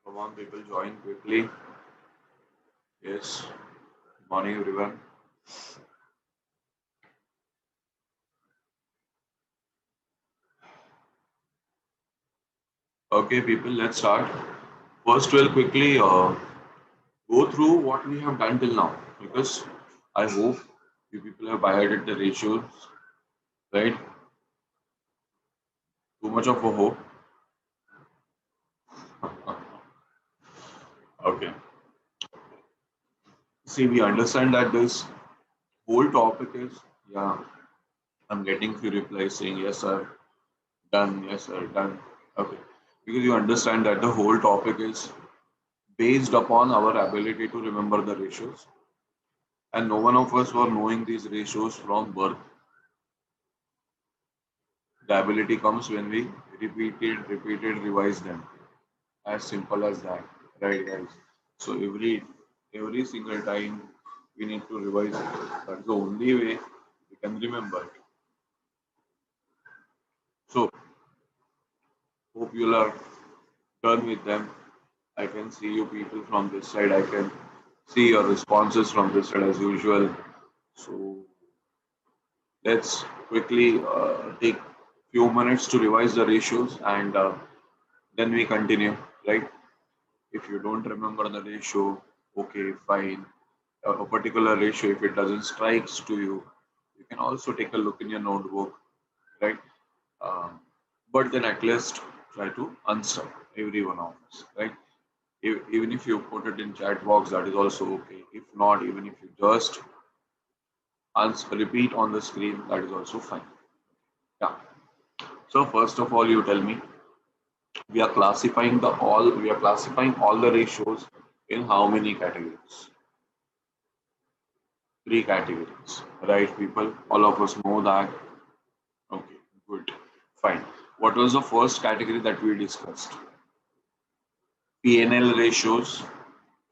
Come on, people, join quickly. Yes. Good morning, everyone. Okay, people, let's start. First, we'll quickly go through what we have done till now because I hope you people have highlighted the ratios, right? Too much of a hope. Okay. See, we understand that this whole topic is, yeah, I'm getting few replies saying, yes, sir, done, yes, sir, done. Okay. Because you understand that the whole topic is based upon our ability to remember the ratios. And no one of us were knowing these ratios from birth. The ability comes when we revise them. As simple as that, right, guys? So every single time we need to revise it. That's the only way we can remember it. So hope you are done with them. I can see you people from this side. I can see your responses from this side as usual. So let's quickly take few minutes to revise the ratios and then we continue, right? If you don't remember the ratio, okay, fine. A particular ratio, if it doesn't strikes to you, you can also take a look in your notebook, right? Um, but then at least try to answer every one of us, right? Even if you put it in chat box, that is also okay. If not, even if you just answer, repeat on the screen, that is also fine. Yeah. So first of all, you tell me we are classifying all the ratios in how many categories? Three categories, right, people? All of us know that. Okay, good, fine. What was the first category that we discussed? PNL ratios,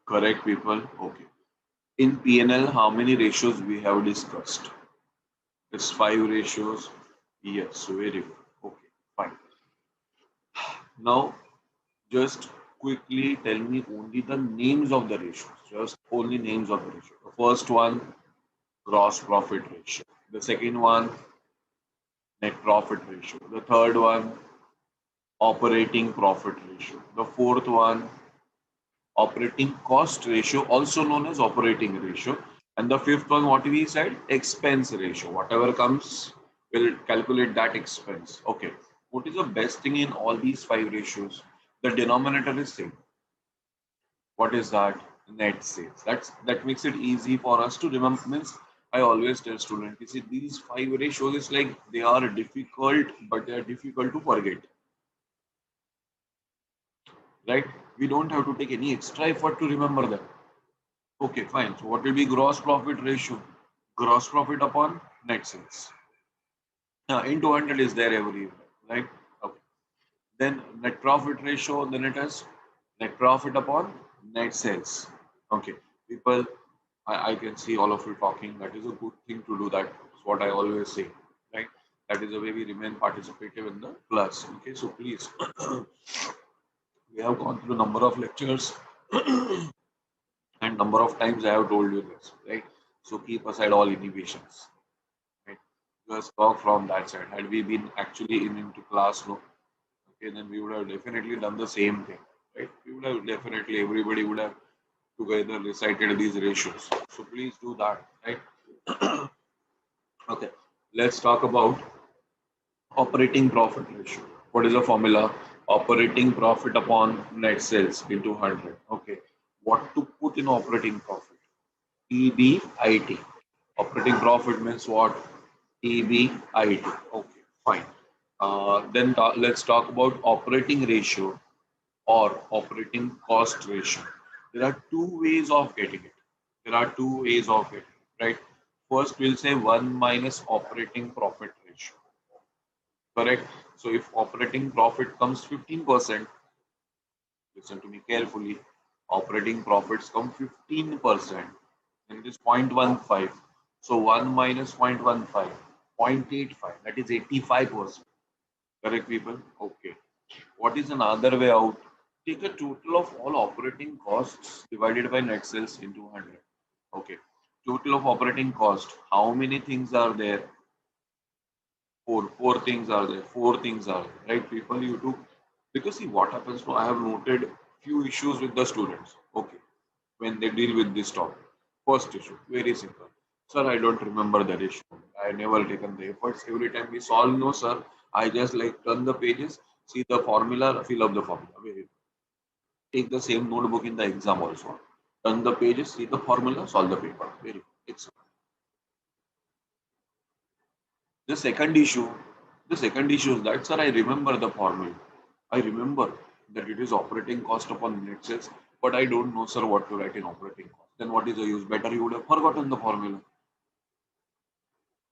correct, people? Okay. In PNL, how many ratios we have discussed? It's five ratios. Yes, very good. Okay, fine. Now, just quickly tell me only the names of the ratios. Just only names of the ratio. The first one, gross profit ratio. The second one, net profit ratio. The third one, operating profit ratio. The fourth one, operating cost ratio, also known as operating ratio. And the fifth one, what we said, expense ratio. Whatever comes, we'll calculate that expense. Okay. What is the best thing in all these five ratios? The denominator is same. What is that? Net sales. That makes it easy for us to remember. Means I always tell students, you see, these five ratios is like they are difficult, but they are difficult to forget. Right? We don't have to take any extra effort to remember them. Okay, fine. So what will be gross profit ratio? Gross profit upon net sales. Now, in 200 is there everywhere, right? Okay. Then net profit ratio, then it is net profit upon net sales. Okay. People, I can see all of you talking. That is a good thing to do. That's what I always say, right? That is the way we remain participative in the class. Okay, so please, we have gone through a number of lectures and number of times I have told you this, right? So keep aside all inhibitions, right? Just talk from that side. Had we been actually into class, no, okay, then we would have definitely done the same thing, right? We would have definitely, everybody would have together recited these ratios. So please do that, right? Okay, let's talk about operating profit ratio. What is the formula? Operating profit upon net sales into 100. Okay, what to put in operating profit? EBIT. Operating profit means what? EBIT. Okay, fine. Then let's talk about operating ratio or operating cost ratio. There are two ways of getting it. There are two ways of getting it, right? First, we'll say 1 minus operating profit ratio. Correct? So if operating profit comes 15%, listen to me carefully, operating profits come 15%, and it is 0.15. So 1 minus 0.15, 0.85, that is 85%. Correct, people? Okay. What is another way out? Take a total of all operating costs divided by net sales into 100. Okay. Total of operating cost. How many things are there? Four things are there. Four things are there. Right, people? You do, because see what happens now. I have noted few issues with the students. Okay. When they deal with this topic. First issue, very simple. Sir, I don't remember that issue. I never taken the efforts. Every time we solve, no, sir. I just like turn the pages, see the formula, fill up the formula. Very take the same notebook in the exam also. Turn the pages, see the formula, solve the paper. Very good. It's the second issue. The second issue is that, sir, I remember the formula. I remember that it is operating cost upon net sales, but I don't know, sir, what to write in operating cost. Then what is the use? Better you would have forgotten the formula.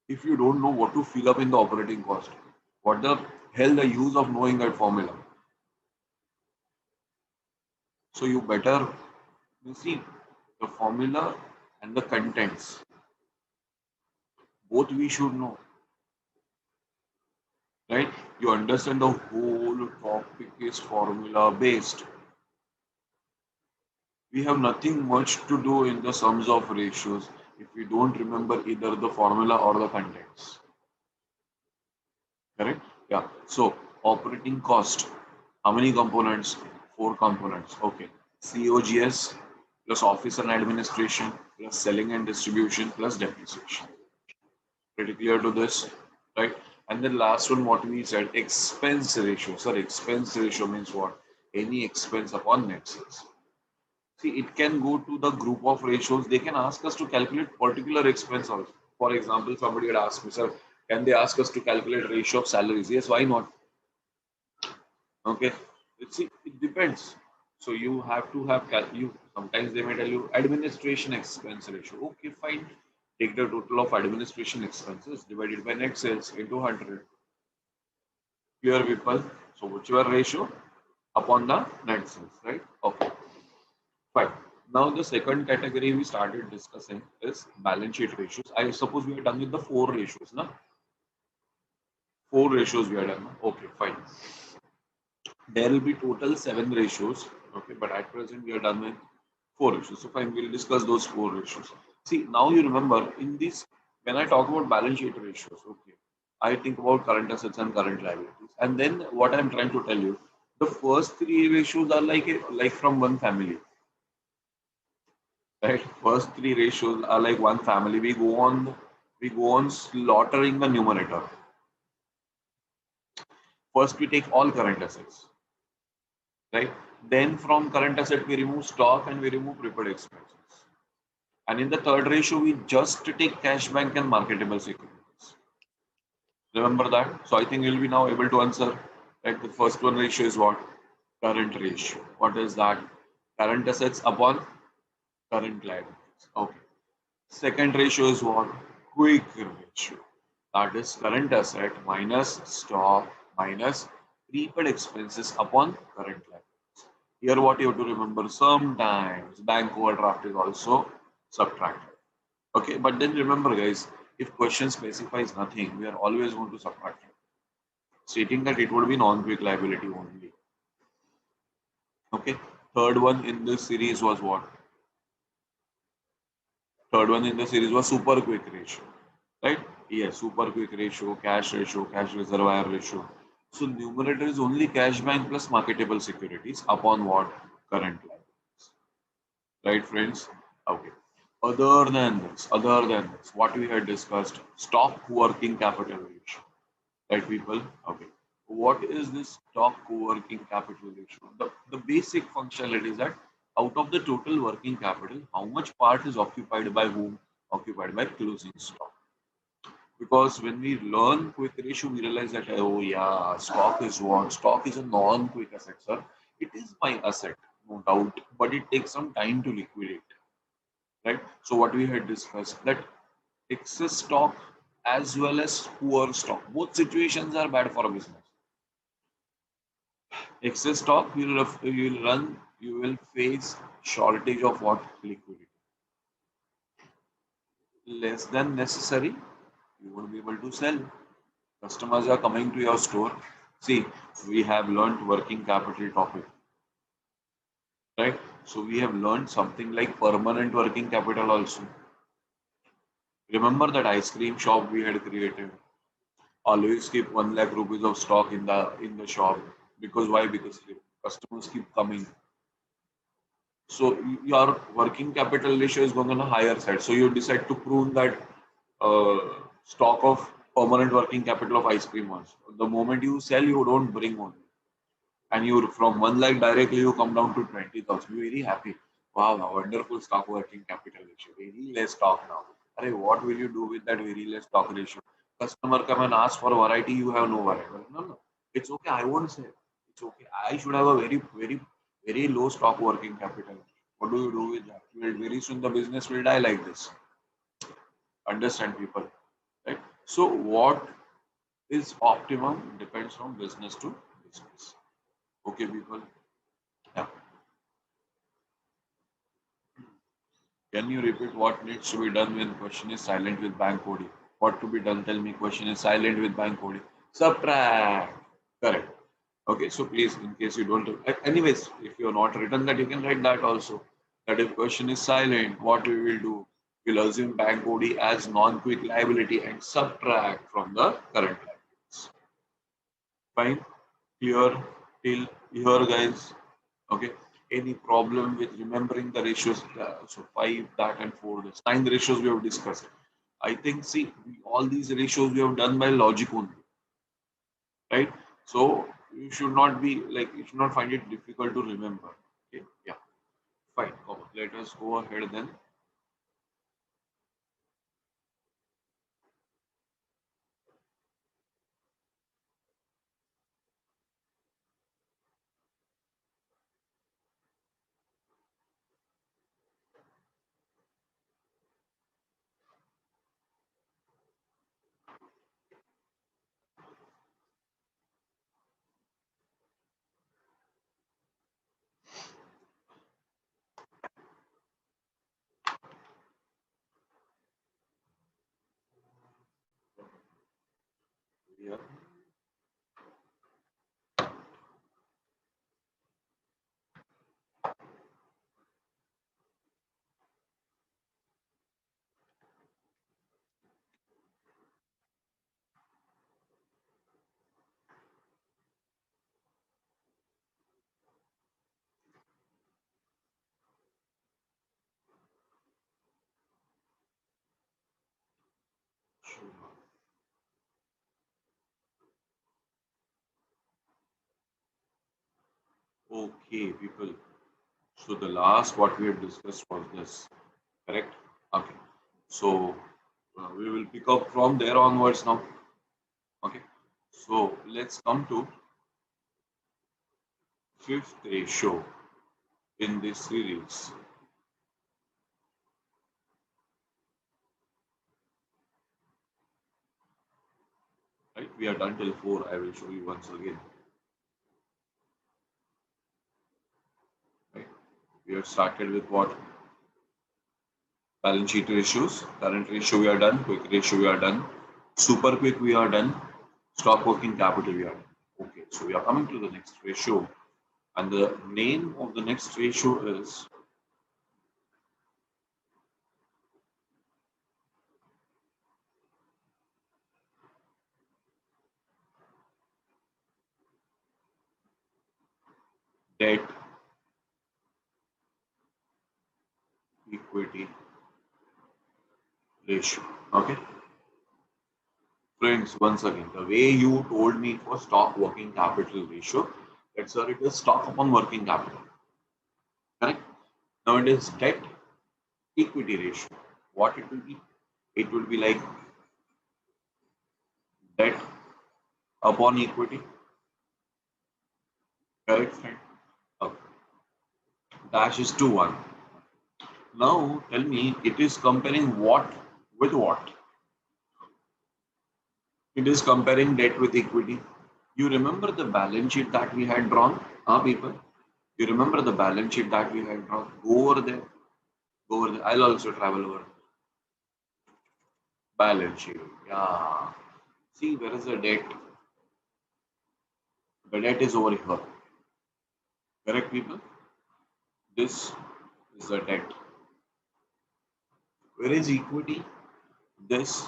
If you don't know what to fill up in the operating cost, what the hell the use of knowing that formula? So you better you see the formula and the contents. Both we should know, right? You understand the whole topic is formula based. We have nothing much to do in the sums of ratios if we don't remember either the formula or the contents. Correct? Yeah. So operating cost. How many components? Four components. Okay. COGS plus office and administration plus selling and distribution plus depreciation. Pretty clear to this, right? And then last one, what we said, expense ratio. Sir, expense ratio means what? Any expense upon net sales. See, it can go to the group of ratios. They can ask us to calculate particular expense also. For example, somebody had asked me, sir, can they ask us to calculate ratio of salaries? Yes, why not? Okay. See, it depends. So you have to have you sometimes they may tell you administration expense ratio. Okay, fine. Take the total of administration expenses divided by net sales into 100. Clear people. So whichever ratio upon the net sales, right? Okay, fine. Now the second category we started discussing is balance sheet ratios. I suppose we are done with the four ratios, na? Four ratios we are done. Okay, fine. There will be total seven ratios. Okay, but at present we are done with four ratios. So fine, we'll discuss those four ratios. See, now you remember in this, when I talk about balance sheet ratios, okay, I think about current assets and current liabilities. And then what I'm trying to tell you, the first three ratios are like from one family, right? First three ratios are like one family. We go on slaughtering the numerator. First, we take all current assets, right? Then from current asset, we remove stock and we remove prepared expenses. And in the third ratio, we just take cash bank and marketable securities. Remember that? So I think you'll be now able to answer. Right? The first one ratio is what? Current ratio. What is that? Current assets upon current liabilities. Okay. Second ratio is what? Quick ratio. That is current asset minus stock minus prepaid expenses upon current liabilities. Here what you have to remember, sometimes bank overdraft is also subtracted. Okay, but then remember guys, if question specifies nothing, we are always going to subtract it, stating that it would be non-quick liability only. Okay, third one in this series was what? Third one in the series was super quick ratio, right? Yes, super quick ratio, cash reservoir ratio. So numerator is only cash bank plus marketable securities upon what? Current liabilities. Right, friends? Okay. Other than this, what we had discussed, stock working capital ratio. Right, people? Okay. What is this stock working capital ratio? The basic functionality is that out of the total working capital, how much part is occupied by whom? Occupied by closing stock. Because when we learn quick ratio, we realize that, oh yeah, stock is what? Stock is a non-quick asset, sir. It is my asset, no doubt, but it takes some time to liquidate, right? So what we had discussed that excess stock as well as poor stock, both situations are bad for a business. Excess stock, you will face shortage of what? Liquidity. Less than necessary, you won't be able to sell. Customers are coming to your store. See, we have learned working capital topic. right? So we have learned something like permanent working capital also. Remember that ice cream shop we had created? Always keep 1 lakh rupees of stock in the shop. Because why? Because customers keep coming. So your working capital ratio is going on a higher side. So you decide to prune that uh, stock of permanent working capital of ice cream also. The moment you sell, you don't bring only. And you from 1 lakh directly you come down to 20,000. You're very happy. Wow, a wonderful stock working capital ratio. Very less stock now. Arey, what will you do with that very less stock ratio? Customer come and ask for variety, you have no variety. No, no. It's okay. I won't say. It's okay. I should have a very low stock working capital. What do you do with that? Well, very soon the business will die like this. Understand people, right? So what is optimum depends from business to business. Okay, people. Yeah. Can you repeat what needs to be done when question is silent with bank coding? What to be done? Tell me. Question is silent with bank coding. Subtract. Correct. Okay. So please, in case you don't. Anyways, if you are not written that, you can write that also. That if question is silent, what we will do? We'll assume bank OD as non-quick liability and subtract from the current liabilities. Fine. Clear till here, guys. Okay. Any problem with remembering the ratios? So 5, that, and 4. This 9 ratios we have discussed. I think, see, all these ratios we have done by logic only, right? So you should not be like, you should not find it difficult to remember. Okay. Yeah. Fine. Come on. Let us go ahead then. Yeah. Sure. Okay, people. So the last what we have discussed was this, correct? Okay. So we will pick up from there onwards now. Okay. So let's come to fifth ratio in this series. Right? We are done till 4. I will show you once again. Right? We have started with what? Balance sheet ratios. Current ratio we are done. Quick ratio we are done. Super quick we are done. Stock working capital we are done. Okay. So we are coming to the next ratio. And the name of the next ratio is debt equity ratio. Okay. Friends, once again, the way you told me for stock working capital ratio, that's where it is stock upon working capital. Correct? Now it is debt equity ratio. What it will be? It will be like debt upon equity. Correct, friend? Okay. Dash is to 1. Now tell me, it is comparing what with what? It is comparing debt with equity. You remember the balance sheet that we had drawn? Huh, people? You remember the balance sheet that we had drawn? Go over there. Go over there. I'll also travel over. Balance sheet. Yeah. See, where is the debt? The debt is over here. Correct, people? This is the debt. Where is equity? This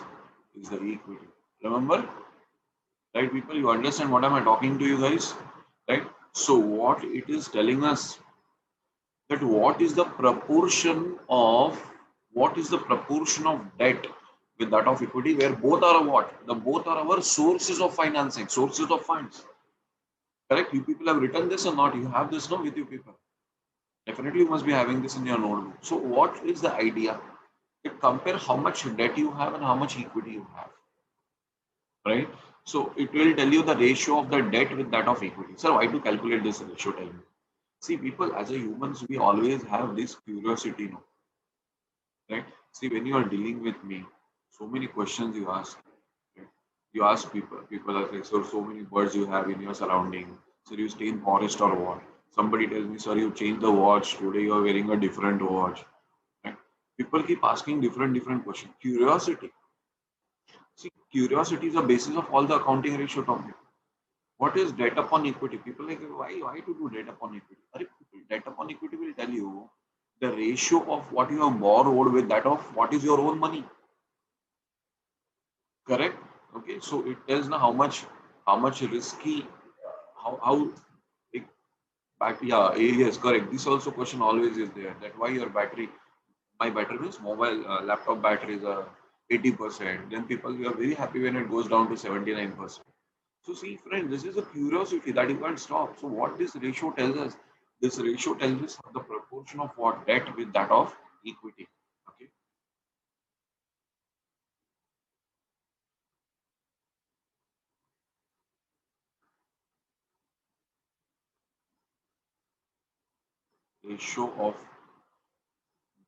is the equity. Remember, right, people? You understand what am I talking to you guys? Right? So, what it is telling us that what is the proportion of debt with that of equity, where both are what? The both are our sources of financing, sources of funds. Correct? You people have written this or not? You have this no with you people. Definitely, you must be having this in your notebook. So, what is the idea? You compare how much debt you have and how much equity you have, right? So, it will tell you the ratio of the debt with that of equity. So, why to calculate this ratio? Tell me. See, people, as a humans, we always have this curiosity, no? Right? See, when you are dealing with me, so many questions you ask. Right? You ask people. People are like, sir, so many birds you have in your surrounding. Sir, you stay in forest or what? Somebody tells me, sir, you changed the watch. Today you are wearing a different watch. Right? People keep asking different questions. Curiosity. See, curiosity is the basis of all the accounting ratio topic. What is debt upon equity? People like, why to do debt upon equity? Debt upon equity will tell you the ratio of what you have borrowed with that of what is your own money. Correct? Okay, so it tells now how much risky, how like, yeah, yes, correct. This also question always is there, that why your battery, my battery means mobile laptop battery is 80%. Then people we are very happy when it goes down to 79%. So see, friend, this is a curiosity that you can't stop. So what this ratio tells us? This ratio tells us the proportion of what debt with that of equity. Okay, ratio of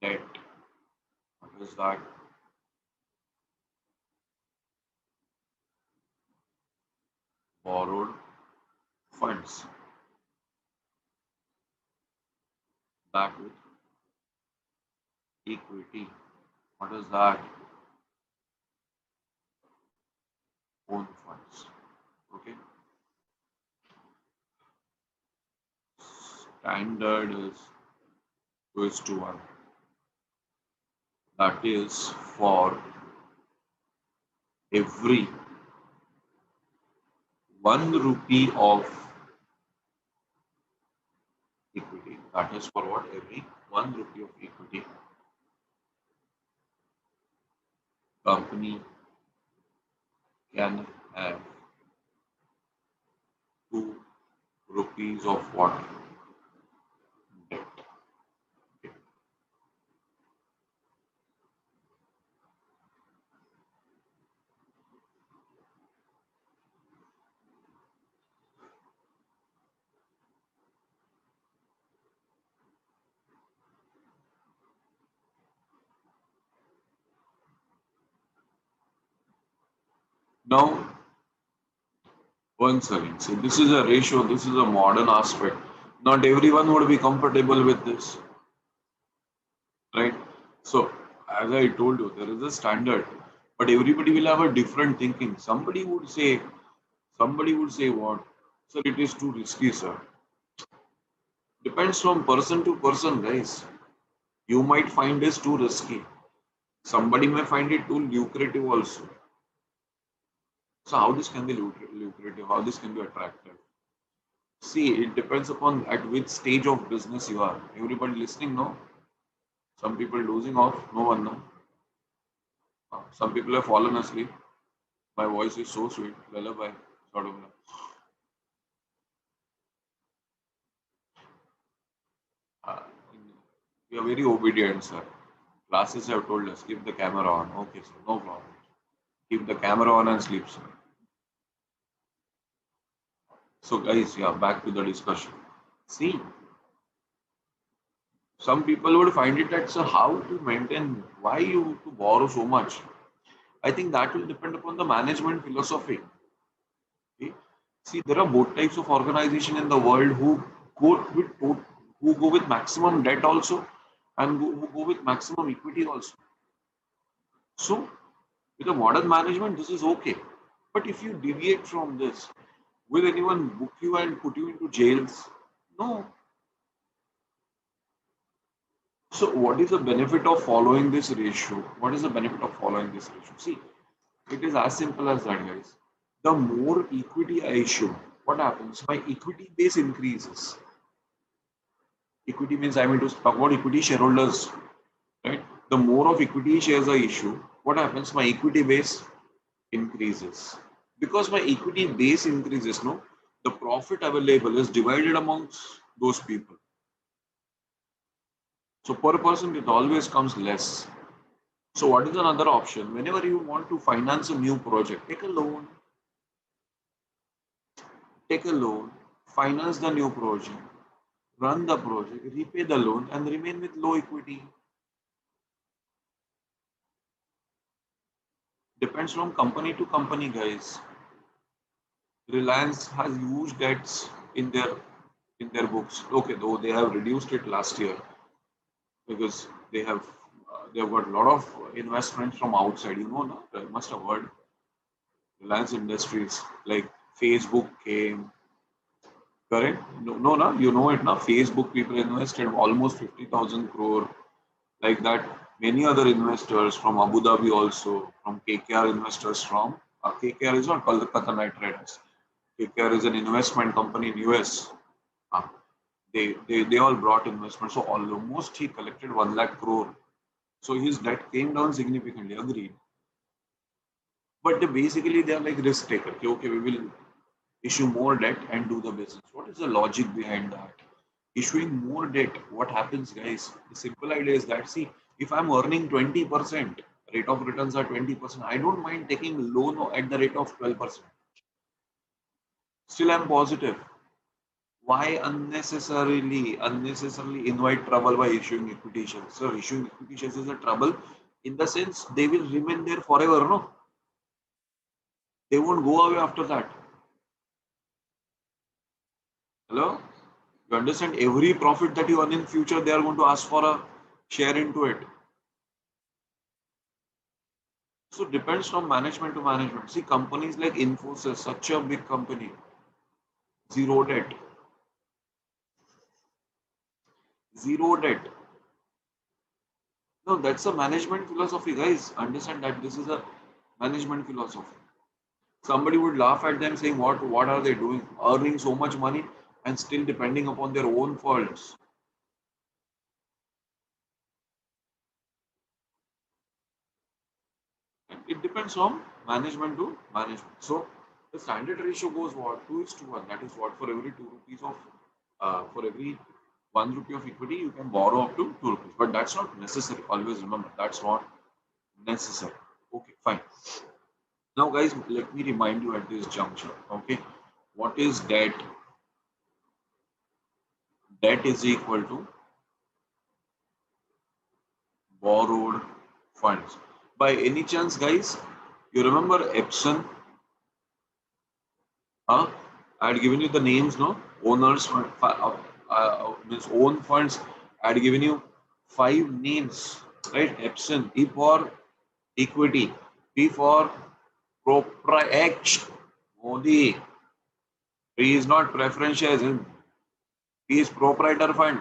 debt. What is that? Borrowed funds back with equity. What is that? Own funds. Okay. Standard is 2:1. That is for every 1 rupee of equity. That is for what? Every 1 rupee of equity, company can have 2 rupees of what? Debt. Okay. Now, once again, see, this is a ratio, this is a modern aspect. Not everyone would be comfortable with this, right? So, as I told you, there is a standard, but everybody will have a different thinking. Somebody would say what? Sir, it is too risky, sir. Depends from person to person, guys. You might find this too risky. Somebody may find it too lucrative also. So how this can be lucrative? How this can be attractive? See, it depends upon at which stage of business you are. Everybody listening, no? Some people losing off, no one, no? Some people have fallen asleep. My voice is so sweet, lullaby, sort of. Uh, we are very obedient, sir. Classes have told us keep the camera on. Okay, sir, no problem. Keep the camera on and sleep, sir. So, guys, yeah, back to the discussion. See, some people would find it that, so how to maintain, why you to borrow so much? I think that will depend upon the management philosophy. Okay? See, there are both types of organization in the world go with who go with maximum debt also, and who go with maximum equity also. So, with a modern management, this is okay. But if you deviate from this, will anyone book you and put you into jails? No. So what is the benefit of following this ratio? What is the benefit of following this ratio? See, it is as simple as that, guys. The more equity I issue, what happens? My equity base increases. Equity means I mean to talk about equity shareholders, right? The more of equity shares I issue, what happens? My equity base increases. Because my equity base increases, no, the profit available is divided amongst those people. So per person, it always comes less. So what is another option? Whenever you want to finance a new project, take a loan, finance the new project, run the project, repay the loan, and remain with low equity. Depends from company to company, guys. Reliance has huge debts in their books. Okay, though they have reduced it last year because they have got a lot of investments from outside. You know, no? You must have heard Reliance Industries like Facebook came. Correct? No, no, no, you know it now. Facebook people invested almost 50,000 crore like that. Many other investors from Abu Dhabi also, from KKR investors from KKR is not Kolkata Knight Riders. KKR is an investment company in US. Uh, they all brought investment. So almost he collected 1 lakh crore. So his debt came down significantly. Agreed. But basically they are like risk taker. Okay, we will issue more debt and do the business. What is the logic behind that? Issuing more debt, what happens, guys? The simple idea is that, see, if I'm earning 20%, rate of returns are 20%, I don't mind taking loan at the rate of 12%. Still, I'm positive. Why unnecessarily invite trouble by issuing equity shares? So, issuing equity shares is a trouble in the sense they will remain there forever, no? They won't go away after that. Hello? You understand? Every profit that you earn in future, they are going to ask for a share into it. So depends from management to management. See, companies like Infosys, such a big company, zero debt, zero debt. No, that's a management philosophy, guys. Understand that this is a management philosophy. Somebody would laugh at them saying, what are they doing? Earning so much money and still depending upon their own faults. It depends on management to management. So the standard ratio goes what? 2 is to 1. That is what, for every 2 rupees of for every 1 rupee of equity, you can borrow up to 2 rupees. But that's not necessary. Always remember that's not necessary. Okay, fine. Now, guys, let me remind you at this juncture. Okay, what is debt? Debt is equal to borrowed funds. By any chance, guys, you remember Epson? Huh? I had given you the names, no? Owners, means own funds. I had given you 5 names, right? Epson, E for equity, P for proprietary. Modi, P is not preferential, P is proprietor fund.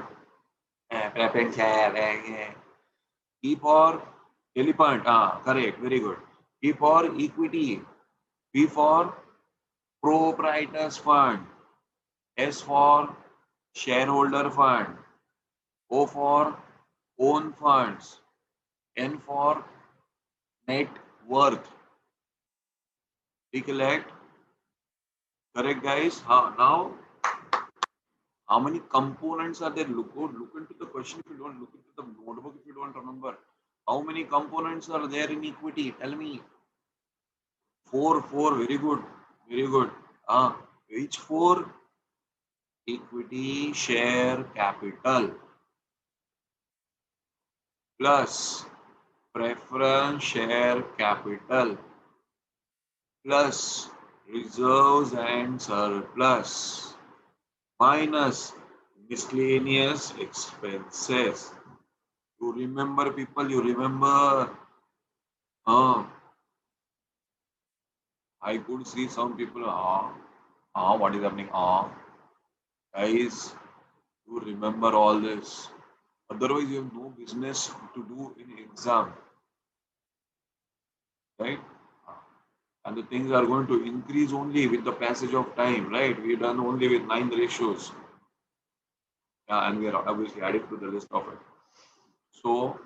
E for elephant, correct, very good. E for equity, P for proprietors fund, S for shareholder fund, O for own funds, N for net worth. Recollect? Correct, guys? Now, how many components are there? Look into the question if you don't, look into the notebook if you don't remember. How many components are there in equity? Tell me. Four. Very good. Very good. Which four? Equity share capital plus preference share capital plus reserves and surplus minus miscellaneous expenses. You remember, people, you remember. Uh, I could see some people, what is happening? Guys, you remember all this. Otherwise, you have no business to do in exam, right? And the things are going to increase only with the passage of time, right? We're done only with 9 ratios. Yeah, and we are obviously adding to the list of it. So,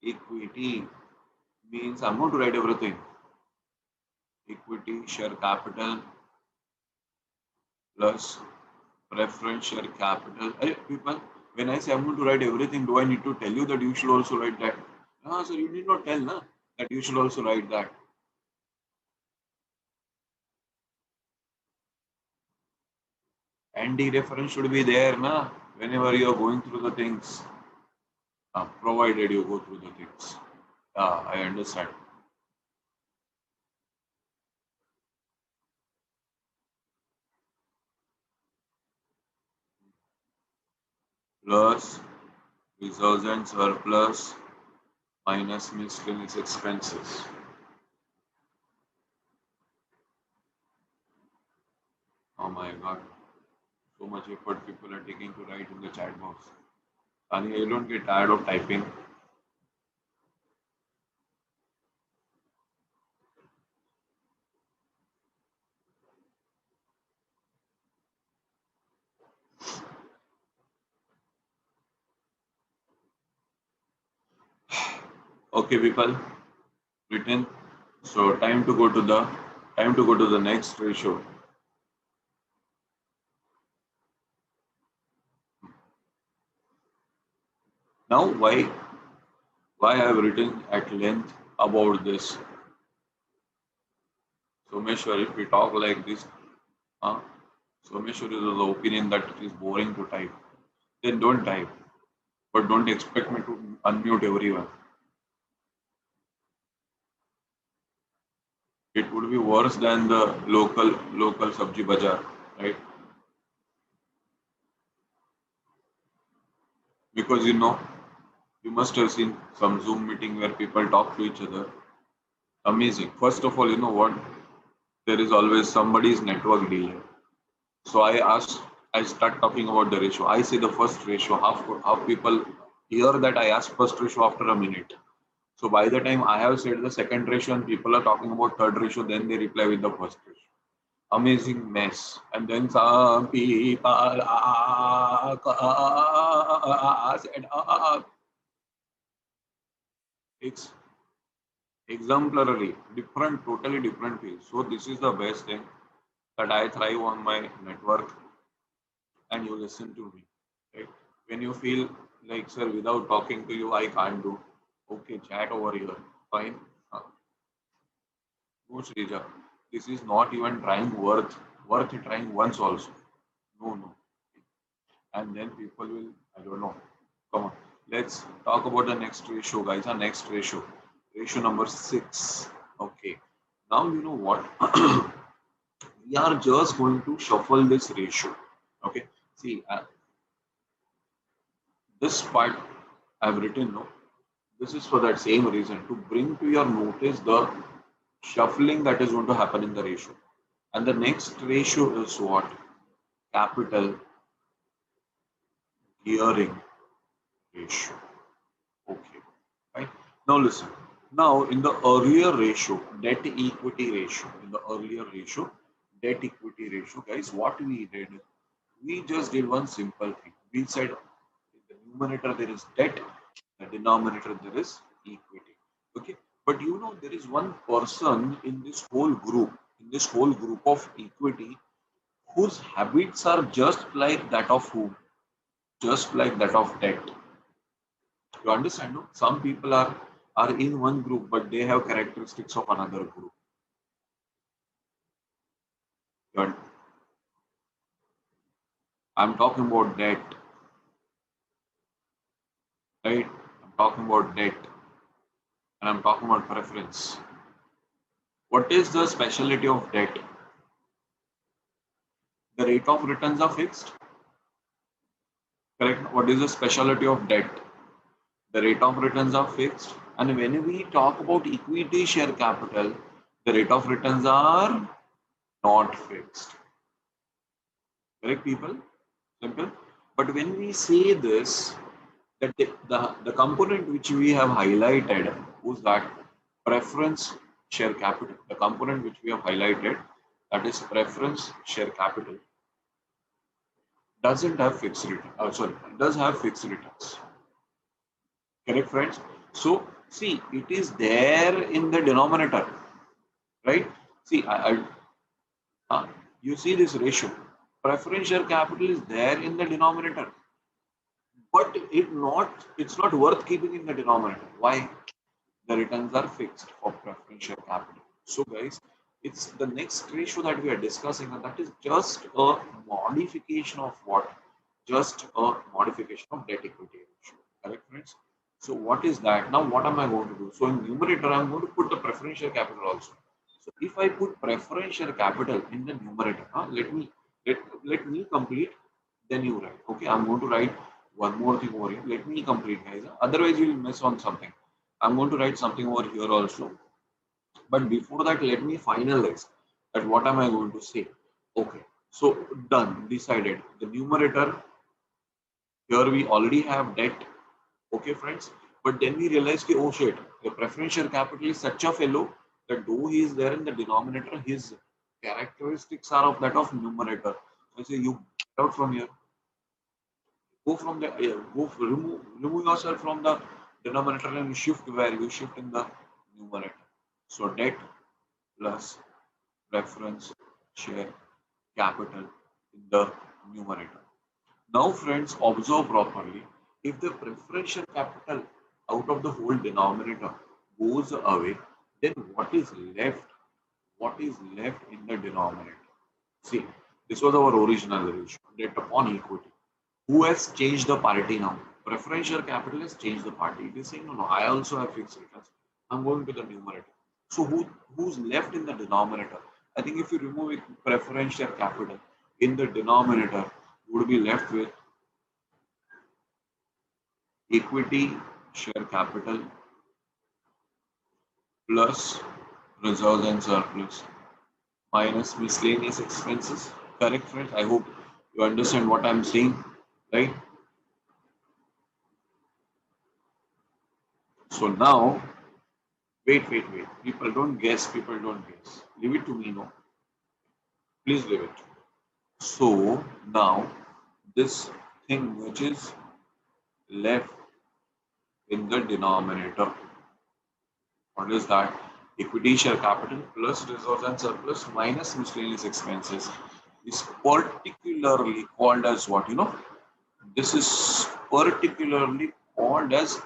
equity means I'm going to write everything. Equity share capital plus preference share capital. Hey, people, when I say I'm going to write everything, do I need to tell you that you should also write that? No, sir, you need not tell na, that you should also write that. ND reference should be there na, whenever you are going through the things, provided you go through the things. I understand. Plus reserves and surplus minus miscellaneous expenses. Oh my God, so much effort people are taking to write in the chat box. And you don't get tired of typing. Okay, people, written. So time to go to the next ratio. Now, why I have written at length about this? Someshwar, if we talk like this, uh, Someshwar is of the opinion that it is boring to type. Then don't type, but don't expect me to unmute everyone. It would be worse than the local sabji bazaar, right? Because you must have seen some Zoom meeting where people talk to each other. Amazing. First of all, you know what? There is always somebody's network delay. So I start talking about the ratio. I say the first ratio. Half people hear that I ask first ratio after a minute. So by the time I have said the second ratio and people are talking about third ratio, then they reply with the first ratio. Amazing mess. And then some people said, it's exemplarily different, totally different field. So this is the best thing that I thrive on my network and you listen to me. Right? When you feel like, sir, without talking to you, I can't do. Okay, chat over here. Fine. No, Srija. This is not even trying worth trying once also. No, no. And then people will, I don't know. Come on. Let's talk about the next ratio, guys. Our next ratio. Ratio number 6. Okay. Now you know what? We are just going to shuffle this ratio. Okay. See, this part I've written, no. This is for that same reason to bring to your notice the shuffling that is going to happen in the ratio. And the next ratio is what? Capital gearing ratio. Okay. Right. Now listen. Now in the earlier ratio, debt equity ratio, in the earlier ratio, debt equity ratio, guys, what we did, we just did one simple thing. We said in the numerator there is debt, the denominator there is equity. Okay. But you know there is one person in this whole group of equity, whose habits are just like that of whom? Just like that of debt. You understand, no? Some people are in one group, but they have characteristics of another group. You I'm talking about debt, right? I'm talking about debt, and I'm talking about preference. What is the specialty of debt? The rate of returns are fixed, correct? What is the specialty of debt? The rate of returns are fixed. And when we talk about equity share capital, the rate of returns are not fixed. Correct, people? Simple. But when we say this, that the component which we have highlighted was that preference share capital. The component which we have highlighted, that is preference share capital, doesn't have fixed return. Sorry, does have fixed returns. Correct, friends? So, see, it is there in the denominator, right? See, you see this ratio. Preferential capital is there in the denominator, but it's not worth keeping in the denominator. Why? The returns are fixed for preferential capital. So, guys, it's the next ratio that we are discussing, and that is just a modification of what? Just a modification of debt equity ratio. Correct, friends? So, what is that? Now, what am I going to do? So, in numerator, I'm going to put the preferential capital also. So, if I put preferential capital in the numerator, let me complete. Then you write. Okay, I'm going to write one more thing over here. Let me complete, guys. Otherwise, you will miss on something. I'm going to write something over here also. But before that, let me finalize that what am I going to say. Okay, so done, decided. The numerator, here we already have debt. Okay, friends. But then we realize, that, oh shit, the preferential capital is such a fellow that though he is there in the denominator, his characteristics are of that of numerator. So I say, you get out from here. Go from the remove yourself from the denominator and shift where you shift in the numerator. So debt plus preference share capital in the numerator. Now, friends, observe properly. If the preferential capital out of the whole denominator goes away, then what is left? What is left in the denominator? See, this was our original ratio, debt upon equity. Who has changed the party now? Preferential capital has changed the party. It is saying, no, I also have fixed returns. I'm going to the numerator. So who's left in the denominator? I think if you remove it, preferential capital in the denominator, you would be left with equity share capital plus reserves and surplus minus miscellaneous expenses. Correct, friends? I hope you understand what I'm saying, right? So now, wait. People don't guess. People don't guess. Leave it to me, no. Please leave it. So now, this thing which is left in the denominator, what is that? Equity share capital plus reserves and surplus minus miscellaneous expenses is particularly called as what? This is particularly called as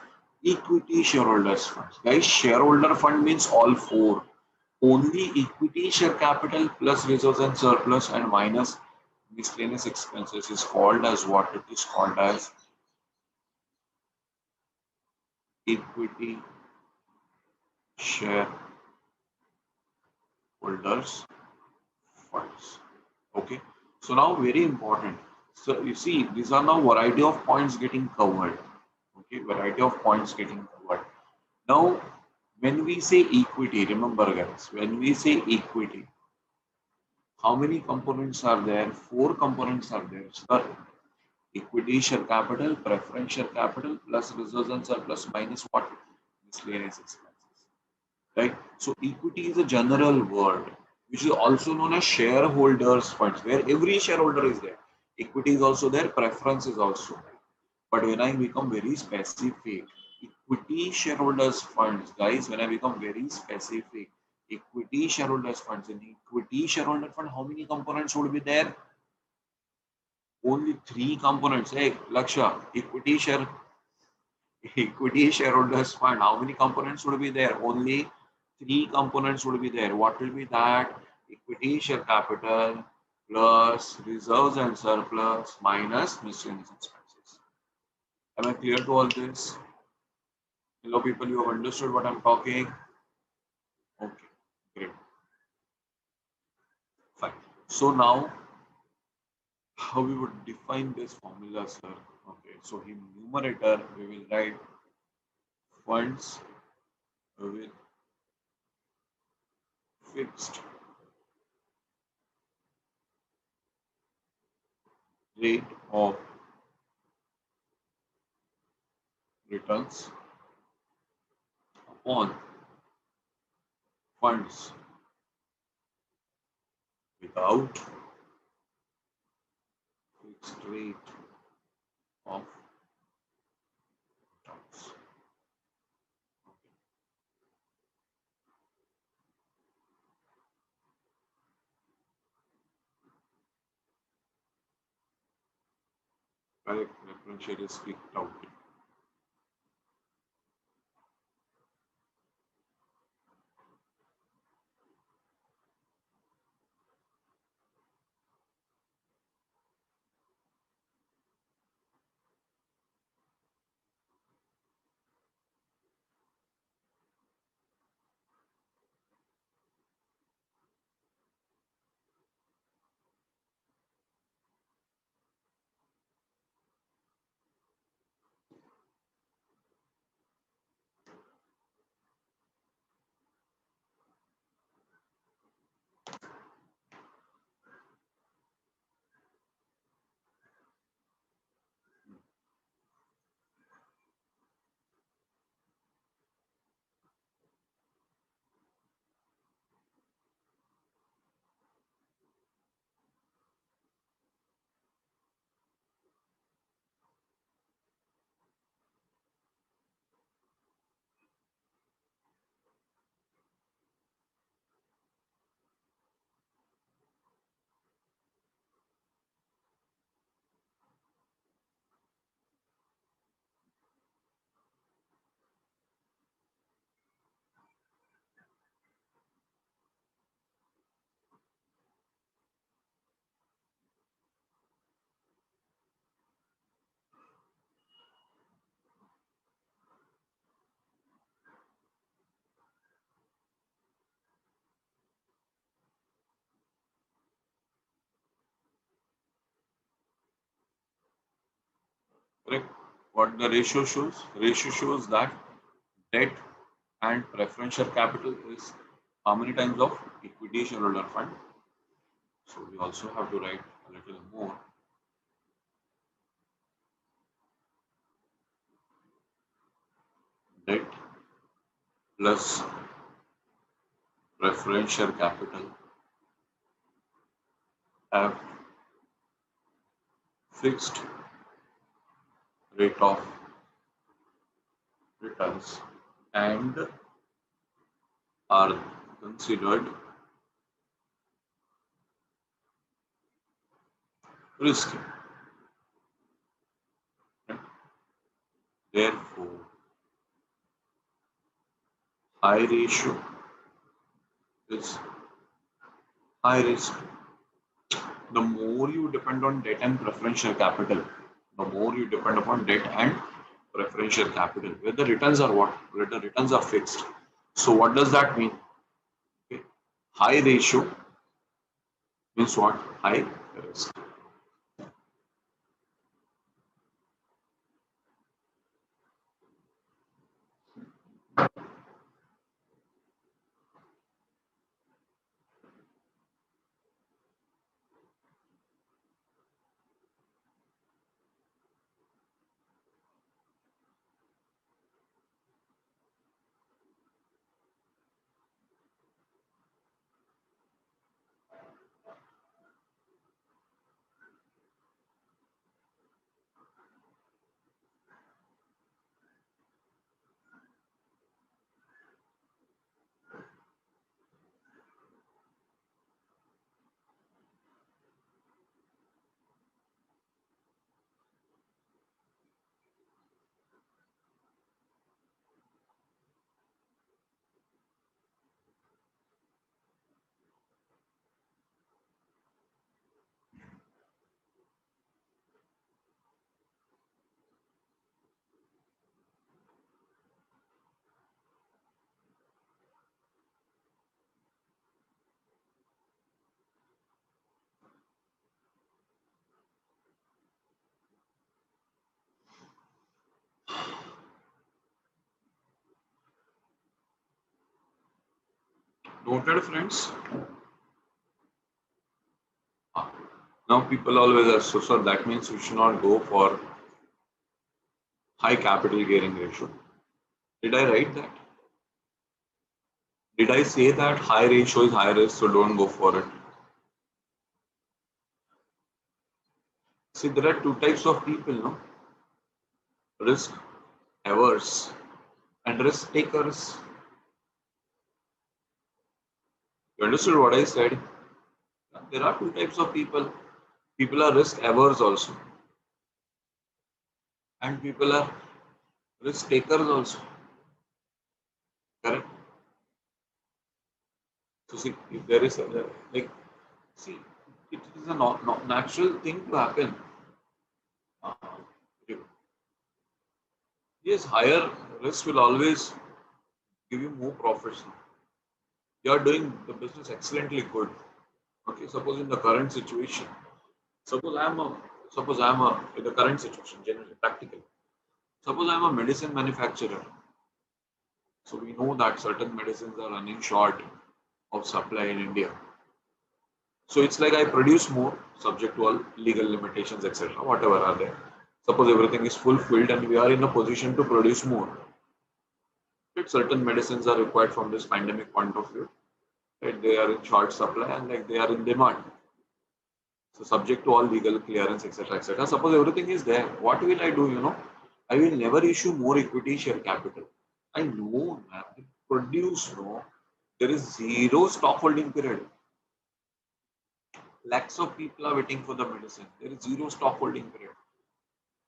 equity shareholders funds. Guys, shareholder fund means all four. Only equity share capital plus reserves and surplus and minus miscellaneous expenses is called as what? It is called as equity shareholders funds. Okay. So now very important. So you see, these are now variety of points getting covered. Okay, variety of points getting covered. Now, when we say equity, remember guys, when we say equity, how many components are there? Four components are there. So equity share capital, preferential capital, plus reserves and surplus minus what? Miscellaneous expenses. Right? So equity is a general word, which is also known as shareholders funds, where every shareholder is there. Equity is also there, preference is also there. But when I become very specific, equity shareholders funds, guys, when I become very specific, equity shareholders funds, in equity shareholder fund, how many components would be there? Only three components. Hey, Laksha, equity shareholders fund, how many components would be there? Only three components would be there. What will be that? Equity share capital plus reserves and surplus minus miscellaneous expenses. Am I clear to all this? Hello, people, you have understood what I'm talking? Okay, great. Fine. So now, how we would define this formula, sir? Okay, so in numerator, we will write funds with fixed rate of returns upon funds without fixed rate of returns. Correct, differential is kicked out. Correct. What the ratio shows? Ratio shows that debt and preferential capital is how many times of equity shareholder fund. So we also have to write a little more. Debt plus preferential capital have fixed rate of returns and are considered risky. Therefore, high ratio is high risk. The more you depend on debt and preferential capital, the more you depend upon debt and preferential capital, where the returns are what? Where the returns are fixed. So what does that mean? Okay. High ratio means what? High risk. Noted, friends. Now people always ask, so that means we should not go for high capital gearing ratio. Did I write that? Did I say that high ratio is high risk, so don't go for it? See, there are two types of people, no? Risk averse and risk takers. You understood what I said? There are two types of people. People are risk averse also, and people are risk takers also. Correct? So see, if there is a, like, see, it is a natural thing to happen. Uh, yes, higher risk will always give you more profits. You are doing the business excellently good. Okay, suppose in the current situation, suppose I am a, in the current situation, generally practically. Suppose I am a medicine manufacturer. So we know that certain medicines are running short of supply in India. So it's like I produce more, subject to all legal limitations, etc. Whatever are there. Suppose everything is fulfilled and we are in a position to produce more. Right? Certain medicines are required from this pandemic point of view. Right? They are in short supply and like they are in demand. So subject to all legal clearance, etc., etc. Suppose everything is there, what will I do? I will never issue more equity share capital. I know, man, produce, no, there is zero stock holding period. Lakhs of people are waiting for the medicine. There is zero stock holding period.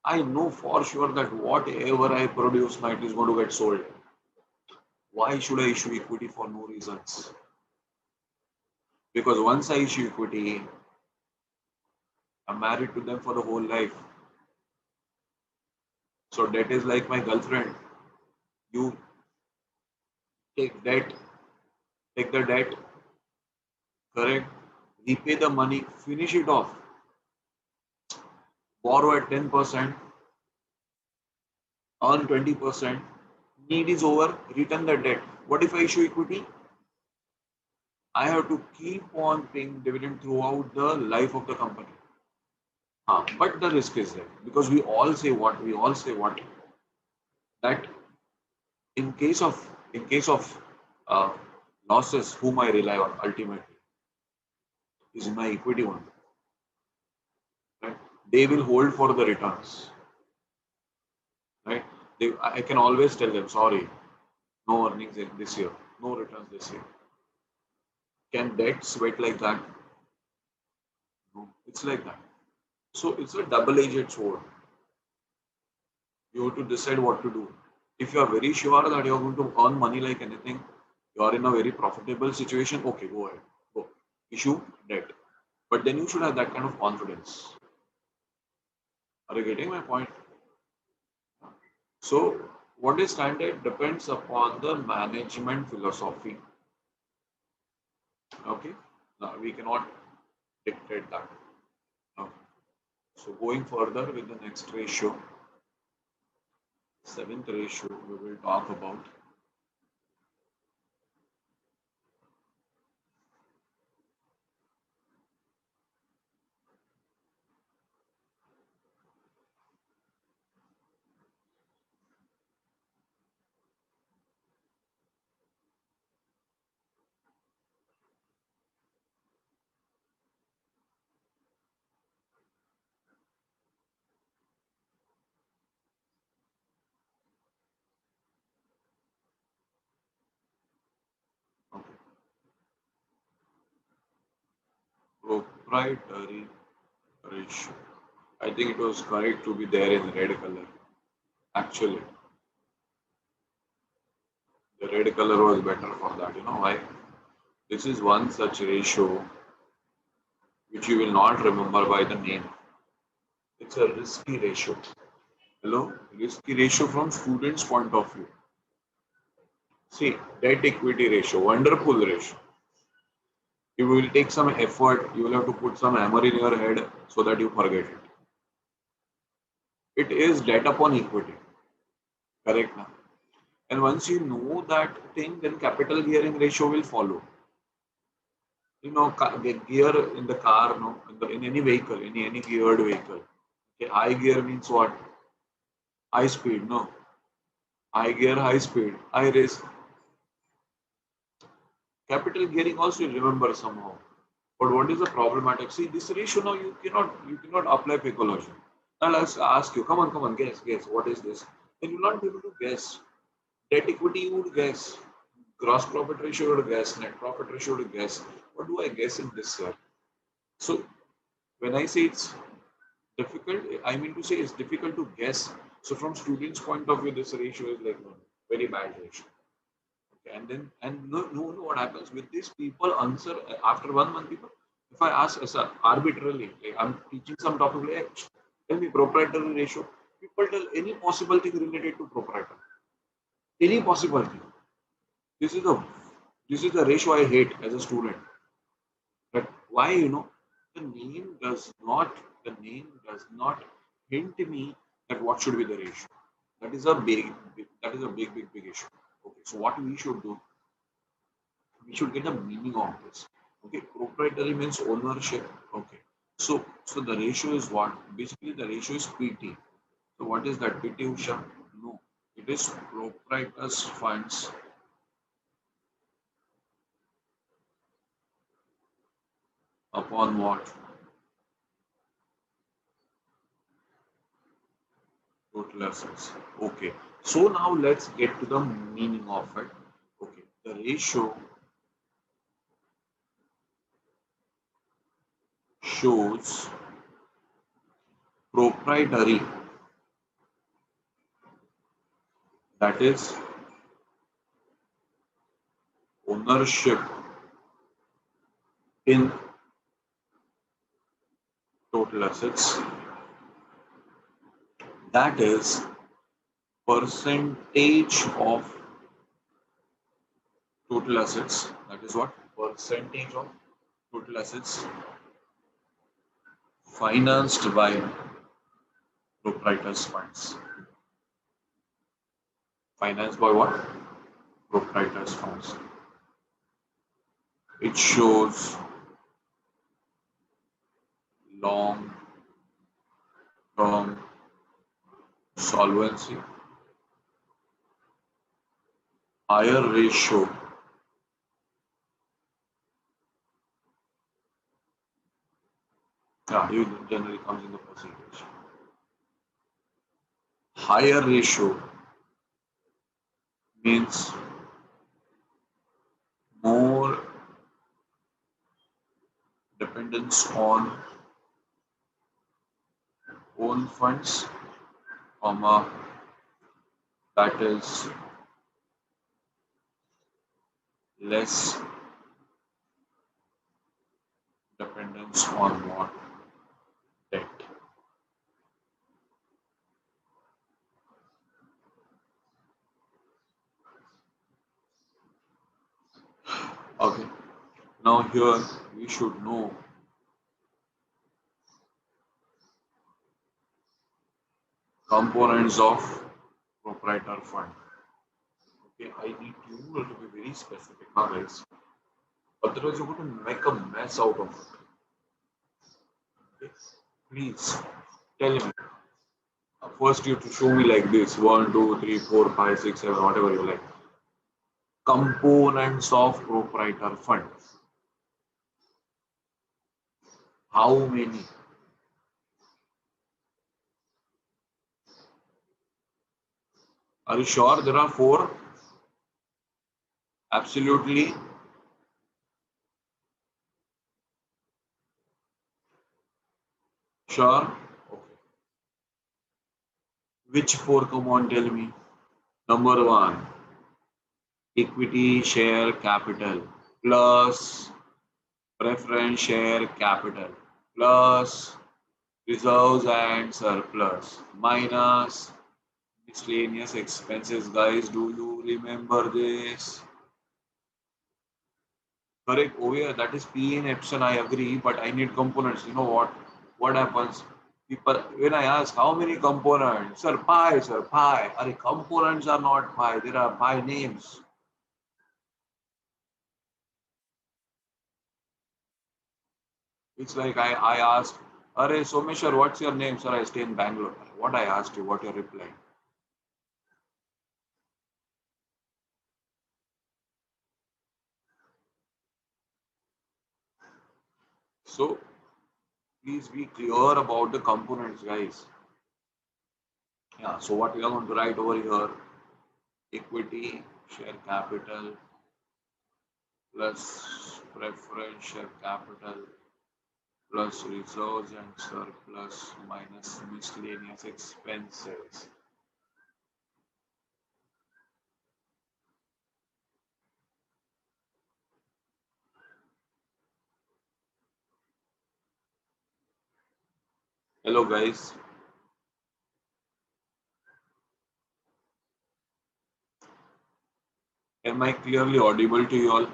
I know for sure that whatever I produce now, it is going to get sold. Why should I issue equity for no reasons? Because once I issue equity, I'm married to them for the whole life. So debt is like my girlfriend. You take debt, take the debt, correct? Repay the money, finish it off. Borrow at 10%, earn 20%. Need is over, return the debt. What if I issue equity? I have to keep on paying dividend throughout the life of the company. But the risk is there because we all say that in case of uh, losses, whom I rely on ultimately is my equity one. Right? They will hold for the returns. Right? I can always tell them, sorry, no earnings this year, no returns this year. Can debt sweat like that? No, it's like that. So it's a double-edged sword. You have to decide what to do. If you are very sure that you are going to earn money like anything, you are in a very profitable situation, okay, go ahead. Go. Issue debt. But then you should have that kind of confidence. Are you getting my point? So, what is standard depends upon the management philosophy. Okay, now we cannot dictate that. Okay. So, going further with the next ratio, seventh ratio, we will talk about. Okay. Proprietary ratio. I think it was correct to be there in red color. Actually, the red color was better for that. You know why? This is one such ratio which you will not remember by the name. It's a risky ratio. Hello? Risky ratio from student's point of view. See, debt equity ratio, wonderful ratio. You will take some effort, you will have to put some hammer in your head so that you forget it. It is debt upon equity. Correct now. And once you know that thing, then capital gearing ratio will follow. The gear in the car, no, in any vehicle, any geared vehicle. Okay, high gear means what? high speed, no. High gear, high speed, high race. Capital gearing also you remember somehow. But what is the problematic? See, this ratio now you cannot apply psychology. Now let's ask you, come on, guess, what is this? And you'll not be able to guess. Debt equity you would guess. Gross profit ratio you would guess. Net profit ratio you would guess. What do I guess in this, sir? So when I say it's difficult, I mean to say it's difficult to guess. So from students' point of view, this ratio is like no, very bad ratio. Okay, and then no, what happens with these people answer after 1 month. People, if I ask sir, arbitrarily, like I'm teaching some topic, like tell me proprietary ratio. People tell any possible thing related to proprietor, any possible thing. This is the ratio I hate as a student. But why, the name does not hint me that what should be the ratio. That is a big issue. Okay, so what we should do, we should get the meaning of this. Okay, proprietary means ownership. Okay, so the ratio is what? Basically, the ratio is PT. So what is that, PT Usha? No, it is proprietors funds upon what? Total assets. Okay. So now let's get to the meaning of it. Okay. The ratio shows proprietary, that is ownership in total assets, that is percentage of total assets, that is what? Percentage of total assets financed by proprietors funds. Financed by what? Proprietors funds. It shows long term solvency, higher ratio, it generally comes in the percentage. Higher ratio means more dependence on own funds, comma, that is less dependence on what? Debt. Okay. Now here we should know components of proprietor fund. Okay, I need you to be very specific now, guys. Otherwise, you're going to make a mess out of it. Okay? Please tell me. First, you have to show me like this: 1, 2, 3, 4, 5, 6, 7, whatever you like. Components of proprietor fund. How many? Are you sure there are 4? Absolutely. Sure. Okay. Which 4? Come on, tell me. Number 1, equity share capital plus preference share capital plus reserves and surplus minus miscellaneous expenses. Guys, do you remember this? Correct. Oh yeah, that is P in Epson. I agree, but I need components. You know what? What happens? People, when I ask how many components, sir, pi, sir, pi. Are components are not pi? There are pi names. It's like I asked, Are Someshwar, what's your name, sir? I stay in Bangalore. What I asked you, what your reply? So please be clear about the components, guys. Yeah, so what we are going to write over here, equity, share capital, plus preference share capital, plus reserves and surplus minus miscellaneous expenses. Hello guys, am I clearly audible to you all?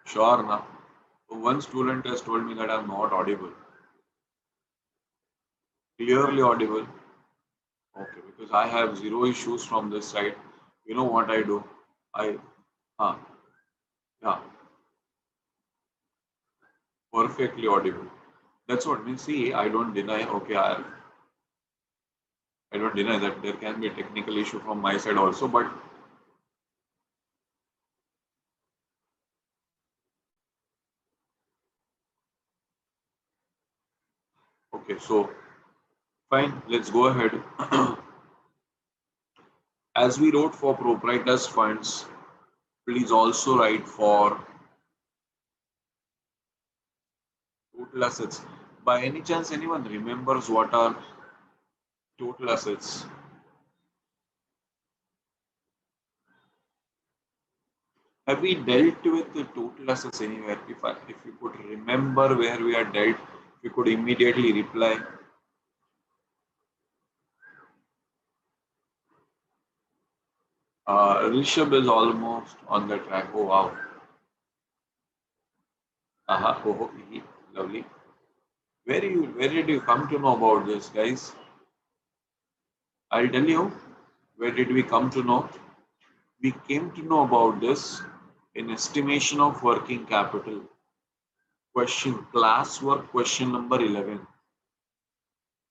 Sure now. One student has told me that I'm not audible. Clearly audible. Okay, because I have zero issues from this side. You know what I do? I, ah, yeah, perfectly audible. That's what means. See, I don't deny. Okay, I don't deny that there can be a technical issue from my side also. But okay, so fine. Let's go ahead. As we wrote for proprietors funds, please also write for total assets. By any chance, anyone remembers what are total assets? Have we dealt with the total assets anywhere? If you could remember where we are dealt, if you could immediately reply. Rishabh is almost on the track. Oh wow. Aha. Oh, lovely. Where did you come to know about this, guys? I'll tell you. Where did we come to know? We came to know about this in estimation of working capital. Question classwork question number 11.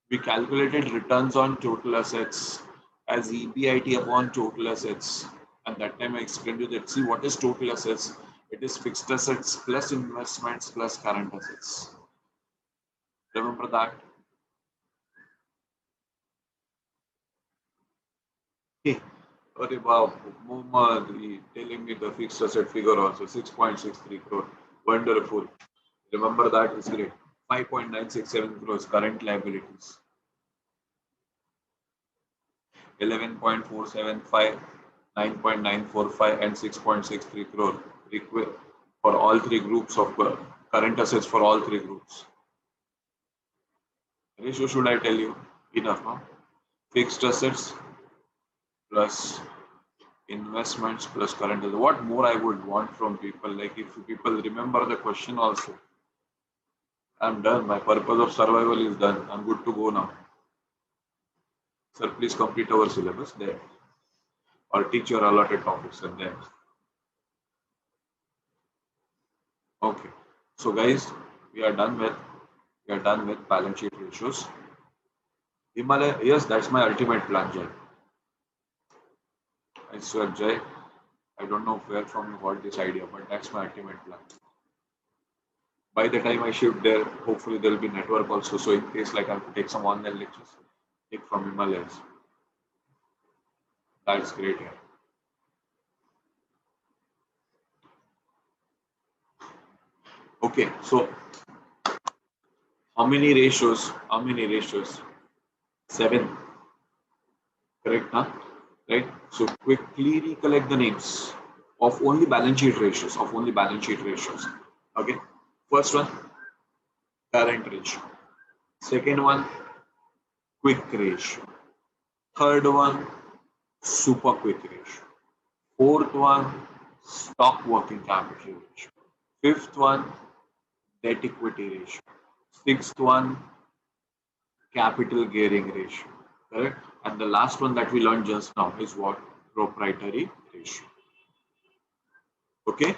We calculated returns on total assets as EBIT upon total assets. And that time I explained to you that, see, what is total assets? It is fixed assets plus investments plus current assets. Remember that? Hey, अरे बाप, Muhammad telling me the fixed asset figure also 6.63 crore. Wonderful. Remember that is great. 5.967 crores current liabilities. 11.475, 9.945 and 6.63 crore for all three groups of current assets for all three groups. Ratio should I tell you? Enough, no? Fixed assets plus investments plus current assets. What more I would want from people? Like if people remember the question also. I'm done. My purpose of survival is done. I'm good to go now. Sir, please complete our syllabus there. Or teach your allotted topics and then. Okay. So guys, we are done with balance sheet ratios. Himalaya, yes, that's my ultimate plan, Jay. I swear, Jay, I don't know where from you got this idea, but that's my ultimate plan. By the time I shift there, hopefully there'll be network also. So in case like I have to take some online lectures, take from Himalayas. That's great. Yeah. Okay, so how many ratios? How many ratios? 7. Correct, huh? Right? So quickly recollect the names of only balance sheet ratios, Okay. First one, current ratio. Second one, quick ratio. Third one, super quick ratio. Fourth one, stock working capital ratio. Fifth one, debt equity ratio. Sixth one, capital gearing ratio. Correct? And the last one that we learned just now is what? Proprietary ratio. Okay?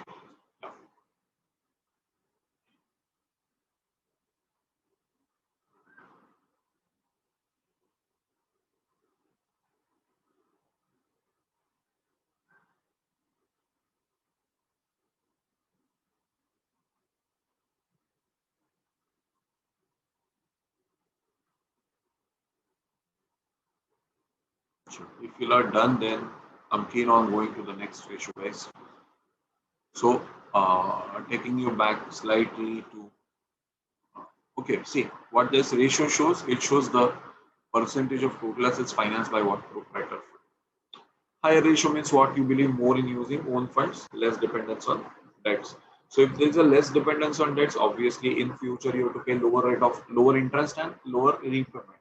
If you are done, then I'm keen on going to the next ratio, guys. So, taking you back slightly to, okay, see what this ratio shows. It shows the percentage of total assets financed by what proprietor. Higher ratio means what you believe more in using own funds, less dependence on debts. So if there is a less dependence on debts, obviously in future you have to pay lower rate of lower interest and lower repayment.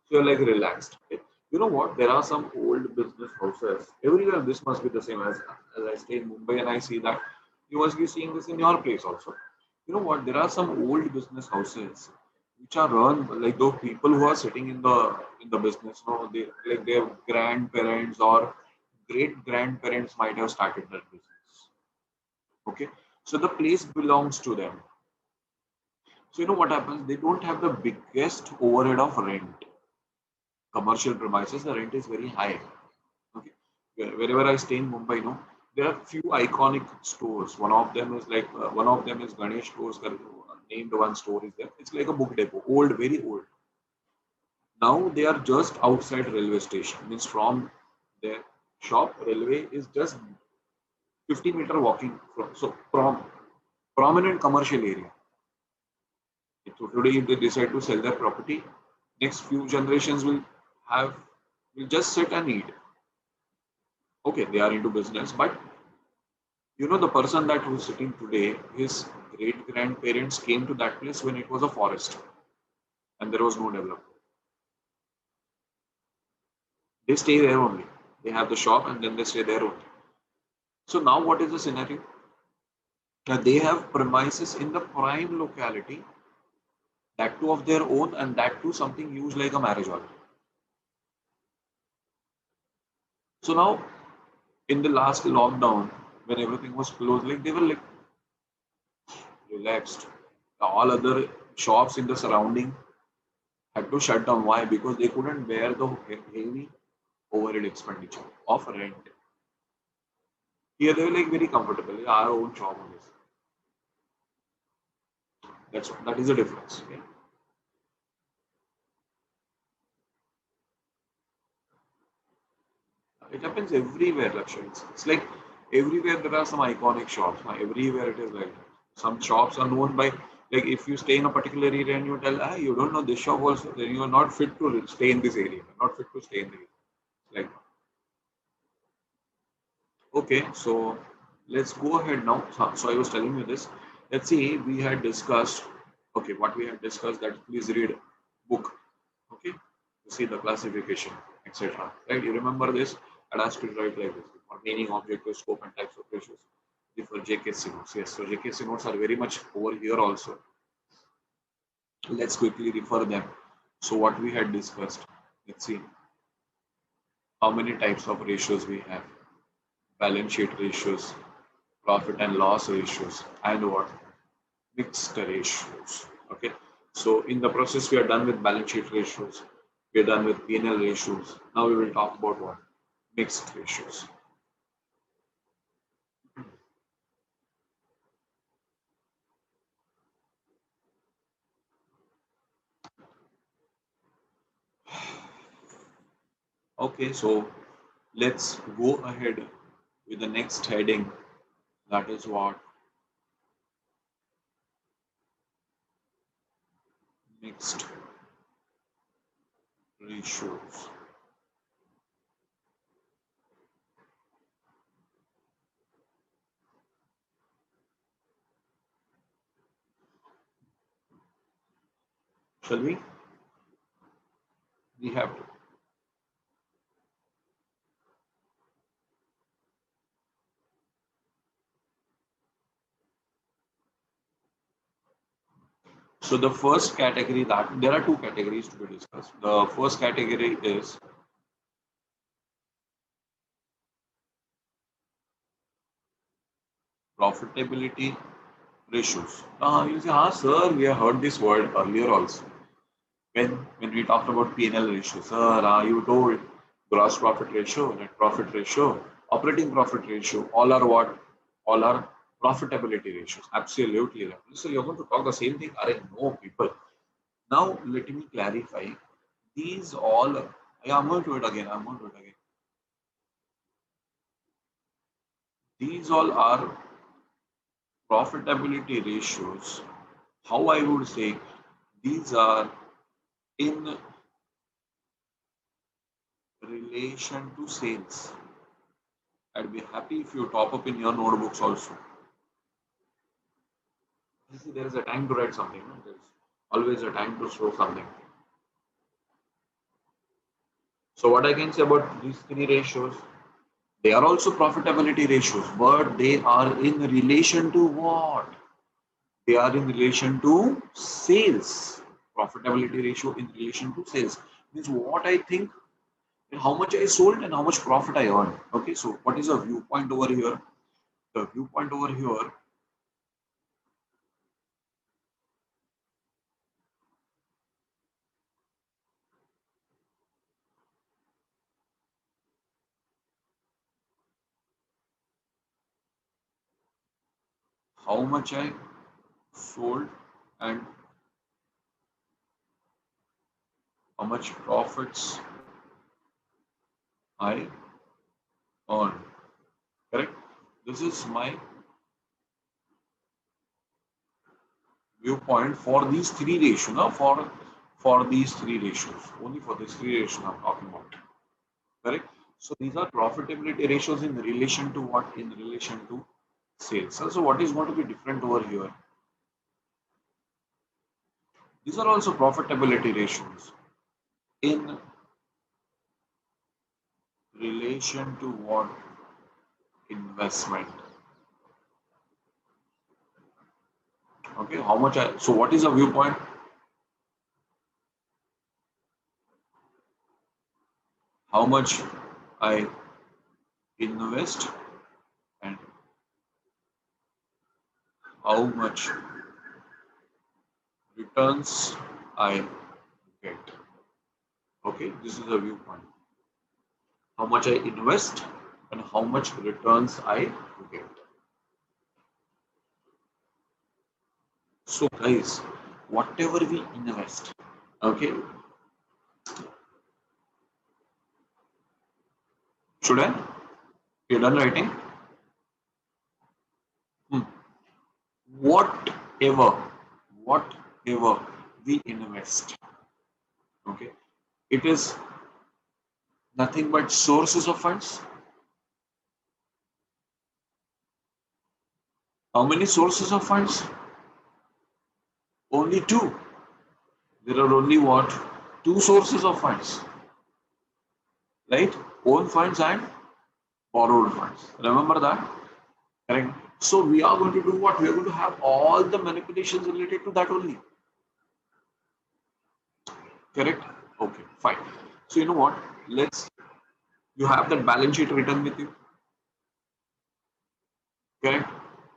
So you're like relaxed. Okay? You know what? There are some old business houses. Everywhere this must be the same as I stay in Mumbai and I see that you must be seeing this in your place also. You know what? There are some old business houses which are run like those people who are sitting in the business. You know, they like their grandparents or great grandparents might have started that business. Okay, so the place belongs to them. So you know what happens? They don't have the biggest overhead of rent. Commercial premises, the rent is very high. Okay, wherever I stay in Mumbai, no, there are few iconic stores. One of them is Ganesh Stores. Named one store is there. It's like a book depot, old, very old. Now they are just outside railway station. Means from their shop, railway is just 50-meter walking from prominent commercial area. So today, if they decide to sell their property, next few generations have will just sit and eat. Okay, they are into business, but you know the person that who's sitting today, his great grandparents came to that place when it was a forest and there was no development. They stay there only. They have the shop and then they stay there only. So now what is the scenario? They have premises in the prime locality, that too of their own, and that too something used like a marriage hall. So now, in the last lockdown, when everything was closed, like they were like relaxed. All other shops in the surrounding had to shut down. Why? Because they couldn't bear the heavy overhead expenditure of rent. Here they were like very comfortable. Our own shop on this. That is the difference. Okay? It happens everywhere, Lakshya. It's like everywhere there are some iconic shops. Everywhere it is like that. Some shops are known by, like if you stay in a particular area and you tell, you don't know this shop also, then you are not fit to stay in this area, not fit to stay in the area. Like, okay, so let's go ahead now. So I was telling you this. Let's see, we had discussed, okay, what we had discussed that please read book, okay, to see the classification, etc. Right? You remember this? I'd ask you to write like this for meaning, objective, scope, and types of ratios. For JKC notes, yes. So JKC notes are very much over here also. Let's quickly refer them. So what we had discussed, let's see how many types of ratios we have. Balance sheet ratios, profit and loss ratios, and what? Mixed ratios. Okay. So in the process, we are done with balance sheet ratios. We are done with P&L ratios. Now we will talk about what? Mixed ratios. Okay, so let's go ahead with the next heading. That is what? Mixed ratios. Shall we? We have to. So the first category, that there are two categories to be discussed. The first category is profitability ratios. You say, sir, we have heard this word earlier also. When we talked about P&L ratio, sir, you told gross profit ratio, net profit ratio, operating profit ratio, all are what? All are profitability ratios. Absolutely. So you're going to talk the same thing. No, people. Now let me clarify. These all, yeah, I'm going to do it again. These all are profitability ratios. How I would say these are in relation to sales. I'd be happy if you top up in your notebooks also. You see, there is a time to write something. No? There is always a time to show something. So what I can say about these three ratios, they are also profitability ratios, but they are in relation to what? They are in relation to sales. Profitability ratio in relation to sales means what I think and how much I sold and how much profit I earned. Okay, so what is the viewpoint over here? The viewpoint over here, how much I sold and how much profits I earned. Correct? This is my viewpoint for these three ratios. Now for these three ratios, only for these three ratios I'm talking about. Correct? So these are profitability ratios in relation to what? In relation to sales. So what is going to be different over here? These are also profitability ratios in relation to what? Investment. Okay, how much so what is the viewpoint? How much I invest and how much returns I get. Okay, this is the viewpoint. How much I invest and how much returns I get. So guys, whatever we invest, okay, should I? You're done writing? Hmm. Whatever, whatever we invest, okay, it is nothing but sources of funds. How many sources of funds? Only two. There are only what? Two sources of funds, right? Own funds and borrowed funds. Remember that? Correct. So we are going to do what? We are going to have all the manipulations related to that only. Correct? Okay, fine. So you know what? You have that balance sheet written with you. Correct?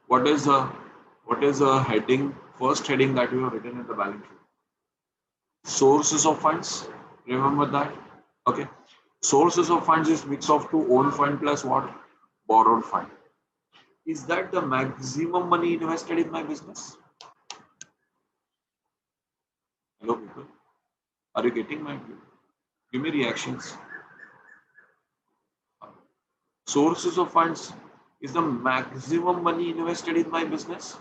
What is the heading, first heading that you have written in the balance sheet? Sources of funds. Remember that? Okay. Sources of funds is mix of two: own fund plus what? Borrowed fund. Is that the maximum money invested in my business? Hello, people. Are you getting my view? Give me reactions. Sources of funds is the maximum money invested in my business,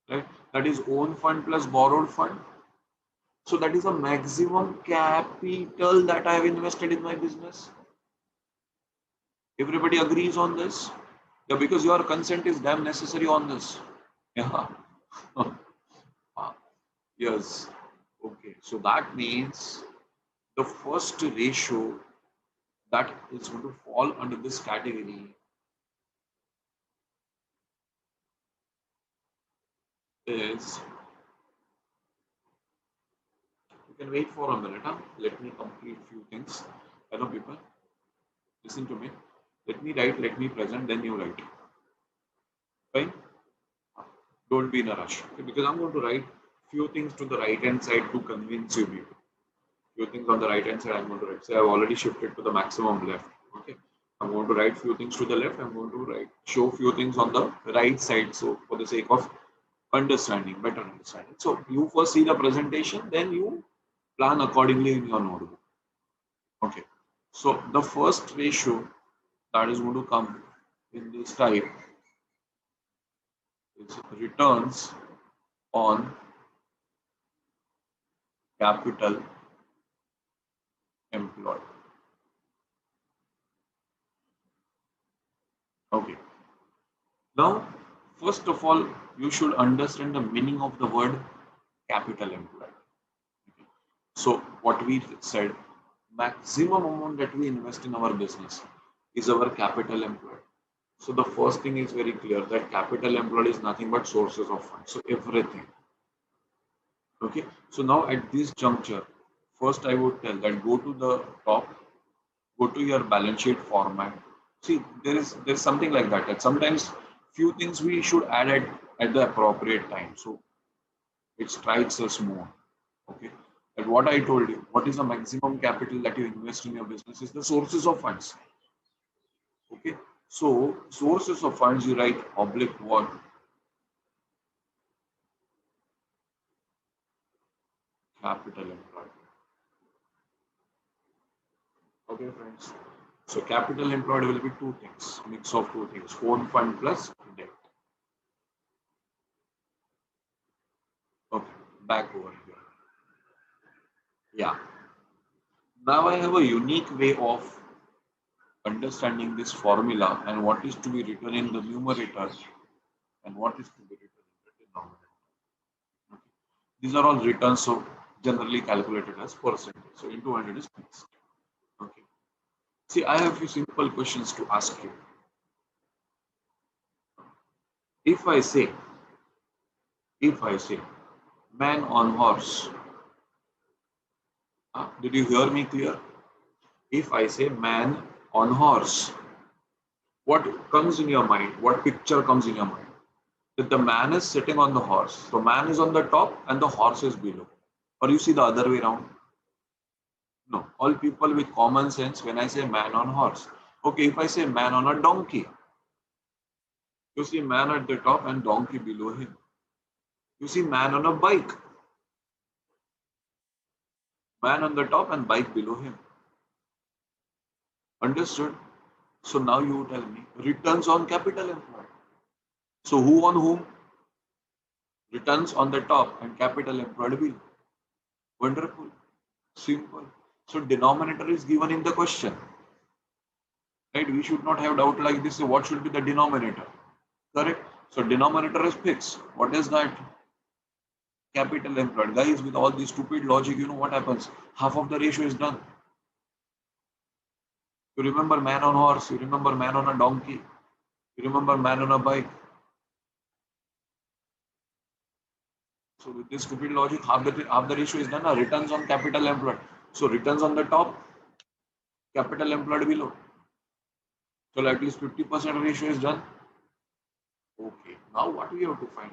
right? That is own fund plus borrowed fund. So that is the maximum capital that I have invested in my business. Everybody agrees on this? Yeah, because your consent is damn necessary on this. Yeah. Yes. Okay. So that means the first ratio that is going to fall under this category is, you can wait for a minute, huh? Let me complete few things. Hello people, listen to me. Let me write, let me present, then you write. Fine? Don't be in a rush. Okay? Because I'm going to write few things to the right hand side to convince you people. Few things on the right hand side I'm going to write. So I've already shifted to the maximum left. Okay. I'm going to write few things to the left. I'm going to show few things on the right side. So for the sake of understanding, better understanding. So you first see the presentation, then you plan accordingly in your notebook. Okay. So the first ratio that is going to come in this type. It's returns on capital employed. Okay. Now, first of all, you should understand the meaning of the word capital employed. Okay. So, what we said, maximum amount that we invest in our business is our capital employed. So, the first thing is very clear that capital employed is nothing but sources of funds. So, everything. Okay. So, now at this juncture, first I would tell that go to the top, go to your balance sheet format. See, there's something like that. That sometimes few things we should add at the appropriate time. So it strikes us more. Okay. And what I told you, what is the maximum capital that you invest in your business is the sources of funds. Okay. So sources of funds you write oblique what? Capital employed. Okay, friends. So capital employed will be two things, mix of two things, own fund plus debt. Okay, back over here. Yeah. Now I have a unique way of understanding this formula and what is to be written in the numerator and what is to be written in the denominator. Okay. These are all written so generally calculated as percentage. So into 100 is fixed. Okay. See, I have a few simple questions to ask you. If I say, if I say, man on horse, did you hear me clear? If I say man on horse, what comes in your mind? What picture comes in your mind? That the man is sitting on the horse. So man is on the top and the horse is below. Or you see the other way around? No. All people with common sense, when I say man on horse. Okay, if I say man on a donkey, you see man at the top and donkey below him. You see man on a bike, man on the top and bike below him. Understood? So now you tell me returns on capital employed. So who on whom? Returns on the top and capital employed below. Wonderful. Simple. So denominator is given in the question. Right? We should not have doubt like this. So what should be the denominator? Correct? So denominator is fixed. What is that? Capital employed. Guys, with all this stupid logic, you know what happens? Half of the ratio is done. You remember man on horse, you remember man on a donkey, you remember man on a bike. So with this stupid logic, half the ratio is done. Returns on capital employed. So returns on the top, capital employed below. So at least 50% ratio is done. Okay. Now what we have to find?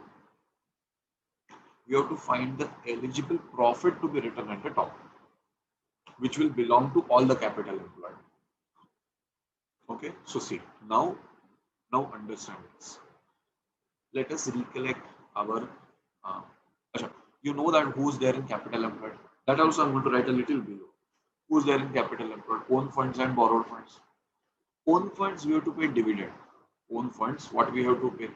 We have to find the eligible profit to be written at the top, which will belong to all the capital employed. Okay. So see now understand this. Let us recollect our. Uh, you know that who's there in capital employed. That also I'm going to write a little below. Who's there in capital employed? Own funds and borrowed funds. Own funds we have to pay dividend. Own funds, what we have to pay?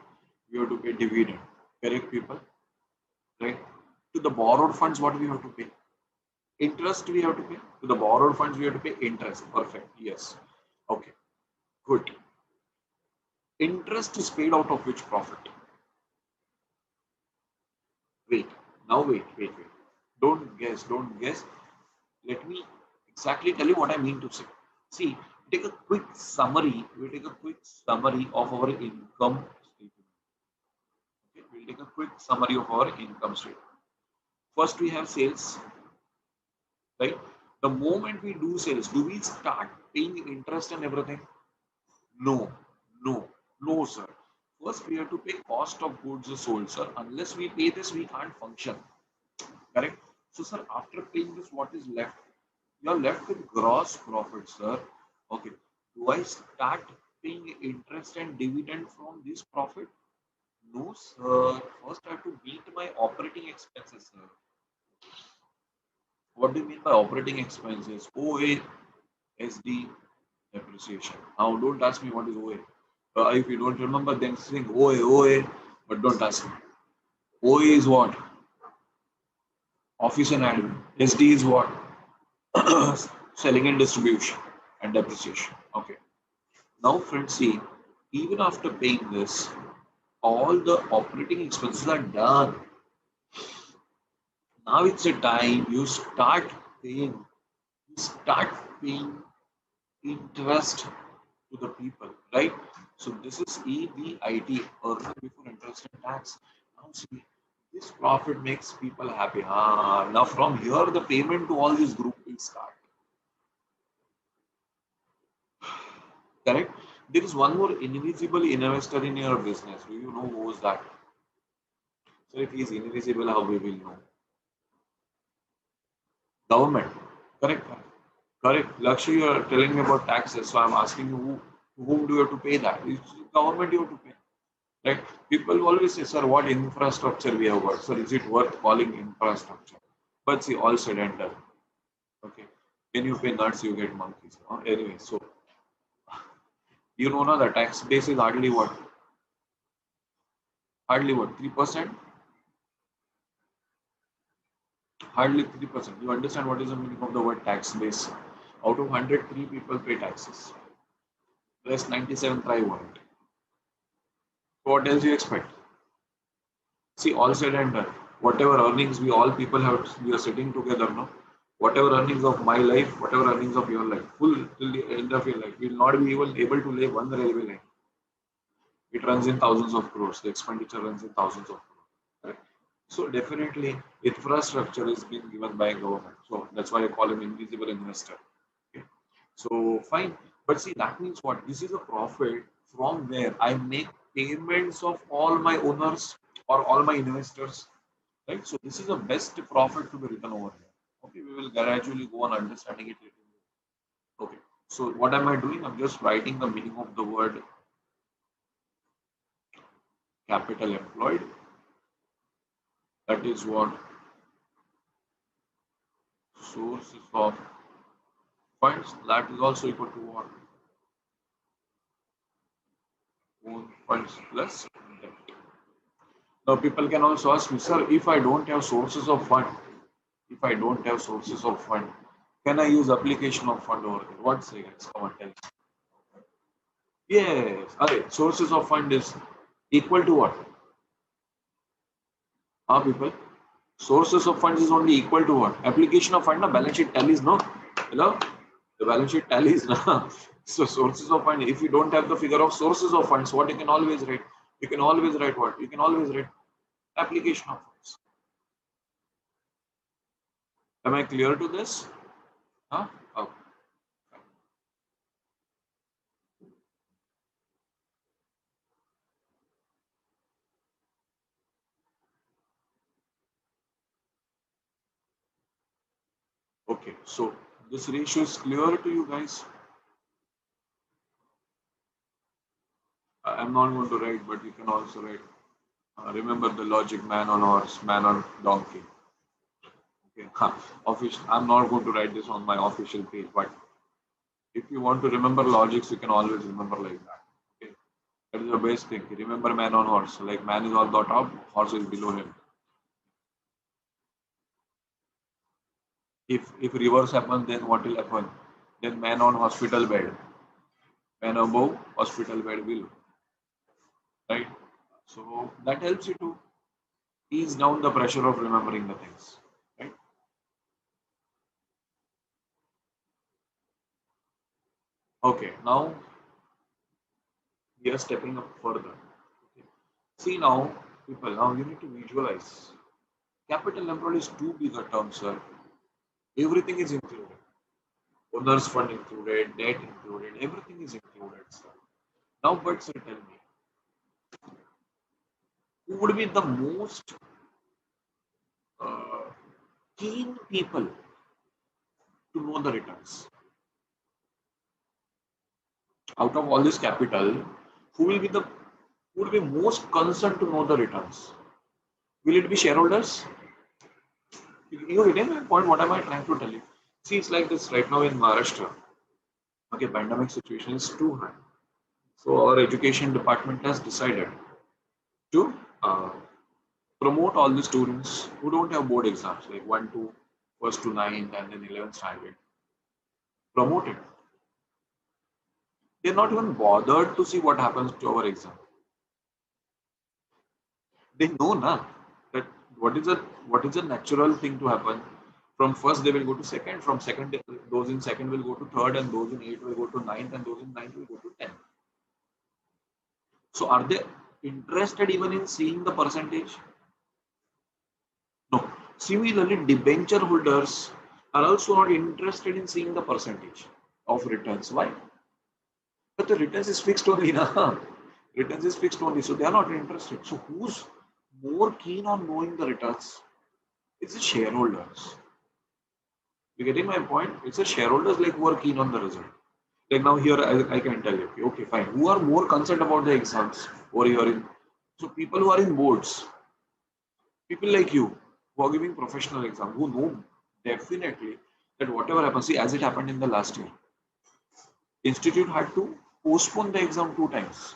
We have to pay dividend. Correct, people? Right? To the borrowed funds, what we have to pay? Interest we have to pay. To the borrowed funds, we have to pay interest. Perfect. Yes. Okay. Good. Interest is paid out of which profit? Wait. Now wait. Don't guess. Don't guess. Let me exactly tell you what I mean to say. See, take a quick summary. We take a quick summary of our income statement. Okay, we'll take a quick summary of our income statement. First, we have sales, right? The moment we do sales, do we start paying interest and everything? No, no, sir. First, we have to pay cost of goods sold, sir. Unless we pay this, we can't function. Correct? So, sir, after paying this, what is left? You are left with gross profit, sir. Okay. Do I start paying interest and dividend from this profit? No, sir. First, I have to meet my operating expenses, sir. What do you mean by operating expenses? OA, SD, Depreciation. Now, don't ask me what is OA. If you don't remember, then think OA, but don't ask me. OA is what? Office and admin. SD is what? Selling and distribution and depreciation. Okay. Now, friends, see, even after paying this, all the operating expenses are done. Now it's a time paying, you start paying interest to the people, right? So this is EBIT, earning before interest and tax. Now see, this profit makes people happy. Now from here, the payment to all this group will start. Correct? There is one more invisible investor in your business. Do you know who is that? So if he is invisible, how we will know? Government. Correct? Correct. Lakshya, you are telling me about taxes, so I'm asking you to whom do you have to pay that? It's government you have to pay. Right? People always say, sir, what infrastructure we have got? Sir, is it worth calling infrastructure? But see, all said and done. Okay. When you pay nuts, you get monkeys. Anyway, so you know now the tax base is hardly what? Hardly what? 3%? Hardly 3%. You understand what is the meaning of the word tax base? Out of 100, 3 people pay taxes. Rest 97 try won't. So what else you expect? See, all said and done. Whatever earnings we all people have, we are sitting together, no? Whatever earnings of my life, whatever earnings of your life, full till the end of your life, we will not be even able to lay one railway line. It runs in thousands of crores. The expenditure runs in thousands of crores. Correct? So definitely, infrastructure is being given by government. So that's why I call him invisible investor. Okay. So fine, but see that means what? This is a profit from where I make payments of all my owners or all my investors, right? So this is the best profit to be written over here. Okay, we will gradually go on understanding it little more. Okay, so what am I doing? I'm just writing the meaning of the word capital employed. That is what sources of funds. That is also equal to what? Own funds plus debt. Now people can also ask me, sir, if I don't have sources of fund, if I don't have sources of fund, can I use application of fund over there? What say guys? Come on, tell me. Yes. Okay. Sources of fund is equal to what? People. Sources of funds is only equal to what? Application of fund, na balance sheet tallies, no? Hello? The balance sheet tallies, na? So sources of fund, if you don't have the figure of sources of funds, what you can always write? You can always write what? You can always write application of funds. Am I clear to this? Huh? Okay. Okay, so this ratio is clear to you guys. I'm not going to write, but you can also write. Remember the logic: man on horse, man on donkey. Okay, official. I'm not going to write this on my official page, but if you want to remember logics, you can always remember like that. Okay, that is the best thing. Remember man on horse. Like man is on the top, horse is below him. If reverse happens, then what will happen? Then man on hospital bed, man above hospital bed will, right? So that helps you to ease down the pressure of remembering the things, right? Okay, now we are stepping up further. Okay. See now, people, now you need to visualize. Capital employed is too big a term, sir. Everything is included. Owners fund included, debt included, everything is included, sir. Now, but sir, tell me, who would be the most uh, keen people to know the returns? Out of all this capital, who will be the who would be most concerned to know the returns? Will it be shareholders? You getting my point? What am I trying to tell you? See, it's like this right now in Maharashtra. Okay, pandemic situation is too high. So our education department has decided to promote all the students who don't have board exams, like 1 to first to 9th and then 11th standard. Promote it. They're not even bothered to see what happens to our exam. They know now that what is a natural thing to happen. From first they will go to second, from second those in second will go to third, and those in eighth will go to ninth, and those in ninth will go to 10th. So are they interested even in seeing the percentage? No. Similarly, debenture holders are also not interested in seeing the percentage of returns. Why? But the returns is fixed only, na? Returns is fixed only, so they are not interested. So who's more keen on knowing the returns? It's the shareholders. You getting my point? It's the shareholders like who are keen on the result. Like now here I can tell you, okay, fine. Who are more concerned about the exams or here in so people who are in boards, people like you who are giving professional exam, who know definitely that whatever happens, see as it happened in the last year, institute had to postpone the exam 2 times,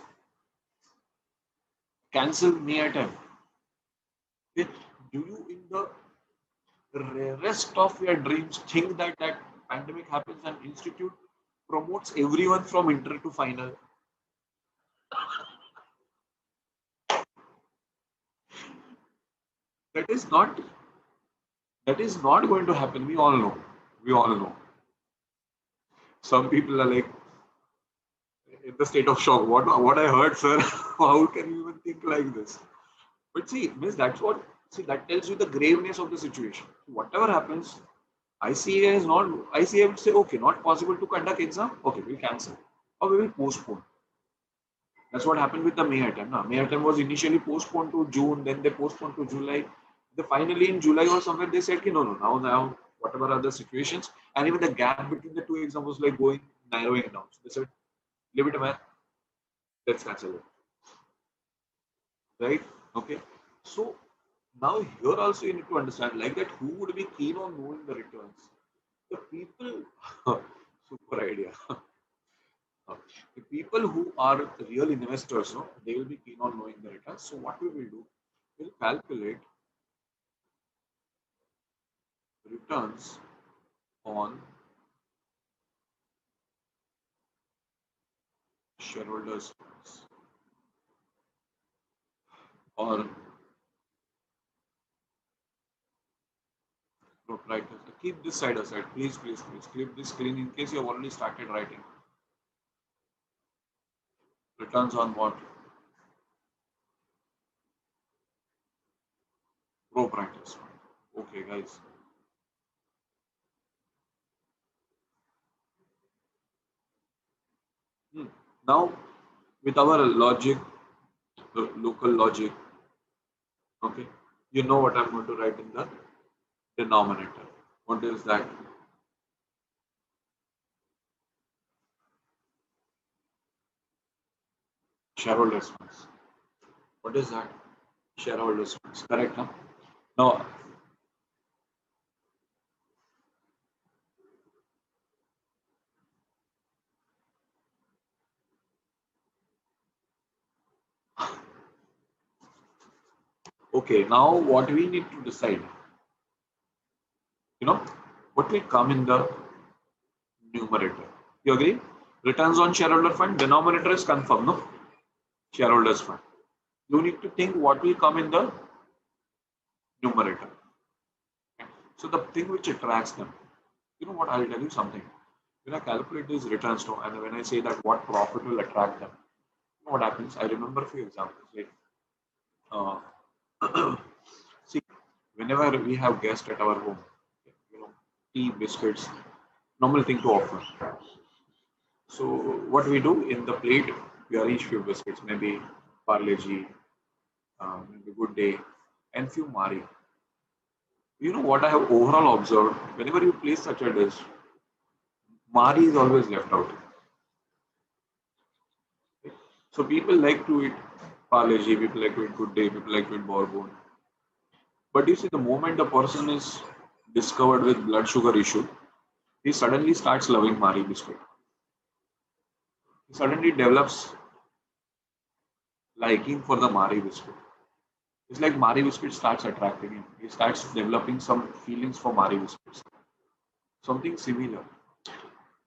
cancel May attempt. Okay. Do you in the rarest of your dreams think that that pandemic happens and institute promotes everyone from inter to final? That is not that is not going to happen. We all know. We all know. Some people are like in the state of shock. What I heard, sir? How can you even think like this? But see, miss, that's what see that tells you the graveness of the situation. Whatever happens, ICA is not ICA would say, okay, not possible to conduct exam. Okay, we'll cancel. Or we will postpone. That's what happened with the May attempt. No? May attempt was initially postponed to June, then they postponed to July. They finally in July or somewhere they said, no, now, whatever are the situations, and even the gap between the two exams was like going narrowing down. So they said, leave it, man, let's cancel it. Right? Okay. So now here also you need to understand like that who would be keen on knowing the returns? The people, super idea. The people who are real investors, no, they will be keen on knowing the returns. So what we will do, we'll calculate returns on shareholders funds or proprietors. Keep this side aside, please, please, please. Keep this screen in case you have already started writing. Returns on what? Proprietors fund. Okay, guys. Now, with our logic, the local logic, okay, you know what I'm going to write in the denominator. What is that? Shareholders funds. What is that? Shareholders funds. Correct, huh? Now, okay, now what we need to decide, you know, what will come in the numerator. You agree? Returns on shareholder fund, denominator is confirmed, no? Shareholders fund. You need to think what will come in the numerator. So the thing which attracts them, you know what, I'll tell you something. When I calculate these returns now, and when I say that what profit will attract them, you know what happens? I remember a few examples. Like, see, whenever we have guests at our home, you know, tea, biscuits, normal thing to offer. So what we do in the plate, we arrange few biscuits, maybe Parle-G, maybe Good Day, and few Mari. You know what I have overall observed? Whenever you place such a dish, Mari is always left out. So people like to eat Parle-G, people like to eat Good Day, people like to eat Bourbon. But you see, the moment the person is discovered with blood sugar issue, he suddenly starts loving Mari biscuit. he suddenly develops liking for the Marie biscuit. It's like Marie biscuit starts attracting him. He starts developing some feelings for Marie biscuits. Something similar.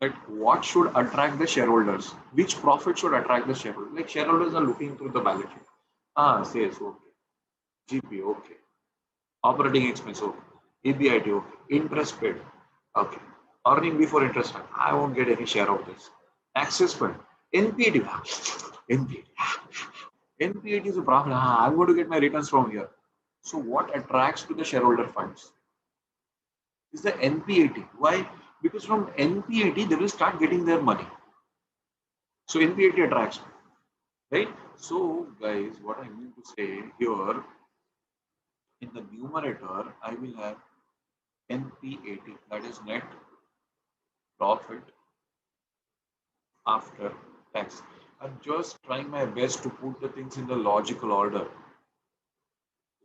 That what should attract the shareholders? Which profit should attract the shareholders? Like shareholders are looking through the balance sheet. Sales okay, GP okay, operating expense okay, EBIT okay, interest paid okay, earning before interest I won't get any share of this. Access fund, NPAT, NPAT, NPAT is a problem. I'm going to get my returns from here. So what attracts to the shareholder funds is the NPAT. Why? Because from NPAT they will start getting their money. So NPAT attracts, right? So guys, what I mean to say here, in the numerator, I will have NPAT, that is net profit after tax. I'm just trying my best to put the things in the logical order,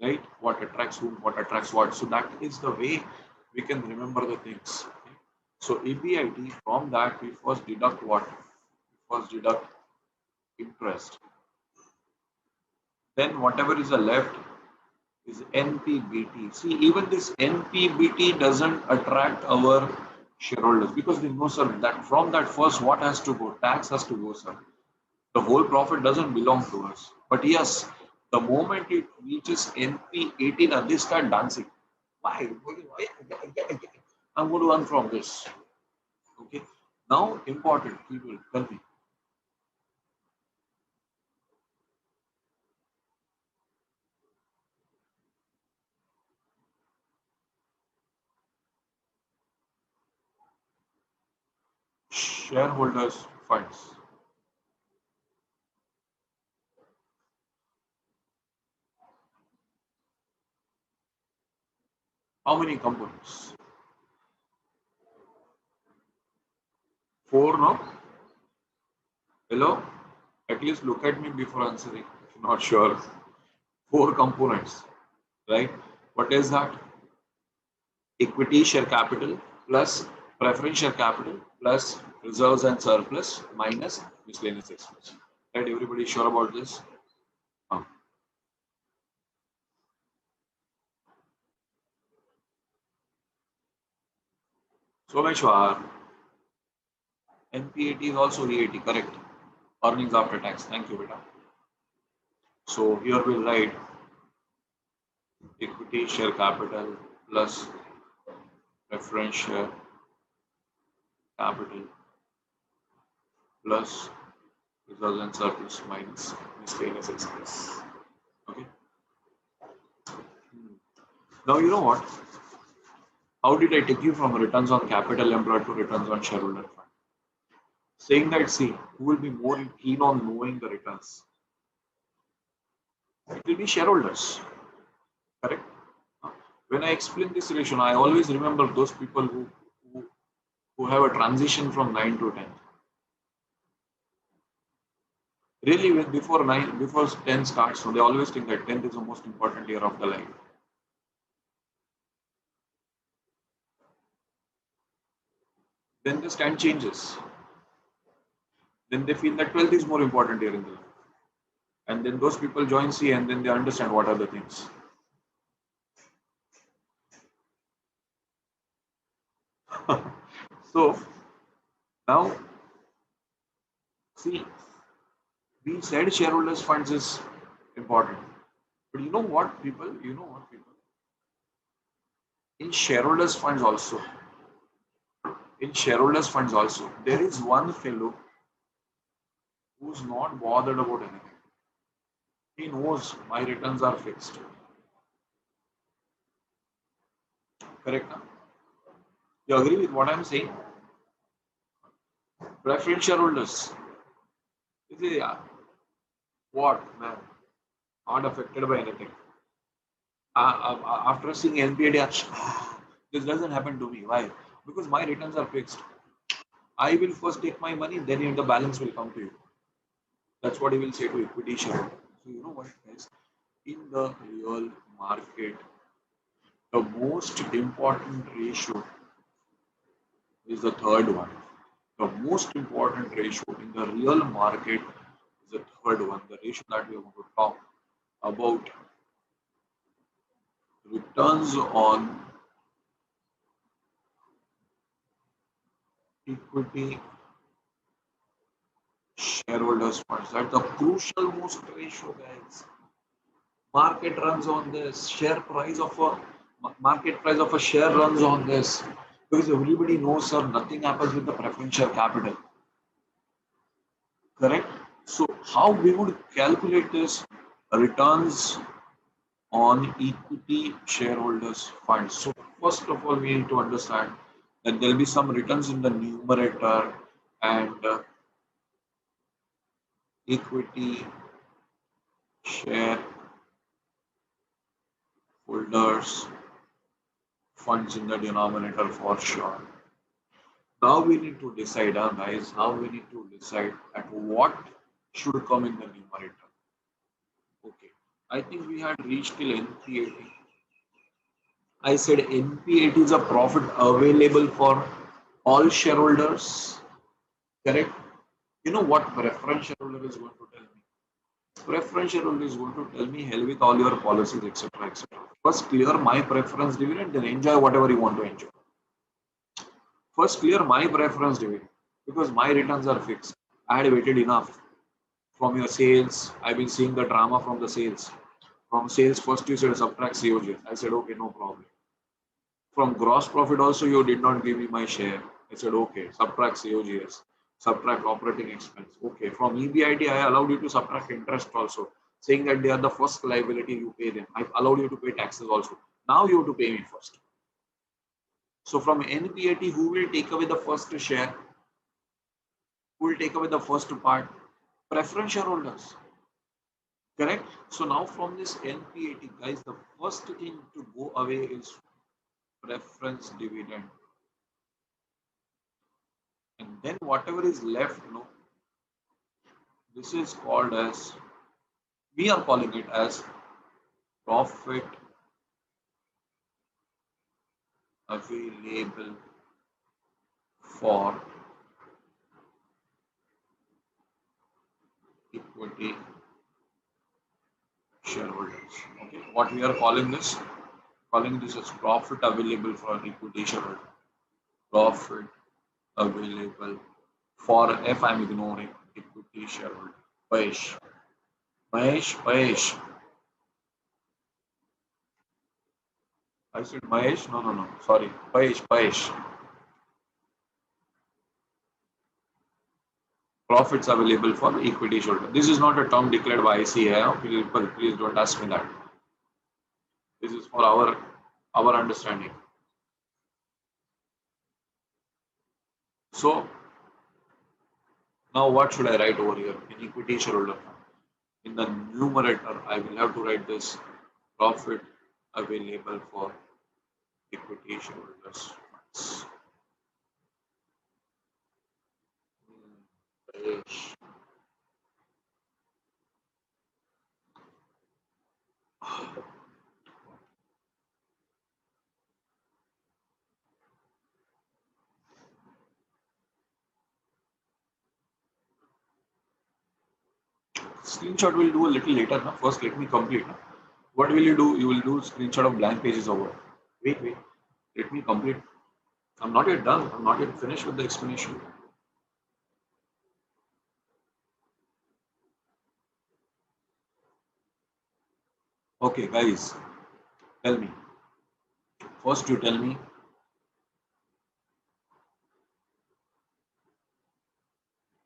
right? What attracts whom, what attracts what. So that is the way we can remember the things. Okay? So EBIT, from that we first deduct what? We first deduct interest. Then whatever is the left is NPBT. See, even this NPBT doesn't attract our shareholders because they know, sir, that from that first what has to go? Tax has to go, sir. The whole profit doesn't belong to us. But yes, the moment it reaches NP18, they start dancing. Why? I'm going to earn from this. Okay. Now, important people, tell me. Shareholders funds. How many components? Four, no? Hello? At least look at me before answering. If you're not sure. Four components, right? What is that? Equity share capital plus preference share capital plus reserves and surplus minus miscellaneous expense. Right? Everybody sure about this? So much sure. NPAT is also VAT, correct? Earnings after tax. Thank you, beta. So here we'll write equity share capital plus preference share capital plus reserves and surplus minus miscellaneous expense. Okay. Now you know what? How did I take you from returns on capital employed to returns on shareholder fund? Saying that, see, who will be more keen on knowing the returns? It will be shareholders, correct? When I explain this relation, I always remember those people who, who have a transition from 9 to 10. Really, before 10 starts, so they always think that 10th is the most important year of the life. Then the stand changes. Then they feel that 12th is more important year in the life. And then those people join C and then they understand what are the things. So now, see, we said shareholders funds is important. But you know what, people? In shareholders funds also, there is one fellow who's not bothered about anything. He knows my returns are fixed. Correct? Huh? You agree with what I'm saying? Preference shareholders. You say, yeah, what, man? Not affected by anything. After seeing NPAT, this doesn't happen to me. Why? Because my returns are fixed. I will first take my money, then the balance will come to you. That's what he will say to equity shareholder. So you know what, guys? In the real market, the most important ratio is the third one. The most important ratio in the real market is the third one, the ratio that we are going to talk about, returns on equity shareholders funds. That's the crucial most ratio, guys. Market runs on this. Market price of a share runs on this. Because everybody knows, sir, nothing happens with the preferential capital. Correct? So how we would calculate this returns on equity shareholders funds. So first of all, we need to understand that there will be some returns in the numerator and equity shareholders funds in the denominator for sure. Now we need to decide, guys, now we need to decide at what should come in the numerator. Okay, I think we had reached till NP80. I said NP80 is a profit available for all shareholders, correct? You know what preference shareholder is going to tell me? Preference shareholder is going to tell me, hell with all your policies, etc., etc. First clear my preference dividend, then enjoy whatever you want to enjoy. First clear my preference dividend because my returns are fixed. I had waited enough from your sales. I've been seeing the drama from the sales. From sales, first you said subtract COGS. I said, okay, no problem. From gross profit also, you did not give me my share. I said, okay, subtract COGS, subtract operating expense. Okay, from EBIT, I allowed you to subtract interest also, saying that they are the first liability, you pay them. I allowed you to pay taxes also. Now you have to pay me first. So from NPAT, who will take away the first share? Who will take away the first part? Preference shareholders. Correct? So now from this NPAT, guys, the first thing to go away is preference dividend. And then whatever is left, this is called as, we are calling it as profit available for equity shareholders. Okay, what we are calling this? Calling this as profit available for equity shareholder. Profit available for, if I'm ignoring equity shareholder. Mahesh. I said Mahesh. No. Sorry, Pahesh. Profits available for equity shareholder. This is not a term declared by ICAI. Please don't ask me that. This is for our understanding. So now what should I write over here in equity shareholder? In the numerator, I will have to write this profit available for equity shareholders funds. Screenshot will do a little later. Now. First, let me complete. Now. What will you do? You will do screenshot of blank pages over. Wait. Let me complete. I'm not yet done. I'm not yet finished with the explanation. Okay, guys, tell me. First, you tell me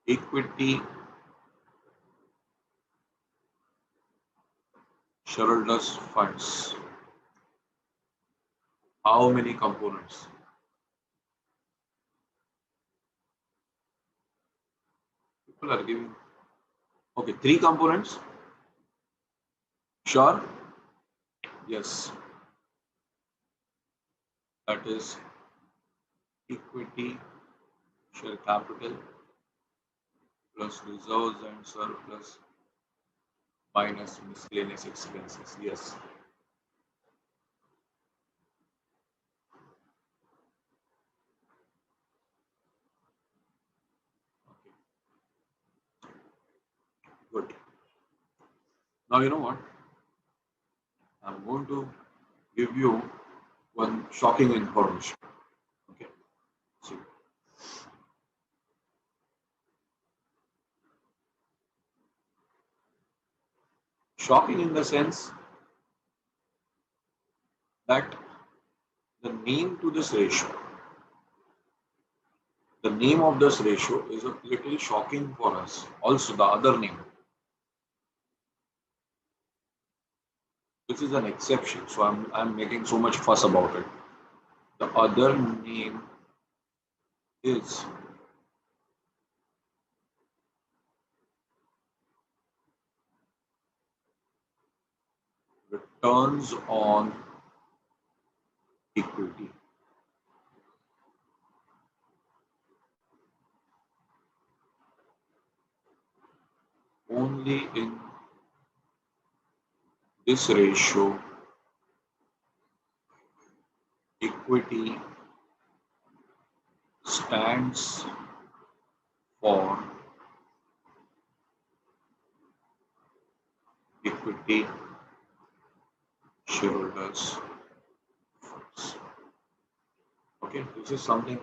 equity shareholders funds. How many components? People are giving. Okay, 3 components. Sure. Yes. That is equity share capital plus reserves and surplus minus miscellaneous expenses. Yes. Good. Now you know what? I'm going to give you one shocking information. Okay. See. Shocking in the sense that the name to this ratio, the name of this ratio is a little shocking for us. Also, the other name, this is an exception. So I'm making so much fuss about it. The other name is returns on equity. Only in this ratio, equity stands for equity shareholders funds. Okay, this is something.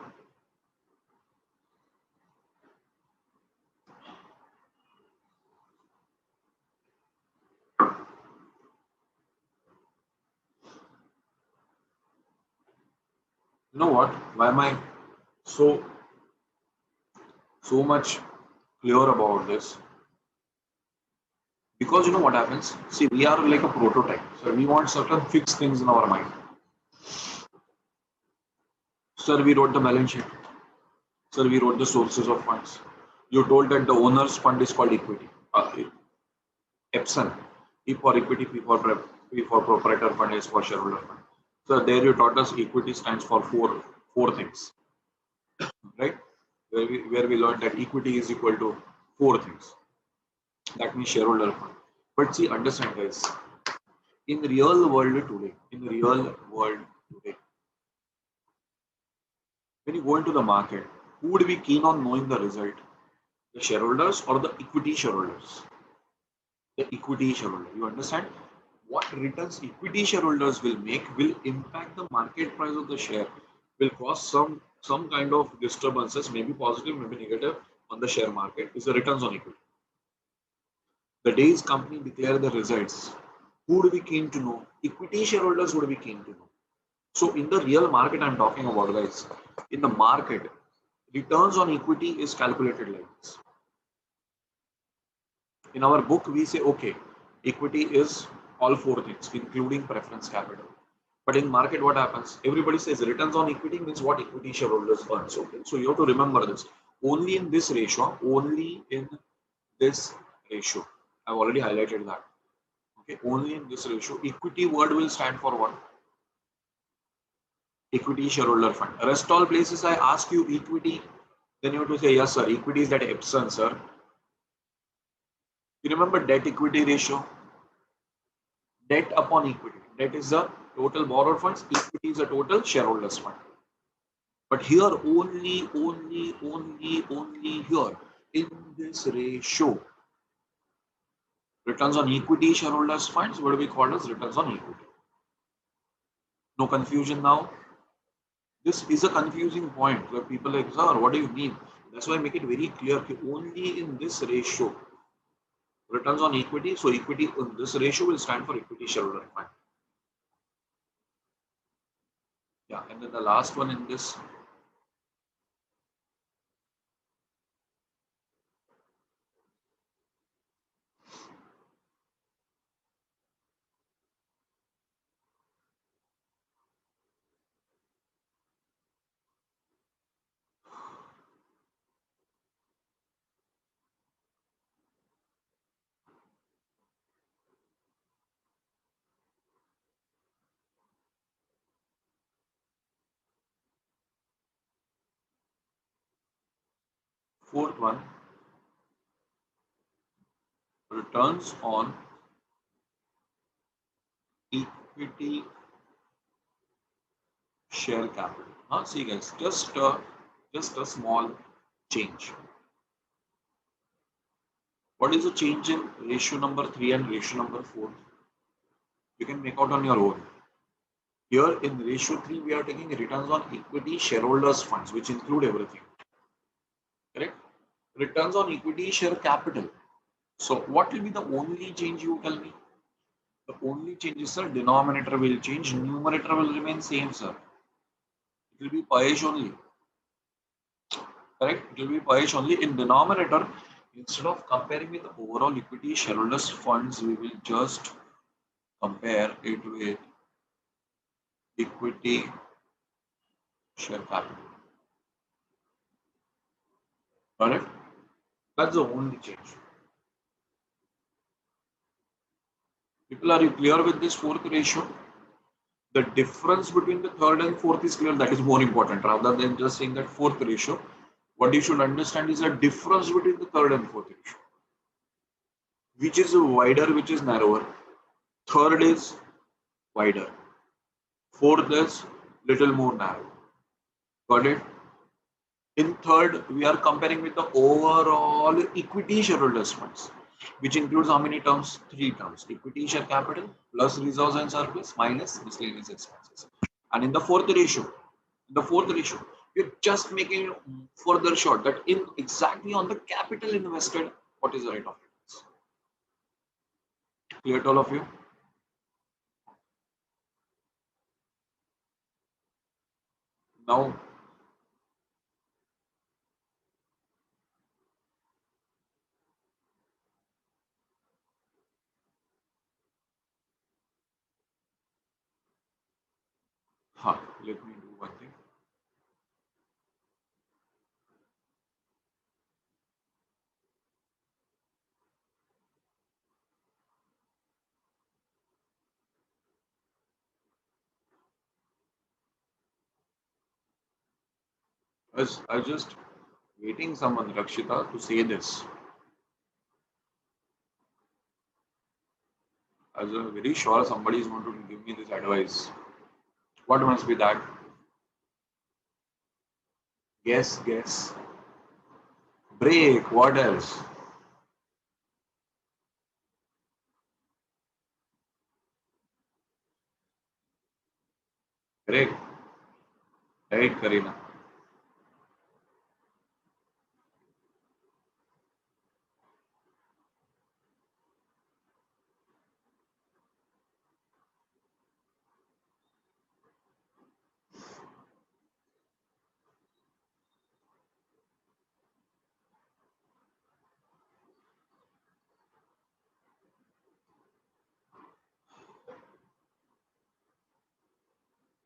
You know what? Why am I so much clear about this? Because you know what happens? See, we are like a prototype. So we want certain fixed things in our mind. Sir, we wrote the balance sheet. Sir, we wrote the sources of funds. You told that the owner's fund is called equity. Epson. E for equity, P for proprietor fund, S for shareholder fund. So there you taught us equity stands for four things, right? Where we learned that equity is equal to four things. That means shareholder fund. But see, understand guys, in real world today, when you go into the market, who would be keen on knowing the result? The shareholders or the equity shareholders? The equity shareholder. You understand? What returns equity shareholders will make will impact the market price of the share, will cause some kind of disturbances, maybe positive, maybe negative, on the share market. Is the returns on equity. The days company declare the results, who would be keen to know? Equity shareholders would be keen to know. So in the real market I'm talking about, guys, in the market, returns on equity is calculated like this. In our book, we say, okay, equity is all four things, including preference capital. But in market, what happens? Everybody says returns on equity means what equity shareholders earns. Okay, so you have to remember this. Only in this ratio, only in this ratio. I've already highlighted that. Okay, only in this ratio, equity word will stand for what? Equity shareholder fund. Rest all places I ask you equity, then you have to say yes, sir. Equity is that Epson, sir. You remember debt equity ratio? Debt upon equity. Debt is the total borrowed funds, equity is the total shareholders fund. But here only here in this ratio, returns on equity shareholders funds would be called as returns on equity. No confusion now. This is a confusing point where people are like, sir, what do you mean? That's why I make it very clear. Only in this ratio, returns on equity. So equity in this ratio will stand for equity shareholder fund. Yeah, and then the last one in this. Fourth one, returns on equity share capital. See guys, just a small change. What is the change in ratio number 3 and ratio number 4? You can make out on your own. Here in ratio 3, we are taking returns on equity shareholders funds, which include everything. Correct? Returns on equity share capital. So what will be the only change, you tell me? The only change is, sir, denominator will change, numerator will remain same, sir. It will be Payesh only. Correct? It will be Payesh only. In denominator, instead of comparing with the overall equity shareholders funds, we will just compare it with equity share capital. Correct? That's the only change. People, are you clear with this fourth ratio? The difference between the third and fourth is clear. That is more important rather than just saying that fourth ratio. What you should understand is the difference between the third and fourth ratio. Which is wider, which is narrower. Third is wider. Fourth is little more narrow. Got it? In third, we are comparing with the overall equity shareholders funds, which includes how many terms? 3 terms. Equity share capital plus reserves and surplus minus miscellaneous expenses. And in the fourth ratio, we're just making it further short that in exactly on the capital invested, what is the rate of returns? Clear to all of you? Now, let me do one thing. As I just waiting someone, Rakshita, to say this. I was very sure somebody is going to give me this advice. What must be that? Guess, guess. Break. What else? Correct. Right, Karina.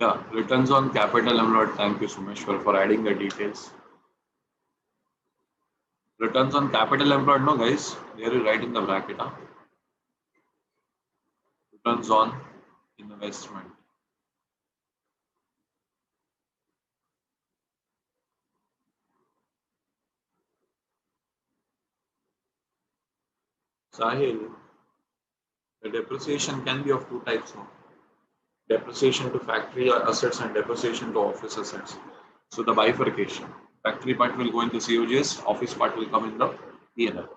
Yeah, returns on capital employed. Thank you, Sumeshwar, for adding the details. Returns on capital employed, no, guys. There you write in the bracket. Returns on investment. Sahil, the depreciation can be of two types now. Depreciation to factory assets and depreciation to office assets. So the bifurcation. Factory part will go in the COGS, office part will come in the P&L.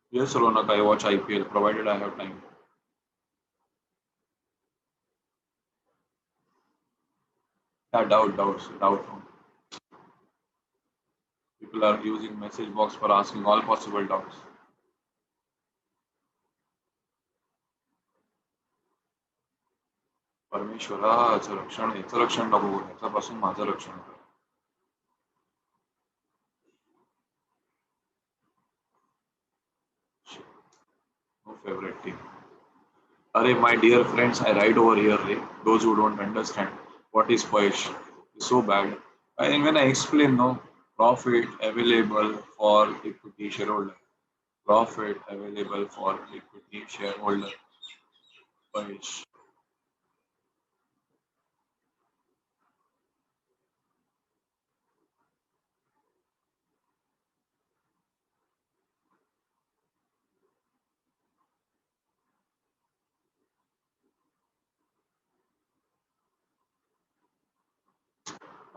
Yes, Ronak, I watch IPL provided I have time. Yeah, doubt. People are using message box for asking all possible doubts. परमेश्वराचं रक्षण याचं रक्षण नको याच्यापासून माझं रक्षण कर. No favorite team. Arey, my dear friends, I write over here. Those who don't understand what is Payesh is so bad. And when I explain, no profit available for equity shareholder, profit available for equity shareholder, Payesh.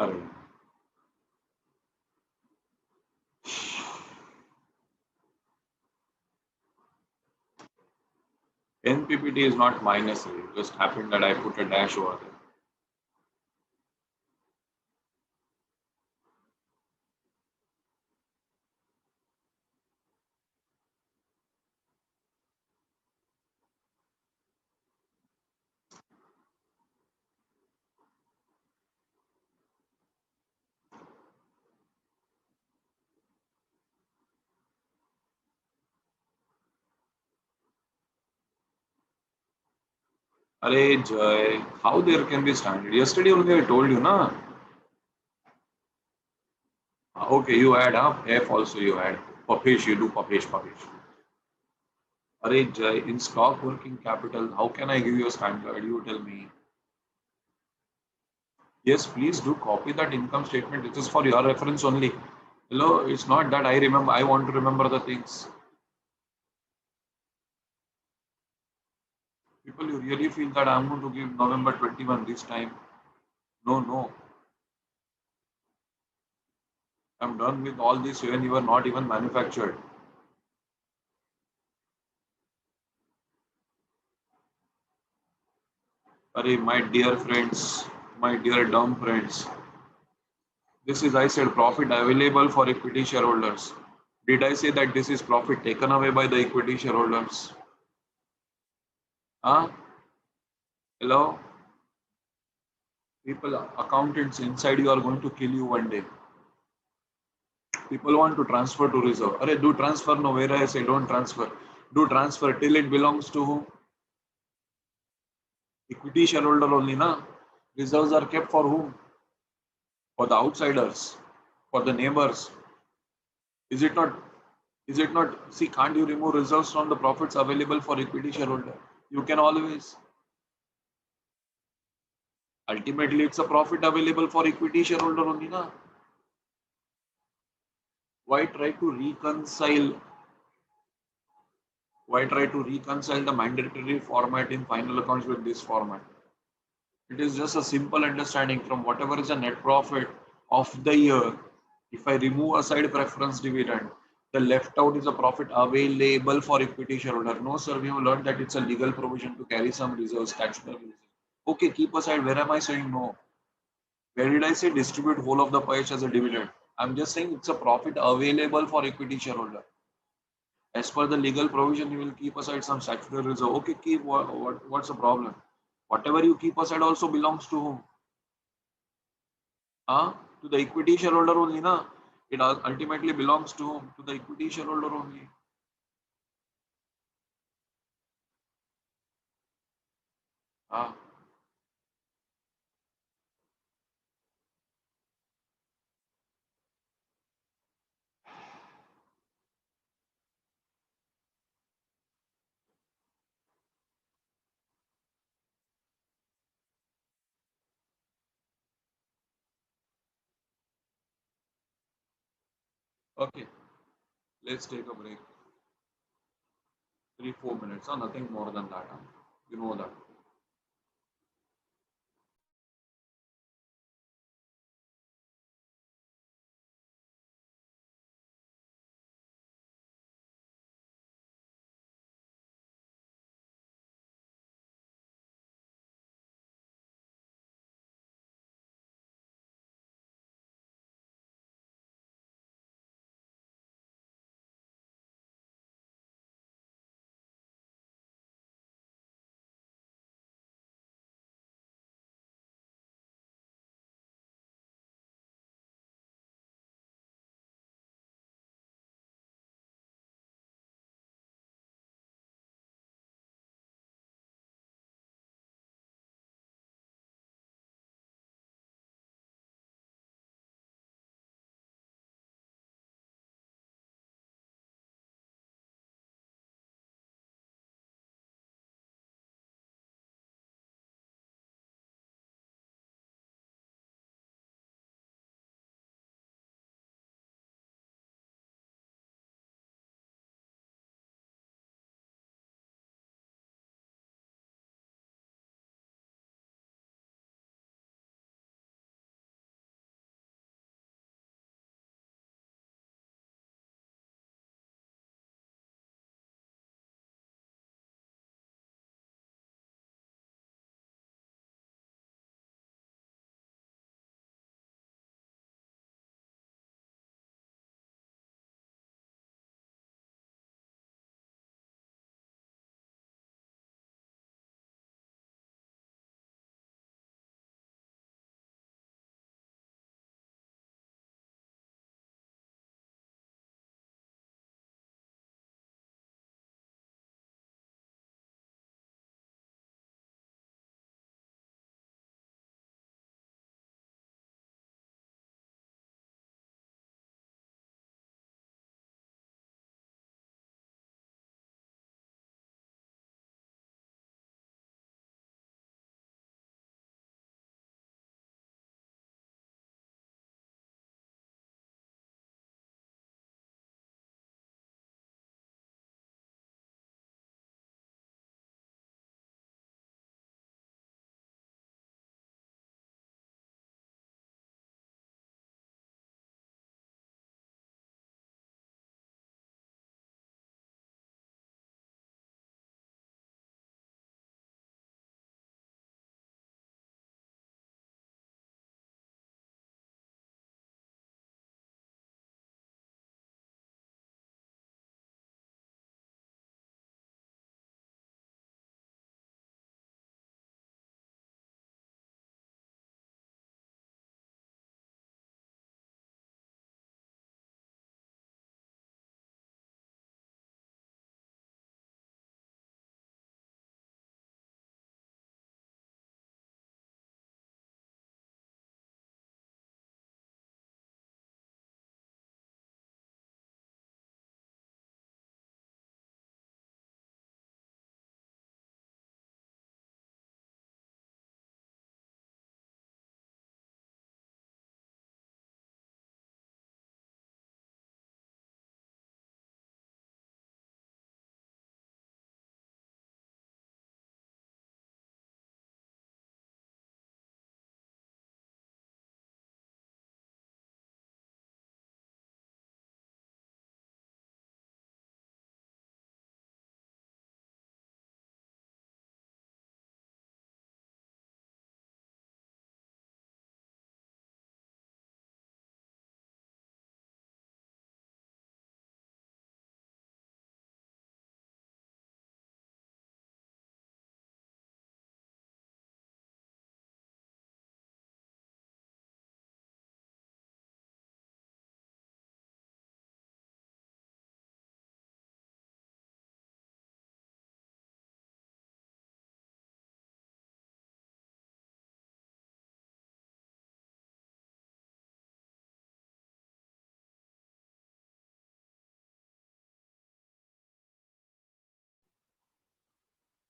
अरे NPPT is not minus. It just happened that I put a dash over there. Arey Jay, how there can be standard? Yesterday only I told you, na? Okay, you add up. F also you add. Papesh, you do Papesh, Papesh. Arey Jay, in stock working capital, how can I give you a standard? You tell me. Yes, please do copy that income statement. This is for your reference only. Hello, it's not that I remember, I want to remember the things. People, you really feel that I'm going to give November 21 this time? No, no. I'm done with all this when you are not even manufactured. Arey, my dear friends, my dear dumb friends, this is, I said, profit available for equity shareholders. Did I say that this is profit taken away by the equity shareholders? Huh? Hello? People, accountants inside you are going to kill you one day. People want to transfer to reserve. Arey, do transfer. No, where I say don't transfer. Do transfer till it belongs to whom? Equity shareholder only, na? Reserves are kept for whom? For the outsiders, for the neighbors. Is it not? Is it not? See, can't you remove reserves from the profits available for equity shareholder? You can always. Ultimately, it's a profit available for equity shareholder only, na? Why try to reconcile? Why try to reconcile the mandatory format in final accounts with this format? It is just a simple understanding from whatever is the net profit of the year. If I remove aside preference dividend, the left out is a profit available for equity shareholder. No, sir, we have learned that it's a legal provision to carry some reserves, statutory reserves. Okay, keep aside. Where am I saying no? Where did I say distribute whole of the pie as a dividend? I'm just saying it's a profit available for equity shareholder. As per the legal provision, you will keep aside some statutory reserve. Okay, keep what's the problem? Whatever you keep aside also belongs to whom? To the equity shareholder only, na? It ultimately belongs to whom? To the equity shareholder only. Ah, okay. Let's take a break. 3, 4 minutes. Nothing more than that. You know that.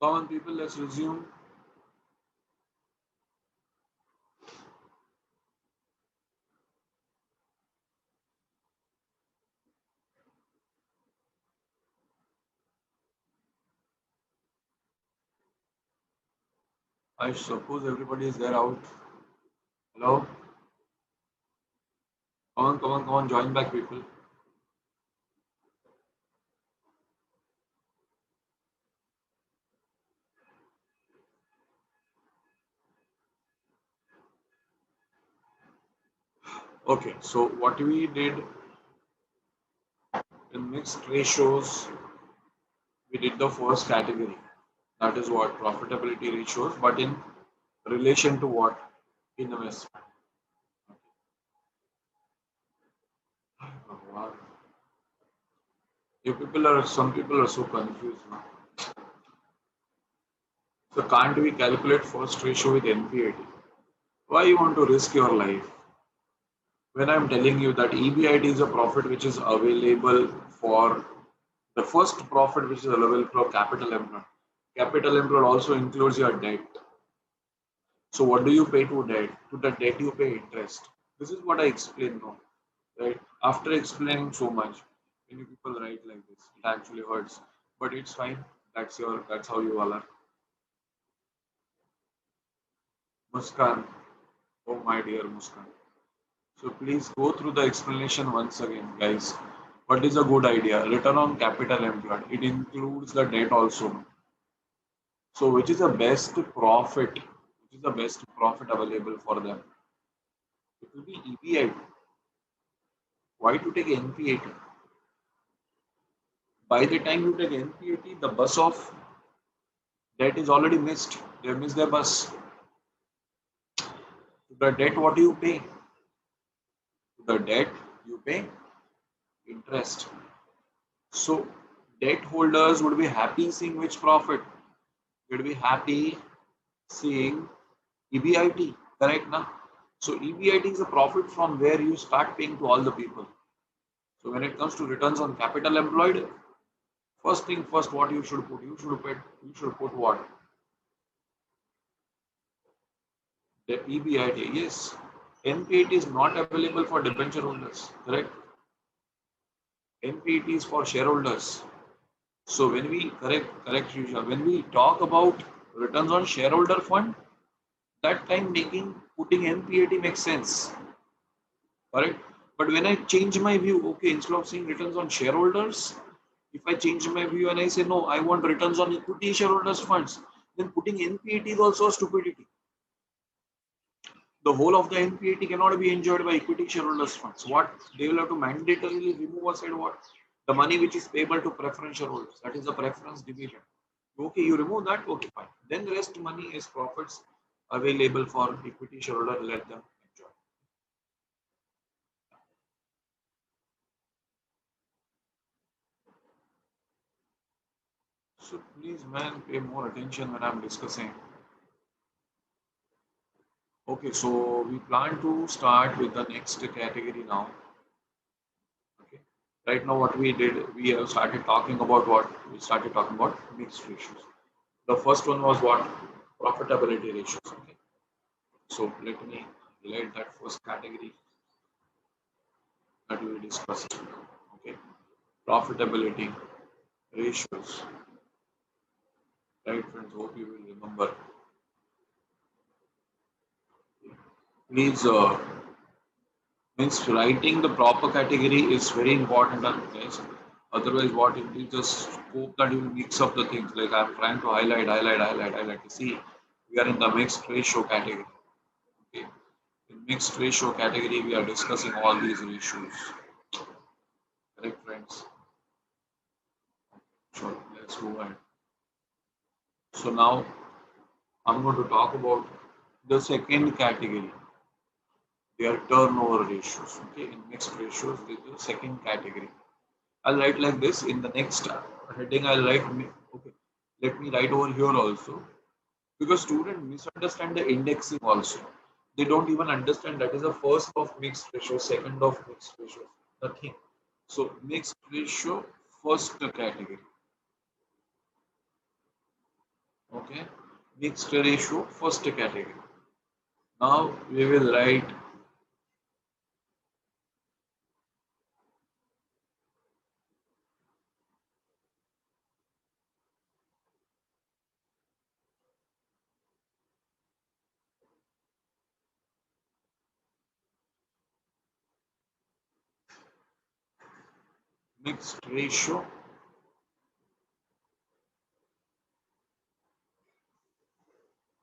Come on, people, let's resume. I suppose everybody is there out. Hello? Come on, join back, people. Okay, so what we did in mixed ratios, we did the first category. That is what profitability ratios, but in relation to what? Investment. Wow. Some people are so confused now. So can't we calculate first ratio with NPAT? Why you want to risk your life? When I'm telling you that EBIT is a profit which is available for the first profit which is available for capital employed. Capital employed also includes your debt. So what do you pay to debt? To the debt you pay interest. This is what I explained now, right? After explaining so much, many people write like this. It actually hurts, but it's fine. That's how you all are. Muskan, oh my dear Muskan. So please go through the explanation once again, guys. What is a good idea? Return on capital employed. It includes the debt also. So which is the best profit? Which is the best profit available for them? It will be EBIT. Why to take NPAT? By the time you take NPAT, the bus of debt is already missed. They have missed their bus. To the debt, what do you pay? To the debt, you pay interest. So debt holders would be happy seeing which profit? Would be happy seeing EBIT, correct now? So EBIT is a profit from where you start paying to all the people. So when it comes to returns on capital employed, first thing first, what you should put? You should put what? The EBIT. Yes. NPAT is not available for debenture holders, correct? NPAT is for shareholders. So when we correct, Shrisha, when we talk about returns on shareholder fund, that time putting NPAT makes sense, correct? But when I change my view, okay, instead of saying returns on shareholders, if I change my view and I say no, I want returns on equity shareholders funds, then putting NPAT is also stupidity. The whole of the NPAT cannot be enjoyed by equity shareholders funds. What they will have to mandatorily remove aside what? The money which is payable to preference shareholders. That is the preference division. Okay, you remove that, okay, fine. Then the rest money is profits available for equity shareholder, let them enjoy. So please man, pay more attention when I'm discussing. Okay, so we plan to start with the next category now. Okay. Right now what we did, we have started talking about what? We started talking about mixed ratios. The first one was what? Profitability ratios. Okay. So let me highlight that first category that we discussed. Okay. Profitability ratios. Right, friends? Hope you will remember. Please, means writing the proper category is very important, guys. Otherwise, what it will just hope that you will mix up the things. Like I'm trying to highlight. See, we are in the mixed ratio category. Okay. In mixed ratio category, we are discussing all these ratios. Correct, friends? Sure. Let's go ahead. So now I'm going to talk about the second category. They are turnover ratios. Okay, in mixed ratios, this is the second category. I'll write like this in the next heading. I'll write. Okay, let me write over here also because students misunderstand the indexing also. They don't even understand that is the first of mixed ratio, second of mixed ratio. Nothing. So mixed ratio, first category. Okay, mixed ratio, first category. Now we will write mixed ratio,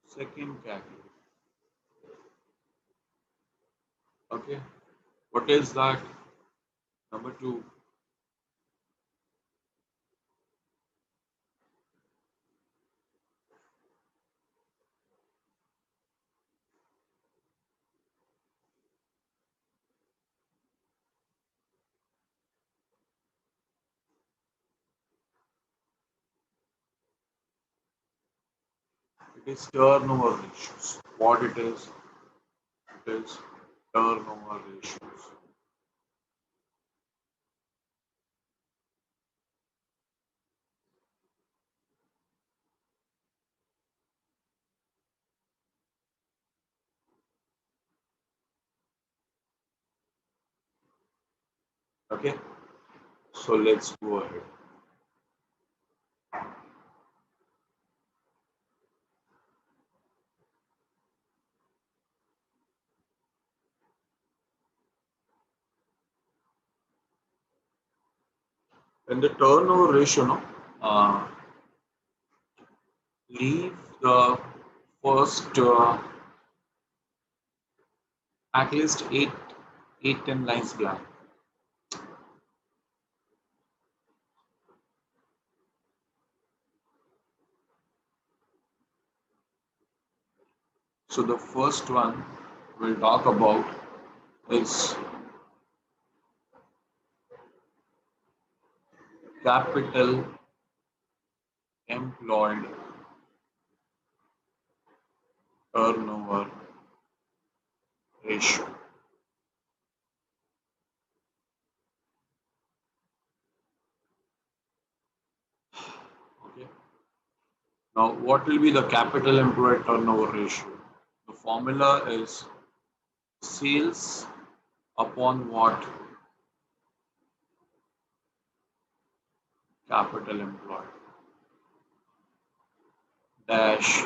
second category. Okay, what is that? Number two, it is turnover ratios. What it is turnover ratios. Okay, so let's go ahead. And the turnover ratio, no, leave the first at least 10 lines blank. So the first one we'll talk about is capital employed turnover ratio. Okay. Now, what will be the capital employed turnover ratio? The formula is sales upon what? Capital employed dash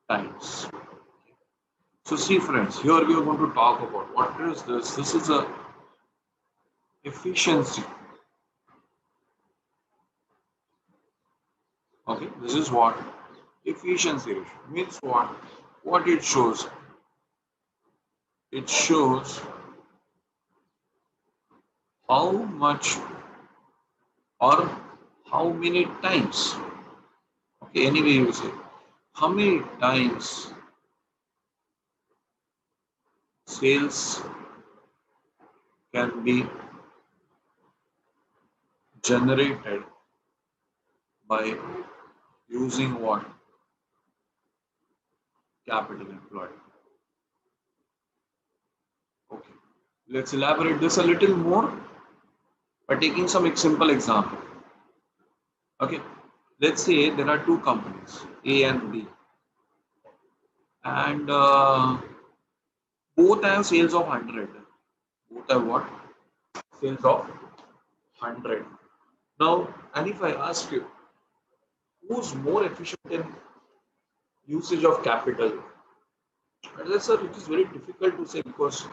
times. So see friends, here we are going to talk about what is this? This is a efficiency. Okay, this is what efficiency ratio means what? What it shows? It shows how much or how many times. Okay, anyway you say how many times sales can be generated by using what? Capital employed. Okay. Let's elaborate this a little more by taking some simple example. Okay. Let's say there are two companies, A and B, and both have sales of 100. Both have what? Sales of 100. Now, and if I ask you, who's more efficient in usage of capital? And that's sir, it is very difficult to say because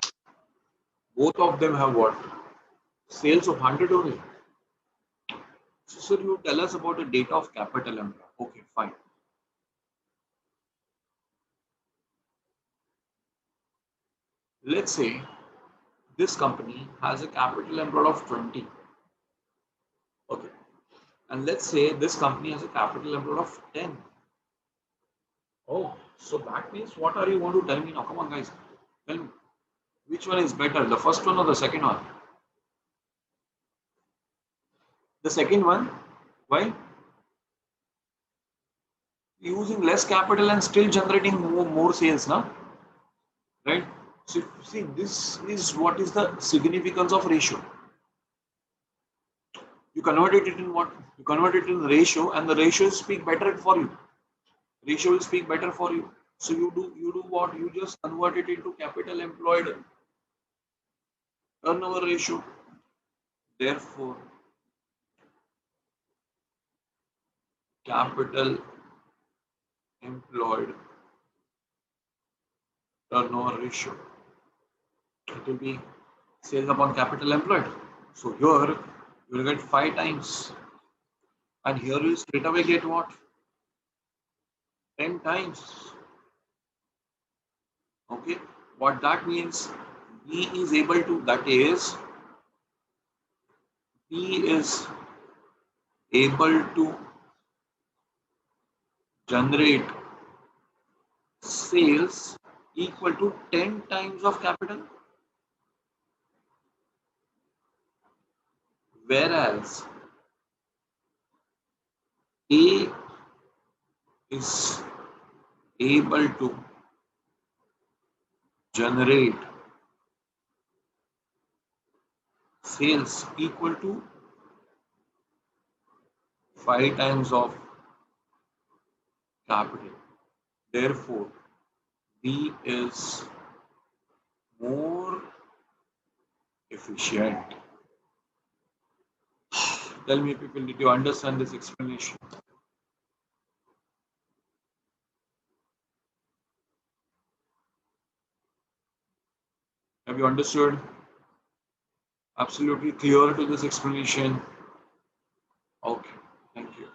both of them have what? Sales of 100 only. So, sir, you tell us about the data of capital employed. Okay, fine. Let's say this company has a capital employed of 20. Okay. And let's say this company has a capital employed of 10. Oh, so that means what are you going to tell me now? Come on, guys. Tell me. Which one is better, the first one or the second one? The second one. Why? Using less capital and still generating more sales, now, right? So see, this is what is the significance of ratio. You convert it in what? You convert it in ratio, and the ratios speak better for you. ratio will speak better for you. So you do what? You just convert it into capital employed turnover ratio. Therefore, capital employed turnover ratio. It will be sales upon capital employed. So here you will get 5 times, and here you straight away get what? 10 times. Okay, what that means, B is able to, that is, B is able to generate sales equal to 10 times of capital, whereas A is able to generate sales equal to 5 times of capital. Therefore, B is more efficient. Tell me, people, did you understand this explanation? Have you understood? Absolutely clear to this explanation? Okay, thank you.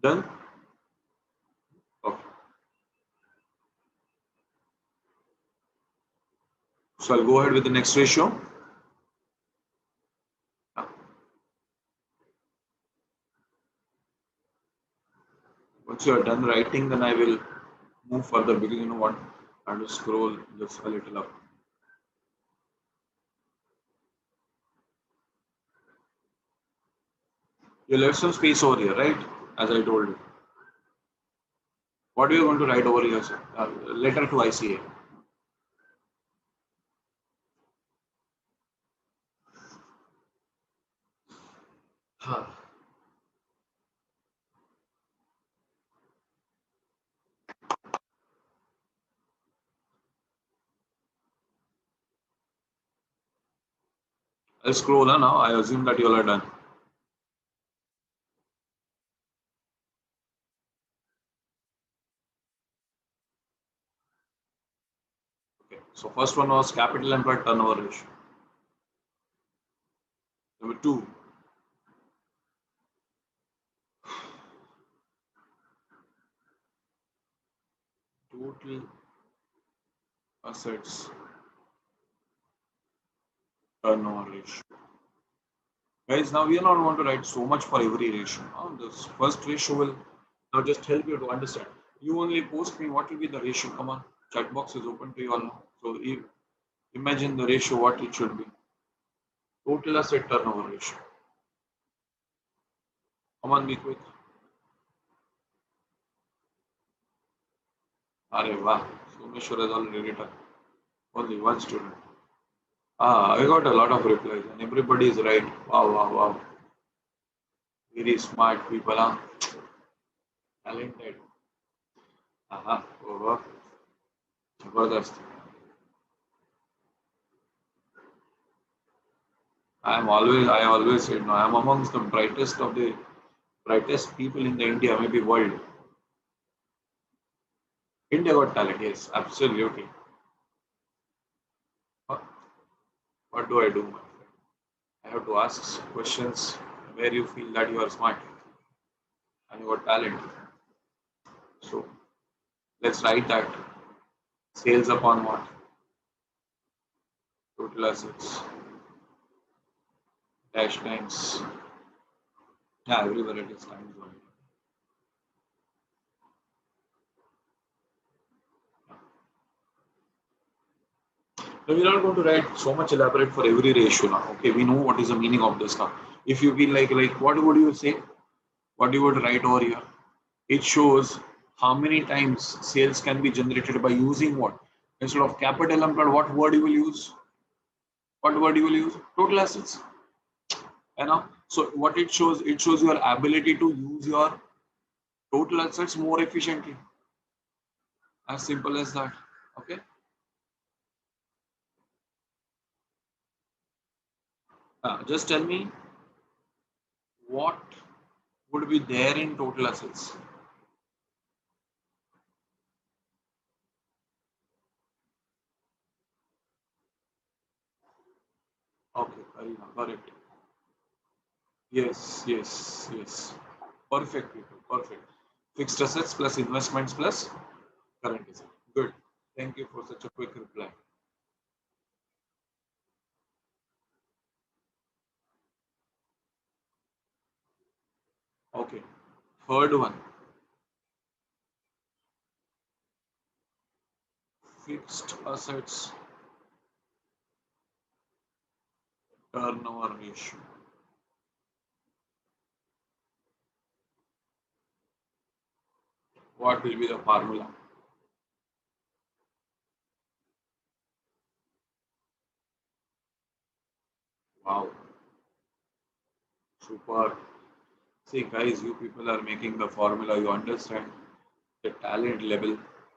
Done? Okay. So I'll go ahead with the next ratio. Once you are done writing, then I will move further, because you know what? I have to scroll just a little up. You left some space over here, right? As I told you. What are you going to write over here, sir? Letter to ICA. Huh. I'll scroll now. I assume that you all are done. Okay. So first one was capital employed turnover ratio. Number 2, total assets turnover ratio. Guys, now we are not going to write so much for every ratio. This first ratio will now just help you to understand. You only post me what will be the ratio. Come on, chat box is open to you all now. So imagine the ratio, what it should be. Total asset turnover ratio. Come on, be quick. Arey wow, Someshwar has already written. Only one student. I got a lot of replies and everybody is right. Wow, wow, wow. Very smart people, huh? Talented. Oh, Zabardast. I always said, no, I'm amongst the brightest people in the India, maybe world. India got talent, yes, absolutely. What, what do I do, my friend? I have to ask questions where you feel that you are smart and you got talent. So let's write that. Sales upon what? total assets dash times. Yeah, everywhere it is times only. So we're not going to write so much elaborate for every ratio now. Okay, we know what is the meaning of this now. If you be like what would you say? What you would write over here? It shows how many times sales can be generated by using what? Instead of capital employed, what word you will use? What word you will use? Total assets. You know? So what it shows your ability to use your total assets more efficiently. As simple as that. Okay. Just tell me what would be there in total assets. Okay, Karina, correct. Yes, yes, yes. Perfect, people. Perfect. Fixed assets plus investments plus current assets. Good. Thank you for such a quick reply. Okay. Third one. Fixed assets turnover ratio. What will be the formula? Wow. Super. See, guys, you people are making the formula. You understand the talent level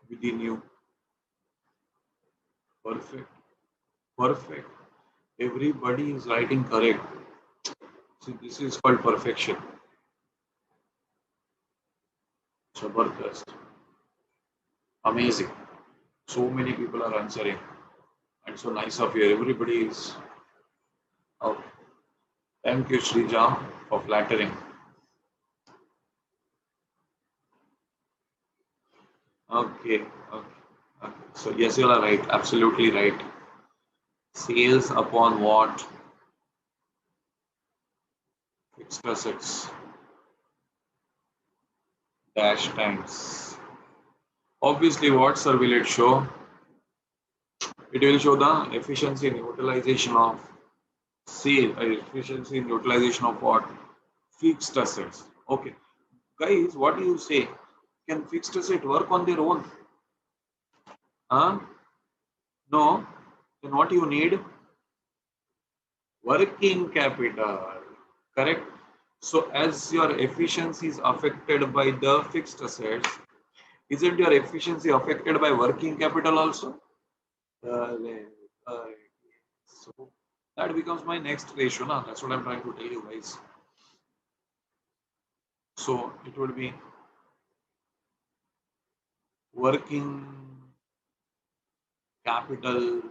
within you. Perfect. Perfect. Everybody is writing correct. See, this is called perfection. Zabardast. Amazing. So many people are answering. And so nice of you. Everybody is. Oh, thank you, Srija, for flattering. Okay. Okay. Okay. So, yes, you are right. Absolutely right. Sales upon what? Fixed assets. Dash times. Obviously, what sir will it show? It will show the efficiency and utilization of sale, efficiency and utilization of what? Fixed assets. Okay. Guys, what do you say? Can fixed asset work on their own? Huh? No. Then what you need? Working capital. Correct? So as your efficiency is affected by the fixed assets, isn't your efficiency affected by working capital also? Correct. Correct. So that becomes my next ratio. Now that's what I'm trying to tell you guys. So it would be working capital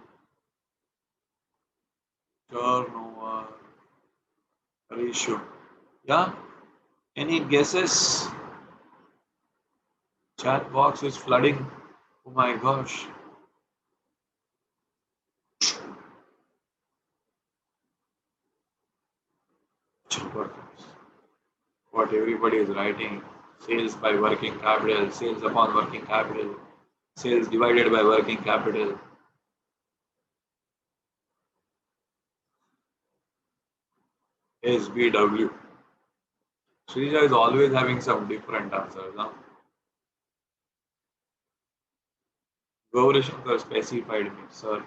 turnover ratio. Yeah. Any guesses? Chat box is flooding. Oh my gosh. What everybody is writing. Sales by working capital, sales upon working capital, sales divided by working capital. SBW. Srija is always having some different answers. Huh? Gauri Shankar specified me, sir.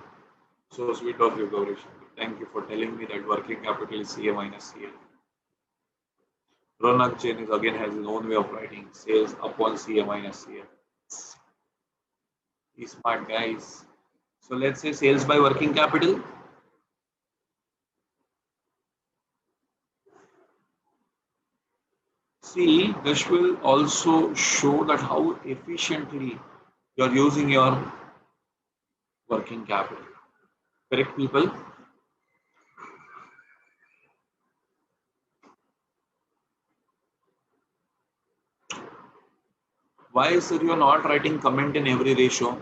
So sweet of you, Gauri Shankar. Thank you for telling me that working capital is CA minus CL. Ronak Jain is again has his own way of writing sales upon CA minus CL. He's smart guys. So let's say sales by working capital. See, this will also show that how efficiently you are using your working capital. Correct, people? Why is it you are not writing comment in every ratio?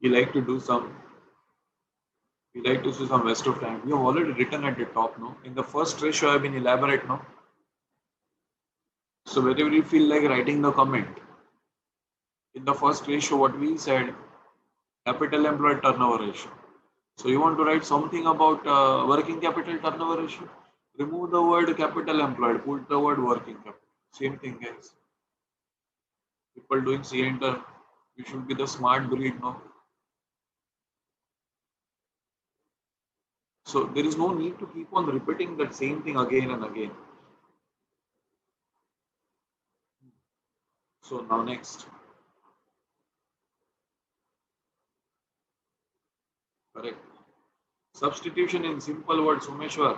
we like to do some, we like to see some waste of time. We have already written at the top, no? In the first ratio, I've been elaborate, no? So whenever you feel like writing the comment, in the first ratio, what we said, capital employed turnover ratio. So you want to write something about working capital turnover ratio? Remove the word capital employed, put the word working capital. Same thing, guys. People doing C enter, you should be the smart breed, no? So there is no need to keep on repeating that same thing again and again. So now next, correct. Substitution in simple words, Sumeshwar.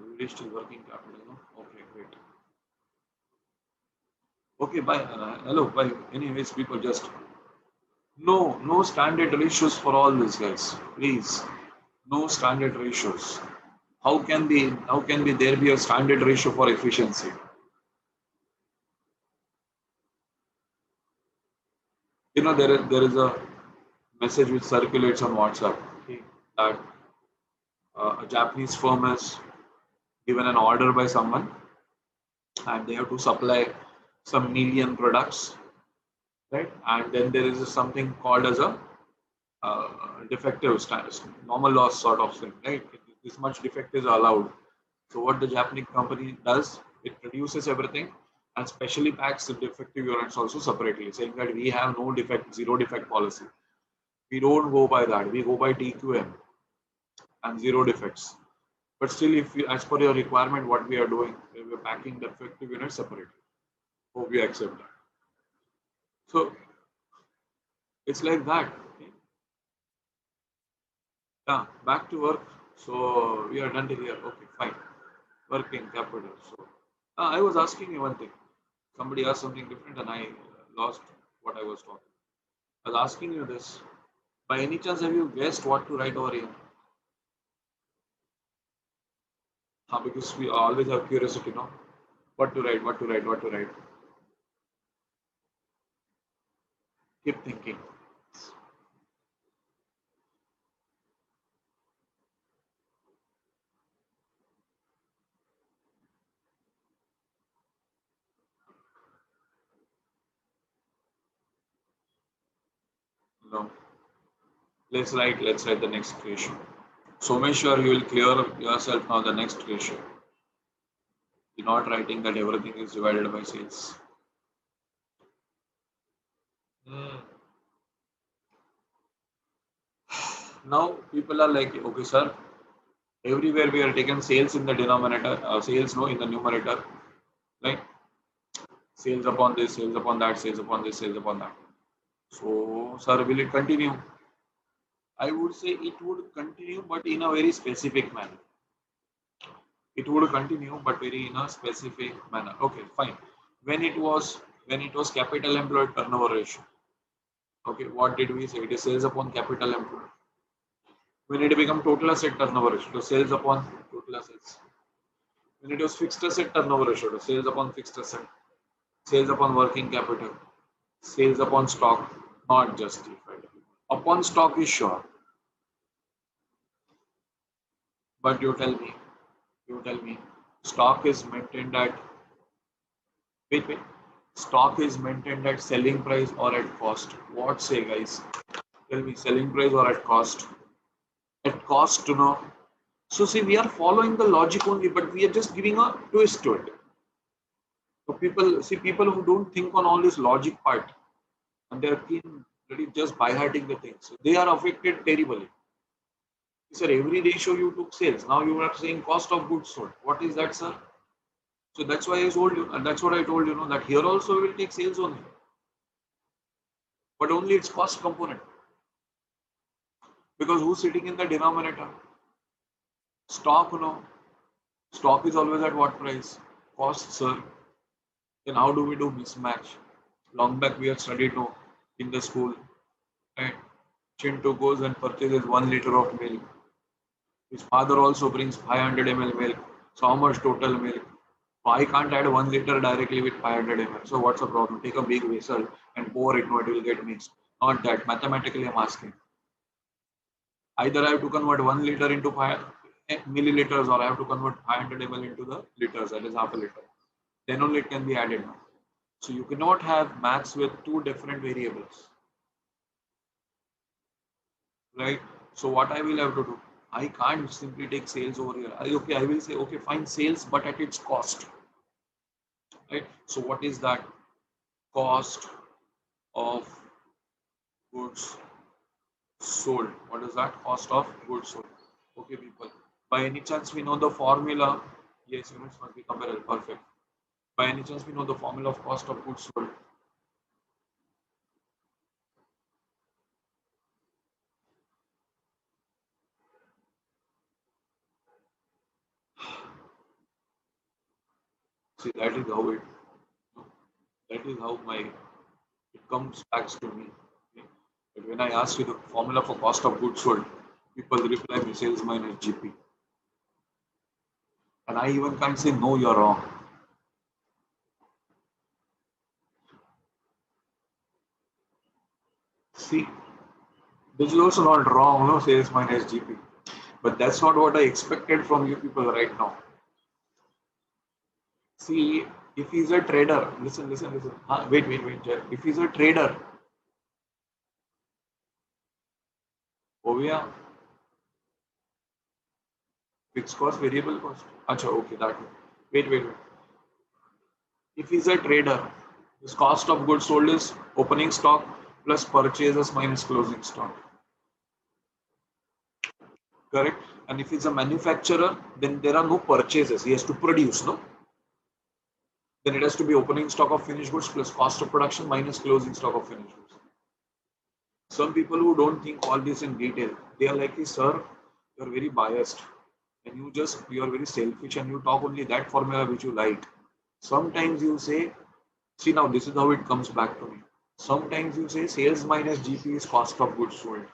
We reached working capital, no? Okay, great. Okay, bye. Hello, bye. Anyways, people just no standard ratios for all these guys. Please, no standard ratios. How can be there be a standard ratio for efficiency? There is a message which circulates on WhatsApp, okay, that a Japanese firm has given an order by someone and they have to supply some million products, right? And then there is something called as a defective status, normal loss sort of thing, right? This much defectives are allowed. So what the Japanese company does, it produces everything and specially packs the defective units also separately, saying that we have no defect, zero defect policy. We don't go by that. We go by TQM and zero defects. But still, if we, as per your requirement, what we are doing, we are packing defective units separately. Hope we accept that. So it's like that. Okay? Yeah, back to work. So we are done till here. Okay, fine. Working capital. So I was asking you one thing. Somebody asked something different and I lost what I was talking. I was asking you this. By any chance, have you guessed what to write over here? Because we always have curiosity, no? What to write, what to write, what to write. Keep thinking. No. Let's write the next ratio. So make sure you will clear yourself now the next ratio. You're not writing that everything is divided by sales. Hmm. Now people are like, okay, sir, everywhere we are taking sales in the denominator, sales no in the numerator, right? Sales upon this, sales upon that, sales upon this, sales upon that. So, sir, will it continue? I would say it would continue, but in a very specific manner. It would continue, but very in a specific manner. Okay, fine. When it was capital employed turnover ratio. Okay, what did we say? It is sales upon capital employed. When it become total asset turnover ratio, so sales upon total assets. When it was fixed asset turnover ratio, so sales upon fixed asset, sales upon working capital, sales upon stock, not justified. Upon stock is sure, but you tell me, stock is maintained at, wait, stock is maintained at selling price or at cost. What say, guys? Tell me, selling price or at cost? At cost, to know. So see, we are following the logic only, but we are just giving a twist to it. So people who don't think on all this logic part, and they're keen really just by hearting the things. So they are affected terribly. Sir, every ratio you took sales. Now you are saying cost of goods sold. What is that, sir? So that's why I told you, and that's what I told you, know, that here also we will take sales only, but only its cost component. Because who's sitting in the denominator? Stock, no. Stock is always at what price? Cost, sir. Then how do we do mismatch? Long back we have studied, no, in the school. Right? Chintu goes and purchases 1 liter of milk. His father also brings 500 ml milk. So how much total milk? So I can't add 1 liter directly with 500 ml. So what's the problem? Take a big vessel and pour it, no, it will get mixed. Not that. Mathematically, I'm asking. Either I have to convert 1 liter into 5 milliliters, or I have to convert 500 ml into the liters, that is half a liter. Then only it can be added now. So you cannot have maths with two different variables, right? So what I will have to do? I can't simply take sales over here. Okay, I will say, okay, fine, sales, but at its cost, right? So what is that? Cost of goods sold. What is that? Cost of goods sold. Okay, people. By any chance we know the formula? Yes, units must be comparable. Perfect. By any chance we know the formula of cost of goods sold? See, that is how that is how it comes back to me. Okay? But when I ask you the formula for cost of goods sold, people reply me sales minus GP. And I even can't say no, you're wrong. See, this is also not wrong, no, sales minus GP. But that's not what I expected from you people right now. See, if he's a trader, listen. Wait, Jay. If he's a trader, oh yeah, fixed cost, variable cost. Acha, okay, that way. Wait. If he's a trader, his cost of goods sold is opening stock plus purchases minus closing stock. Correct? And if he's a manufacturer, then there are no purchases. He has to produce, no? Then it has to be opening stock of finished goods plus cost of production minus closing stock of finished goods. Some people who don't think all this in detail, they are like, sir, you're very biased and you're very selfish and you talk only that formula which you like. Sometimes you say, see now this is how it comes back to me. Sometimes you say sales minus GP is cost of goods sold.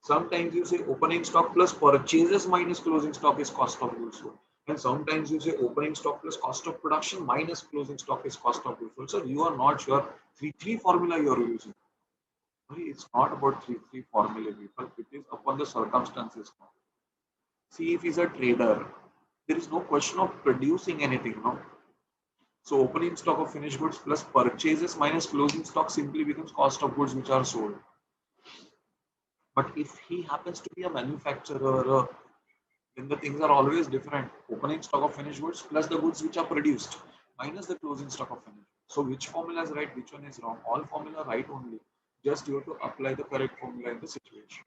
Sometimes you say opening stock plus purchases minus closing stock is cost of goods sold. And sometimes you say opening stock plus cost of production minus closing stock is cost of goods sold. So you are not sure. 3-3 formula you are using. It's not about 3-3 formula, people. It is upon the circumstances. See, if he's a trader, there is no question of producing anything, no? So opening stock of finished goods plus purchases minus closing stock simply becomes cost of goods which are sold. But if he happens to be a manufacturer, then the things are always different. Opening stock of finished goods plus the goods which are produced minus the closing stock of finished. So which formula is right, which one is wrong? All formula right only. Just you have to apply the correct formula in the situation.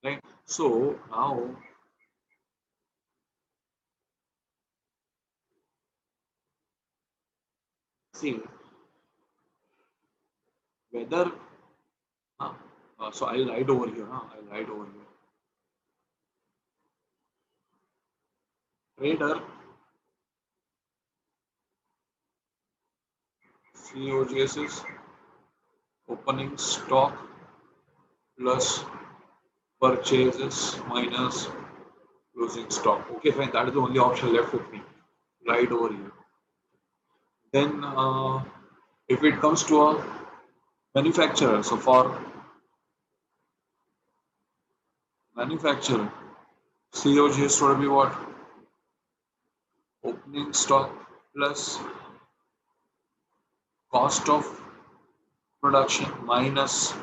Right? So now, see whether so I'll write over here. I'll write over here. Trader COGS is opening stock plus purchases minus closing stock. Okay, fine. That is the only option left with me. Right over here. Then, if it comes to a manufacturer, so for manufacturer, COGS should be what? Opening stock plus cost of production minus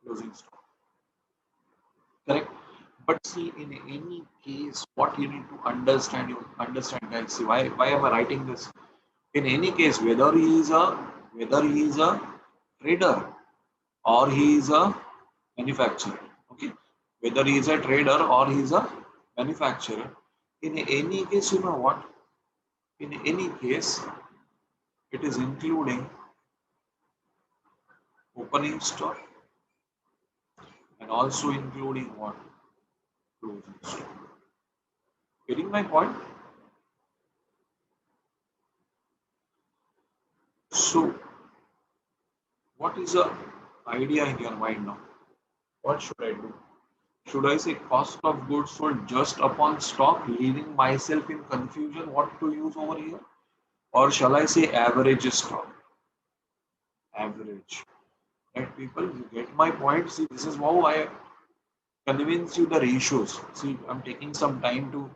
closing stock. Correct? But see, in any case, what you need to understand, guys. See, why am I writing this? In any case, whether he is a trader or he is a manufacturer, okay, whether he is a trader or he is a manufacturer, in any case, you know what, in any case it is including opening stock and also including what, closing stock. Getting my point? So what is the idea in your mind now? What should I do? Should I say cost of goods sold just upon stock, leaving myself in confusion what to use over here? Or shall I say average stock? Average. Right, people, you get my point. See, this is how I convince you the ratios. See, I'm taking some time to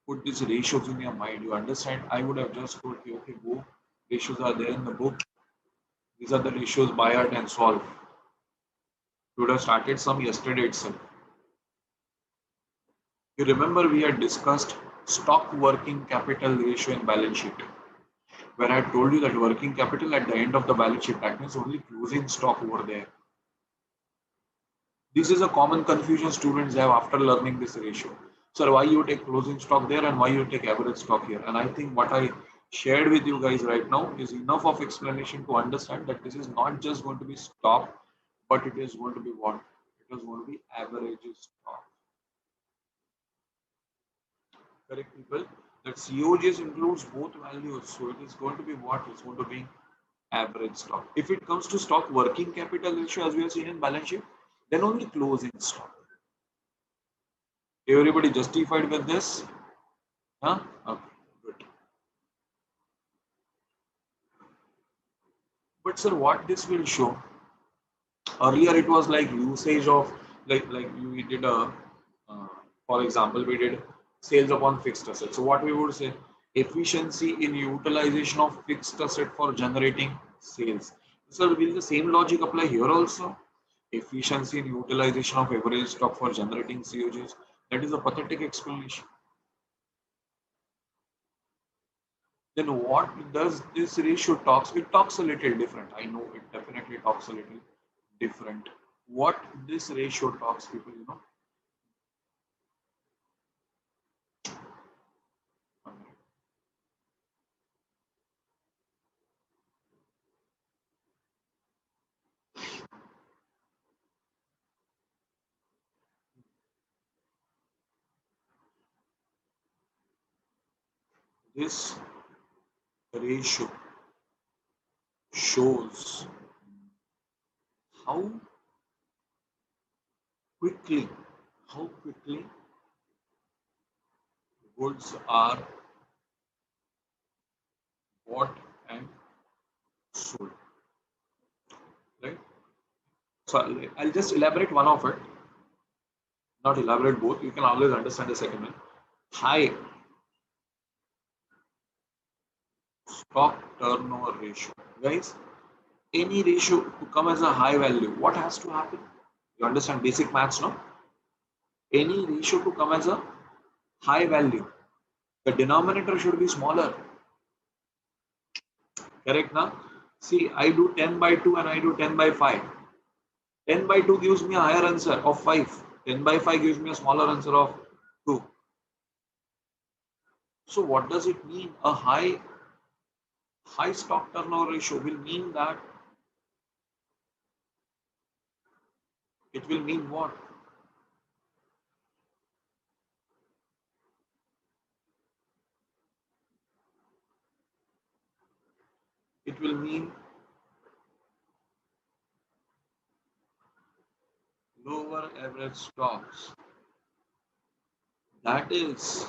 put these ratios in your mind. You understand? I would have just told you, okay, go. Ratios are there in the book. These are the ratios by heart and solve. You would have started some yesterday itself. You remember we had discussed stock working capital ratio in balance sheet, where I told you that working capital at the end of the balance sheet, that means only closing stock over there. This is a common confusion students have after learning this ratio. Sir, why you take closing stock there and why you take average stock here? And I think what I shared with you guys right now is enough of explanation to understand that this is not just going to be stock, but it is going to be what? It is going to be average stock. Correct, people? That COGS includes both values. So it is going to be what? It's going to be average stock. If it comes to stock working capital ratio, as we have seen in balance sheet, then only closing stock. Everybody justified with this? Huh? Okay, good. But sir, what this will show? Earlier it was like usage of like we did a for example we did sales upon fixed asset. So what we would say efficiency in utilization of fixed asset for generating sales. So will the same logic apply here also? Efficiency in utilization of average stock for generating COGs. That is a pathetic explanation. Then what does this ratio talks? It talks a little different. I know it definitely talks a little different. What this ratio talks, people, this ratio shows how quickly, how quickly goods are bought and sold, right? So I'll just elaborate one of it, not elaborate both. You can always understand the second one. High stock turnover ratio, guys. Any ratio to come as a high value, what has to happen? You understand basic maths, no? Any ratio to come as a high value, the denominator should be smaller. Correct now? See, I do 10 by 2 and I do 10 by 5. 10 by 2 gives me a higher answer of 5. 10 by 5 gives me a smaller answer of 2. So what does it mean? A high stock turnover ratio will mean that it will mean what? It will mean lower average stocks. That is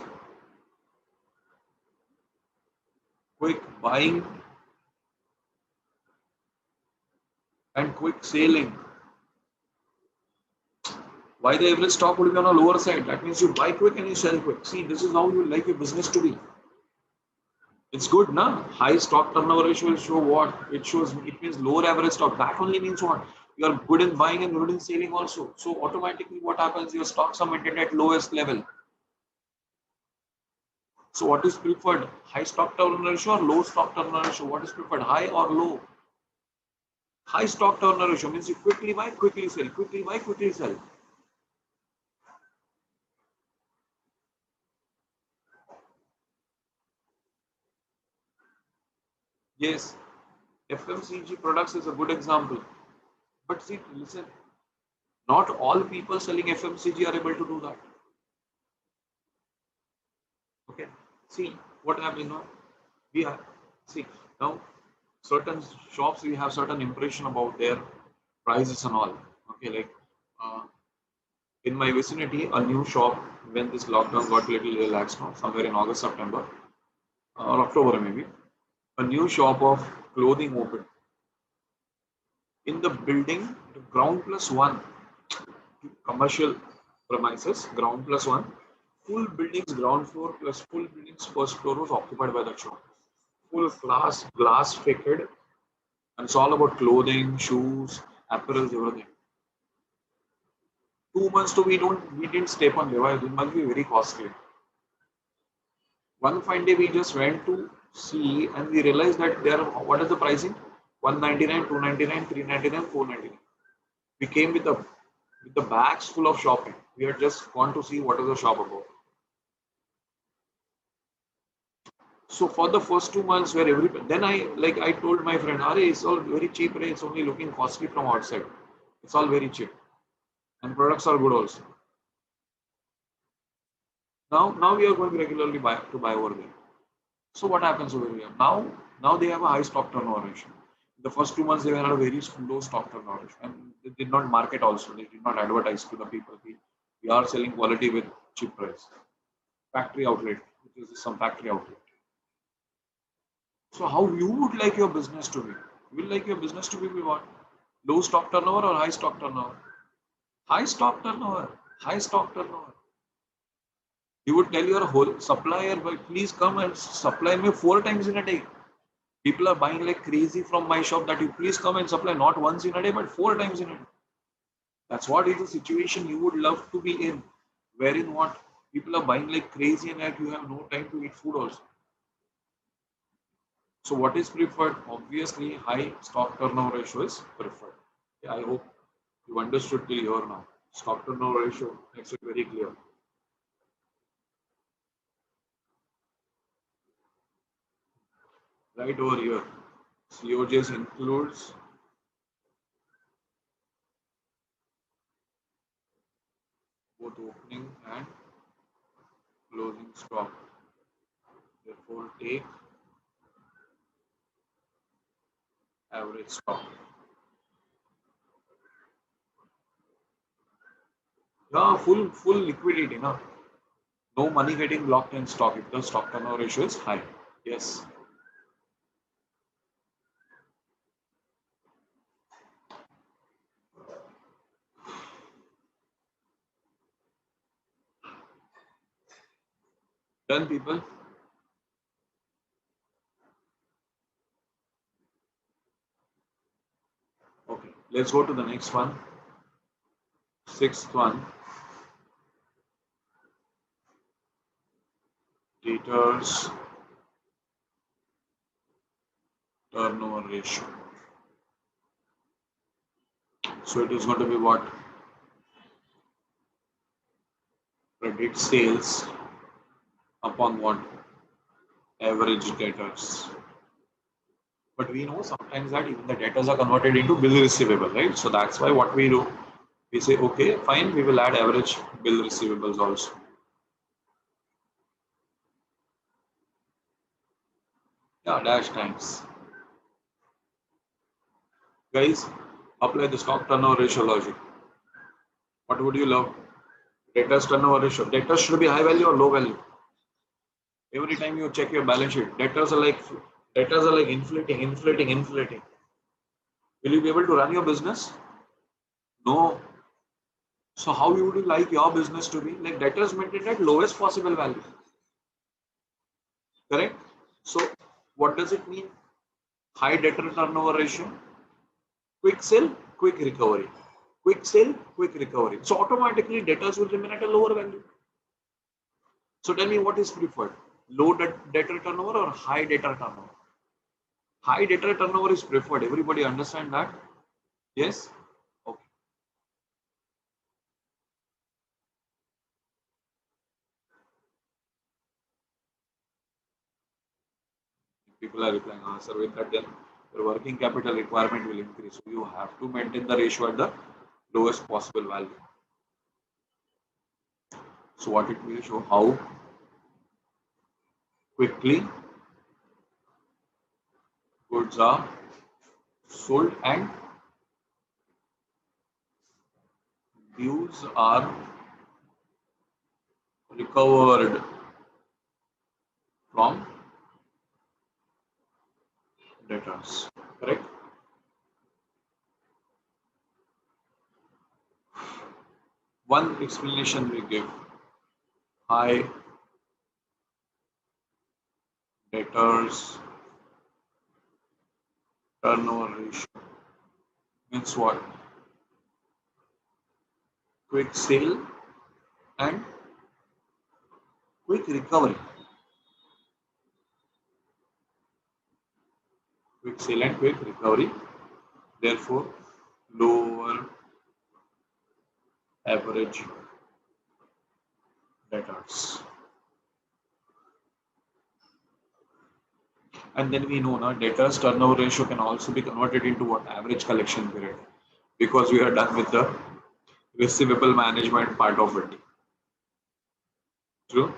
quick buying and quick selling. Why the average stock would be on a lower side? That means you buy quick and you sell quick. See, this is how you like your business to be. It's good, na? High stock turnover ratio will show what? It means lower average stock. That only means what? You are good in buying and good in selling also. So automatically what happens? Your stocks are maintained at lowest level. So what is preferred? High stock turnover ratio or low stock turnover ratio? What is preferred? High or low? High stock turnover ratio means you quickly buy, quickly sell, quickly buy, quickly sell. Yes, FMCG products is a good example. But see, listen, not all people selling FMCG are able to do that. Okay. See what happened now. We have see now certain shops we have certain impression about their prices and all. Okay, like uh, In my vicinity, a new shop, when this lockdown got little relaxed now, somewhere in August, September, or October maybe, a new shop of clothing opened in the building, ground plus one, commercial premises, ground plus one, full buildings, ground floor plus full buildings, first floor was occupied by the shop. Full glass fitted, and it's all about clothing, shoes, apparels, everything. 2 months to we didn't step on Levi's. It must be very costly. One fine day we just went to see and we realized that there what is the pricing? 199, 299, 399, 499. We came with the bags full of shopping. We had just gone to see what is the shop about. So for the first 2 months where then I told my friend, Are, it's all very cheap, it's only looking costly from outside. It's all very cheap. And products are good also. Now we are going regularly to buy over there. So what happens over here? Now they have a high stock turnover ratio. The first 2 months they had a very low stock turnover ratio, and they did not market also. They did not advertise to the people. We are selling quality with cheap price. Factory outlet, which is some factory outlet. So how you would like your business to be? You will like your business to be what? Low stock turnover or high stock turnover? High stock turnover. High stock turnover. You would tell your whole supplier, please come and supply me 4 times in a day. People are buying like crazy from my shop that you please come and supply not once in a day, but 4 times in a day. That's what is the situation you would love to be in, wherein what people are buying like crazy and that you have no time to eat food also. So what is preferred? Obviously, high stock turnover ratio is preferred. Yeah, I hope you understood till here now. Stock turnover ratio makes it very clear. Right over here, COGS includes both opening and closing stock. Therefore, take average stock. Yeah, full liquidity, no? No money getting blocked in stock if the stock turnover ratio is high. Yes. Done, people. Okay, let's go to the next one. Sixth one. Debtors turnover ratio. So it is going to be what? Credit sales upon what? Average debtors. But we know sometimes that even the debtors are converted into bill receivable, right? So that's why what we do, we say, okay, fine, we will add average bill receivables also. Yeah, dash times. Guys, apply the stock turnover ratio logic. What would you love? Debtors turnover ratio. Debtors should be high value or low value. Every time you check your balance sheet, debtors are like inflating. Will you be able to run your business? No. So how would you like your business to be? Like debtors maintained at lowest possible value. Correct? So what does it mean? High debtor turnover ratio. Quick sell, quick recovery. Quick sell, quick recovery. So automatically debtors will remain at a lower value. So tell me what is preferred? Low debtor turnover or high debtor turnover? High debtor turnover is preferred. Everybody understand that? Yes? Okay. People are replying, sir, with that then your working capital requirement will increase. So you have to maintain the ratio at the lowest possible value. So what it will show how quickly goods are sold and dues are recovered from debtors. Correct? One explanation we give: high debtors turnover ratio means what? Quick sale and quick recovery. Quick sale and quick recovery. Therefore, lower average debtors. And then we know now debtors turnover ratio can also be converted into what? Average collection period, because we are done with the receivable management part of it. True.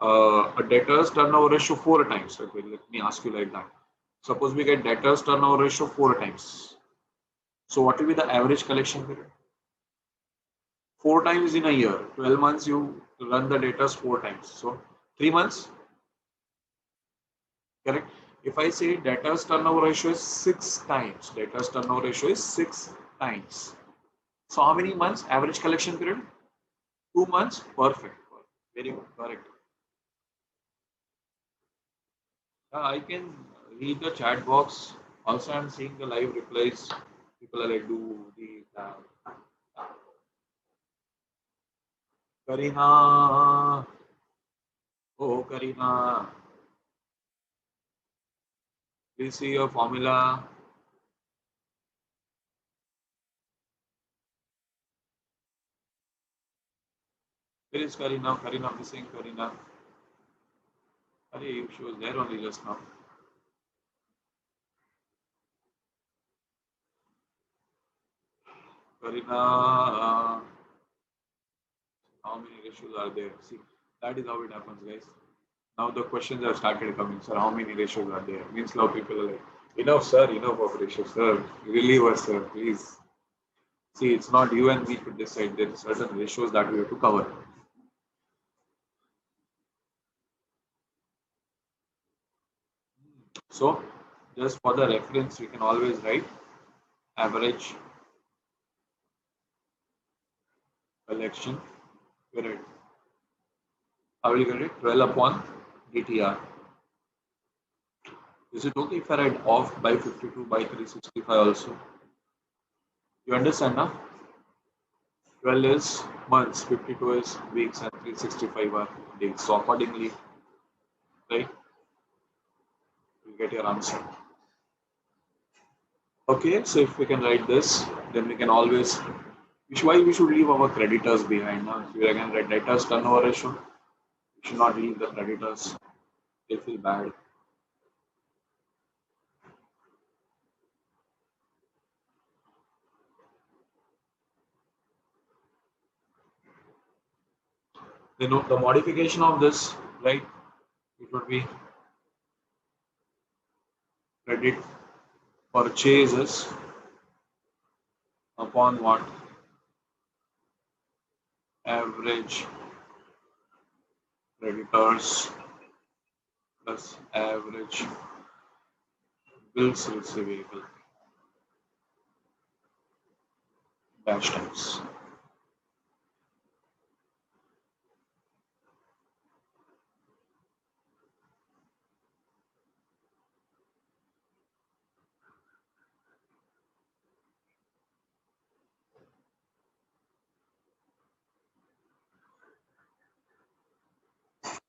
A debtors turnover ratio 4 times. Okay, let me ask you like that. Suppose we get debtors turnover ratio 4 times. So what will be the average collection period? 4 times in a year. 12 months you run the debtors 4 times. So 3 months, correct? If I say debtors turnover ratio is 6 times, debtors turnover ratio is 6 times. So how many months average collection period? 2 months. Perfect. Very good. Correct. I can read the chat box. Also, I'm seeing the live replies. People are like, do the Karina. Oh, Karina. Please see your formula. Where is Karina? Karina missing. Karina. Hey, she was there only just now. Karina. How many ratios are there? See, that is how it happens, guys. Now the questions have started coming. Sir, how many ratios are there? Means now people are like, enough, sir, enough of ratios, sir. Relieve us, sir, please. See, it's not you and me to decide. There are certain ratios that we have to cover. So, just for the reference, we can always write average collection period. How will you get it? 12 upon DTR. Is it okay if I write off by 52 by 365 also? You understand now? 12 is months, 52 is weeks, and 365 are days. So accordingly, right, you get your answer. Okay, so if we can write this, then we can always, why we should leave our creditors behind. Now, if we again write debtors turnover ratio, we should not leave the creditors. They feel bad. You know, the modification of this, right, it would be credit purchases upon what? Average creditors plus average bills receivable dash times.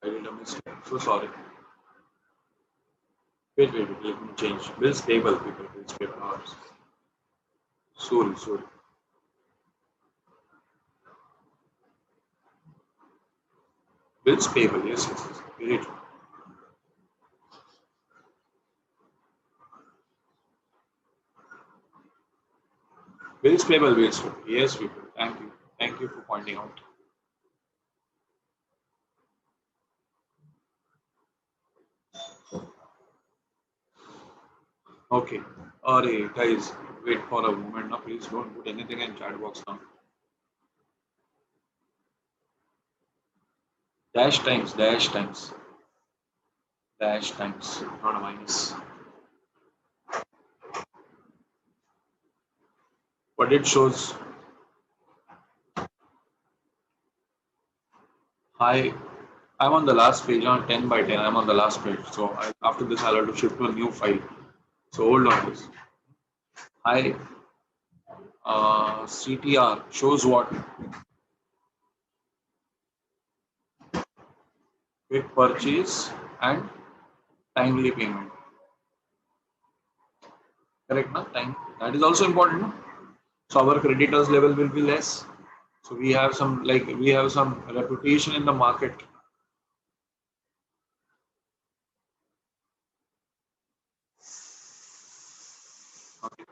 I did a mistake. So sorry. Wait. Let me change. Bills payable, people. Bills payable hours. Sorry. Bills payable. Yes. Very true. Bills payable. Bills payable. Yes, people. Thank you. Thank you for pointing out. Okay. Alright, guys. Wait for a moment now. Please don't put anything in chat box now. dash times, dash times, not a minus. What it shows, hi, I'm on the last page on 10 by 10. I'm on the last page. So after this, I'll have to shift to a new file. So hold on this. Hi, CTR shows what? Quick purchase and timely payment. Correct, na? Time. That is also important, no? So our creditors level will be less. So we have some reputation in the market. Okay.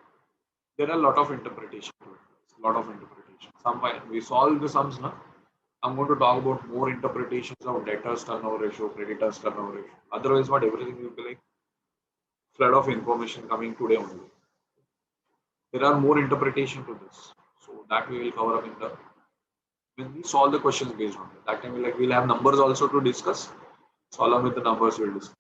There are a lot of interpretation to it. A lot of interpretation. Some we solve the sums now. I'm going to talk about more interpretations of debtors turnover ratio, creditors turnover ratio. Otherwise, what everything will be like flood of information coming today only. There are more interpretation to this. So that we will cover up in the when we solve the questions based on it. That time we'll have numbers also to discuss. So along with the numbers we'll discuss.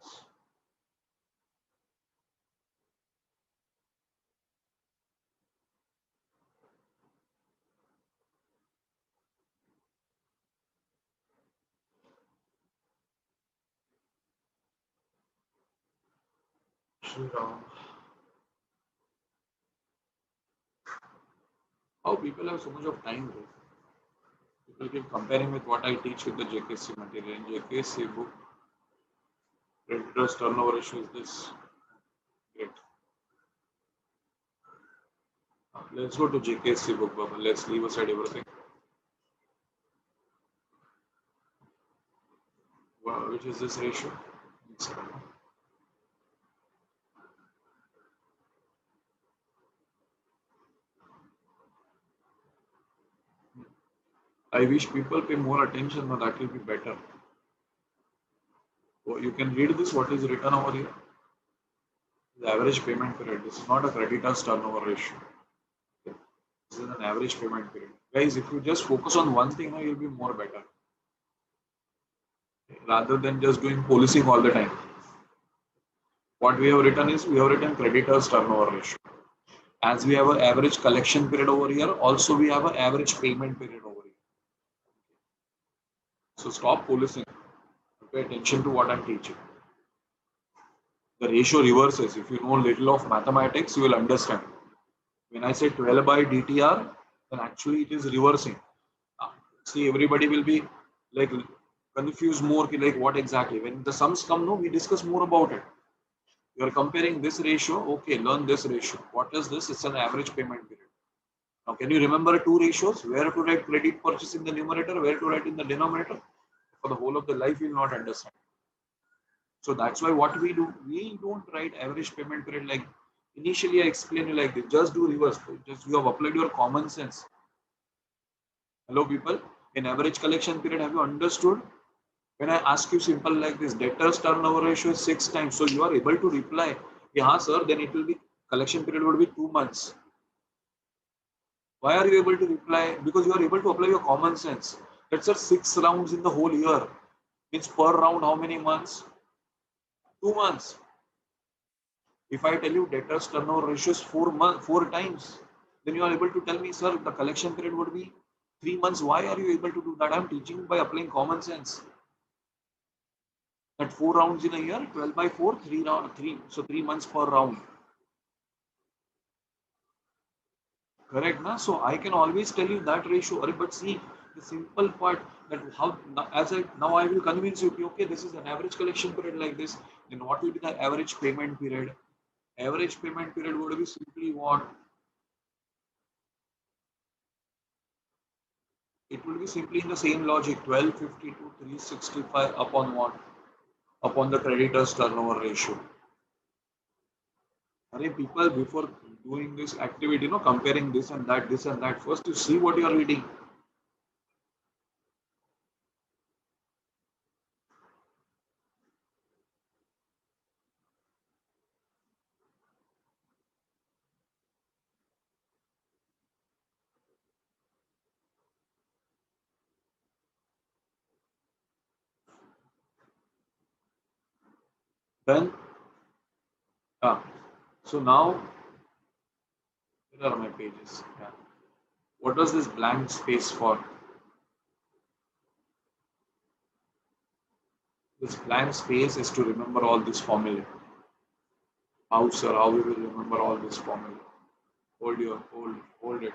Shriram. How people have so much of time, bro. People keep comparing with what I teach with the JKC material. In JKC book, creditors turnover ratio is this. Great. Let's go to JKC book, Baba. Let's leave aside everything. Which is this ratio? I wish people pay more attention, but that will be better. So you can read this, what is written over here. The average payment period. This is not a creditor's turnover ratio. Okay. This is an average payment period. Guys, if you just focus on one thing, you'll be more better. Okay. Rather than just doing policing all the time. What we have written is we have written creditors turnover ratio. As we have an average collection period over here, also we have an average payment period over here. So stop policing. Pay attention to what I'm teaching. The ratio reverses. If you know little of mathematics, you will understand. When I say 12 by DTR, then actually it is reversing. See, everybody will be like confused more like what exactly. When the sums come, no, we discuss more about it. You are comparing this ratio. Okay, learn this ratio. What is this? It's an average payment period. Now, can you remember two ratios? Where to write credit purchase in the numerator, where to write in the denominator? For the whole of the life, you will not understand. So that's why what we do, we don't write average payment period like initially I explained you like this. Just do reverse. Just you have applied your common sense. Hello, people. In average collection period, have you understood? When I ask you simple like this, debtors turnover ratio is 6 times. So you are able to reply, yeah, sir, then it will be collection period would be 2 months. Why are you able to reply? Because you are able to apply your common sense. That's at 6 rounds in the whole year. Means per round, how many months? 2 months. If I tell you debtors turnover ratio is 4 months, 4 times, then you are able to tell me, sir, the collection period would be 3 months. Why are you able to do that? I'm teaching by applying common sense. At 4 rounds in a year, 12 by 4, 3. So 3 months per round. Correct, na? So I can always tell you that ratio. But see, the simple part that how as I now I will convince you, okay, this is an average collection period like this. Then what will be the average payment period? Average payment period would be simply what? It will be simply in the same logic, 1250 to 365 upon what? Upon the creditor's turnover ratio. Array people before doing this activity, comparing this and that, first you see what you are reading. Then, so now, where are my pages? Yeah. What does this blank space for? This blank space is to remember all this formula. How, sir? How we will remember all this formula? Hold it.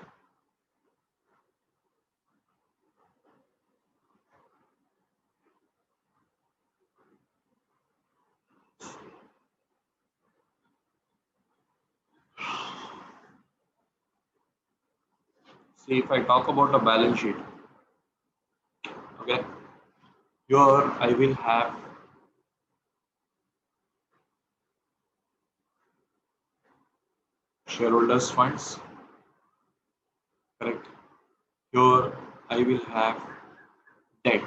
See, if I talk about a balance sheet, okay, here I will have shareholders funds, correct? Here I will have debt.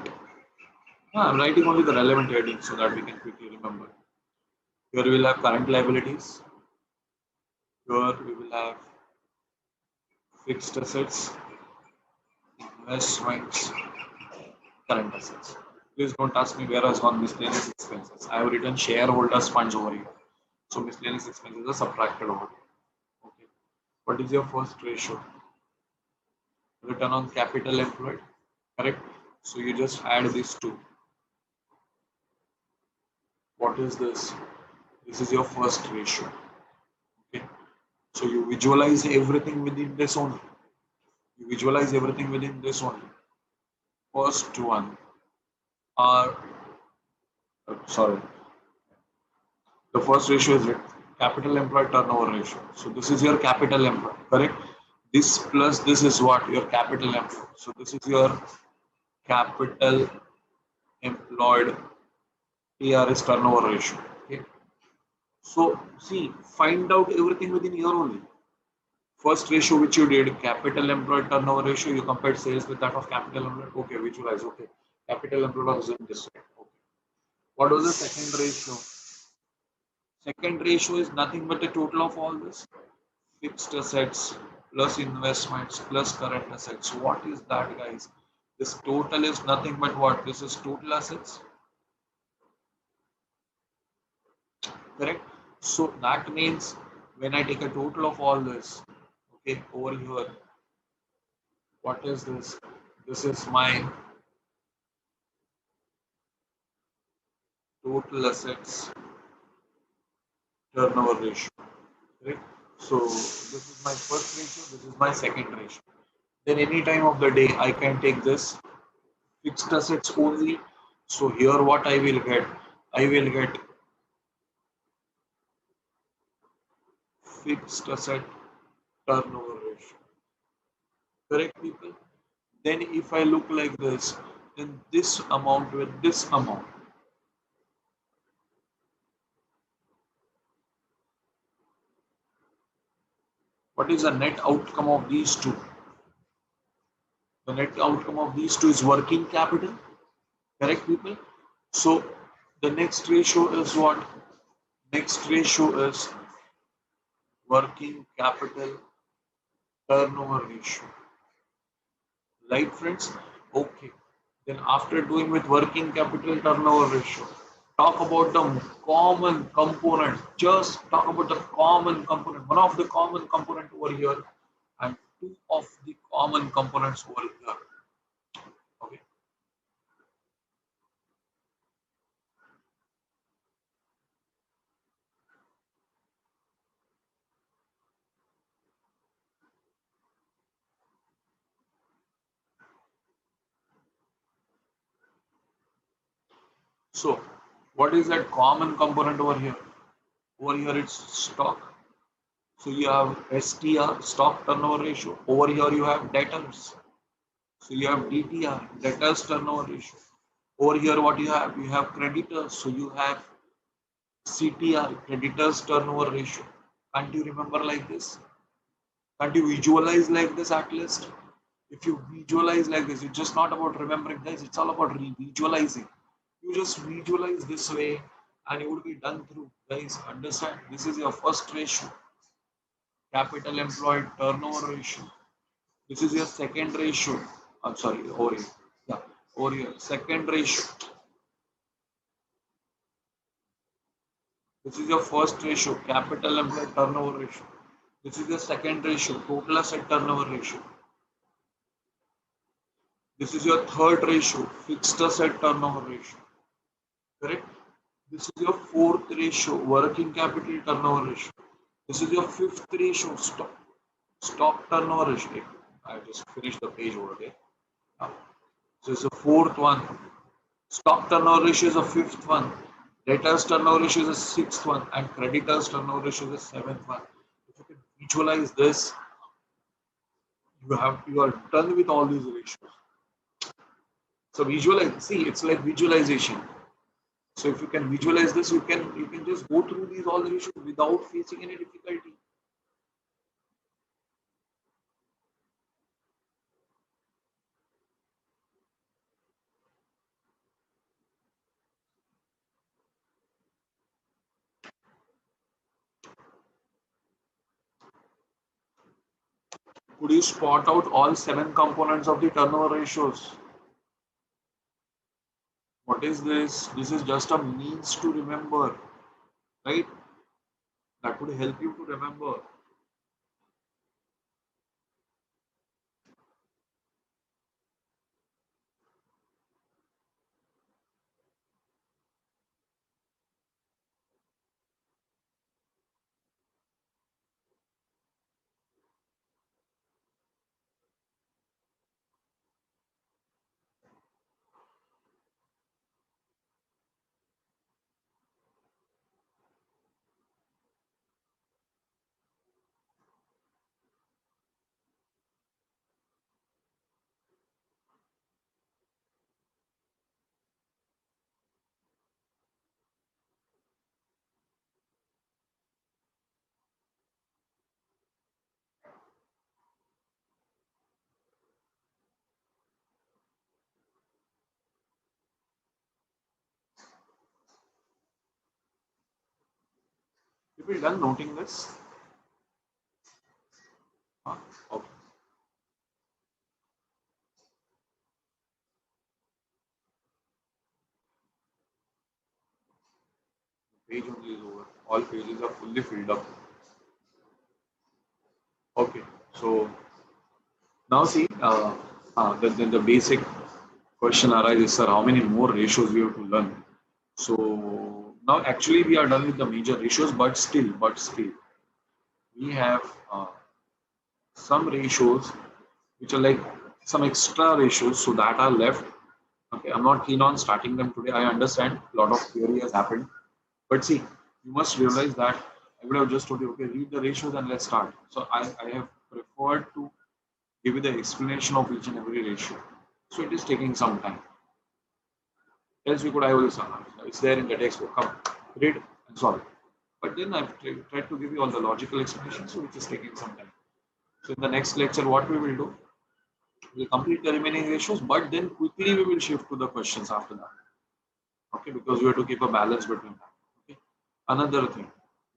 I'm writing only the relevant headings so that we can quickly remember. Here we will have current liabilities. Here we will have fixed assets, investments, current assets. Please don't ask me where has gone miscellaneous expenses. I have written shareholders funds over here. So miscellaneous expenses are subtracted over here. Okay. What is your first ratio? Return on capital employed, correct? So you just add these two. What is this? This is your first ratio. Okay. So you visualize everything within this only. You visualize everything within this only. First one are sorry. The first ratio is capital employed turnover ratio. So this is your capital employed, correct? This plus this is what? Your capital employed. So this is your capital employed TRS turnover ratio. Okay. So see, find out everything within here only. First ratio which you did, capital employed turnover ratio, you compared sales with that of capital employed. Okay, visualize. Okay, capital employed was in this way. Okay. What was the second ratio? Second ratio is nothing but the total of all this fixed assets plus investments plus current assets. What is that, guys? This total is nothing but what? This is total assets, correct? So that means when I take a total of all this, okay, over here, what is this? This is my total assets turnover ratio, correct? So this is my first ratio, this is my second ratio. Then any time of the day, I can take this fixed assets only. So here what I will get? I will get fixed asset turnover ratio. Correct, people? Then if I look like this, then this amount with this amount. What is the net outcome of these two? The net outcome of these two is working capital. Correct, people? So the next ratio is what? Next ratio is working capital turnover ratio. Right, friends? Okay. Then after doing with working capital turnover ratio, talk about the common component. Just talk about the common component. One of the common component over here and two of the common components over here. Okay. So what is that common component over here? Over here it's stock. So you have STR, stock turnover ratio. Over here you have debtors. So you have DTR, debtors turnover ratio. Over here what you have? You have creditors. So you have CTR, creditors turnover ratio. Can't you remember like this? Can't you visualize like this at least? If you visualize like this, it's just not about remembering, guys. It's all about visualizing. You just visualize this way and you would be done through. Guys, understand? This is your first ratio. Capital employed turnover ratio. This is your second ratio. I'm sorry, over here. Yeah, over here. Second ratio. This is your first ratio, capital employed turnover ratio. This is the second ratio, total asset turnover ratio. This is your third ratio, fixed asset turnover ratio. Correct? This is your fourth ratio, working capital turnover ratio. This is your fifth ratio, stock turnover ratio. I just finished the page over there. So it's the fourth one. Stock turnover ratio is the fifth one. Debtors turnover ratio is the sixth one, and creditors turnover ratio is the seventh one. If you can visualize this, you are done with all these ratios. So visualize, see, it's like visualization. So if you can visualize this, you can just go through these all ratios without facing any difficulty. Could you spot out all seven components of the turnover ratios? What is this? This is just a means to remember, right? That would help you to remember. People done noting this? Okay. Page only is over. All pages are fully filled up. Okay. So now see, the basic question arises, sir, how many more ratios we have to learn? So now actually we are done with the major ratios, but still, we have some ratios which are like some extra ratios, so that are left. Okay, I'm not keen on starting them today. I understand a lot of theory has happened, but see, you must realize that I would have just told you, okay, read the ratios and let's start. So I have preferred to give you the explanation of each and every ratio. So it is taking some time. Else we could I will summarize. It's there in the textbook. Come, read and solve it. But then I've tried to give you all the logical explanations, so which is taking some time. So in the next lecture, what we will do, we'll complete the remaining ratios, but then quickly we will shift to the questions after that. Okay, because we have to keep a balance between them. Okay. Another thing,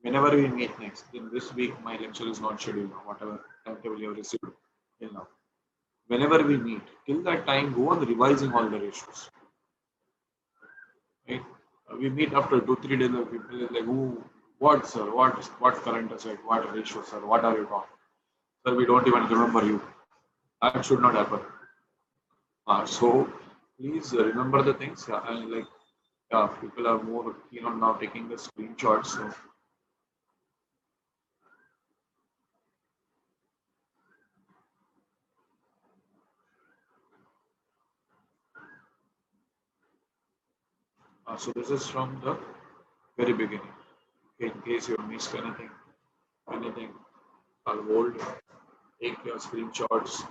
whenever we meet next, then this week my lecture is not scheduled now, whatever timetable you have received till now. Whenever we meet, till that time, go on revising all the ratios. Right? We meet after 2 3 days. People is like, "Who, what, sir? What current asset? What ratio, sir? What are you talking? Sir, we don't even remember you. That should not happen. So please remember the things. And like, people are more keen on now taking the screenshots. So this is from the very beginning. Okay, in case you missed anything, I'll hold. Take your screenshots.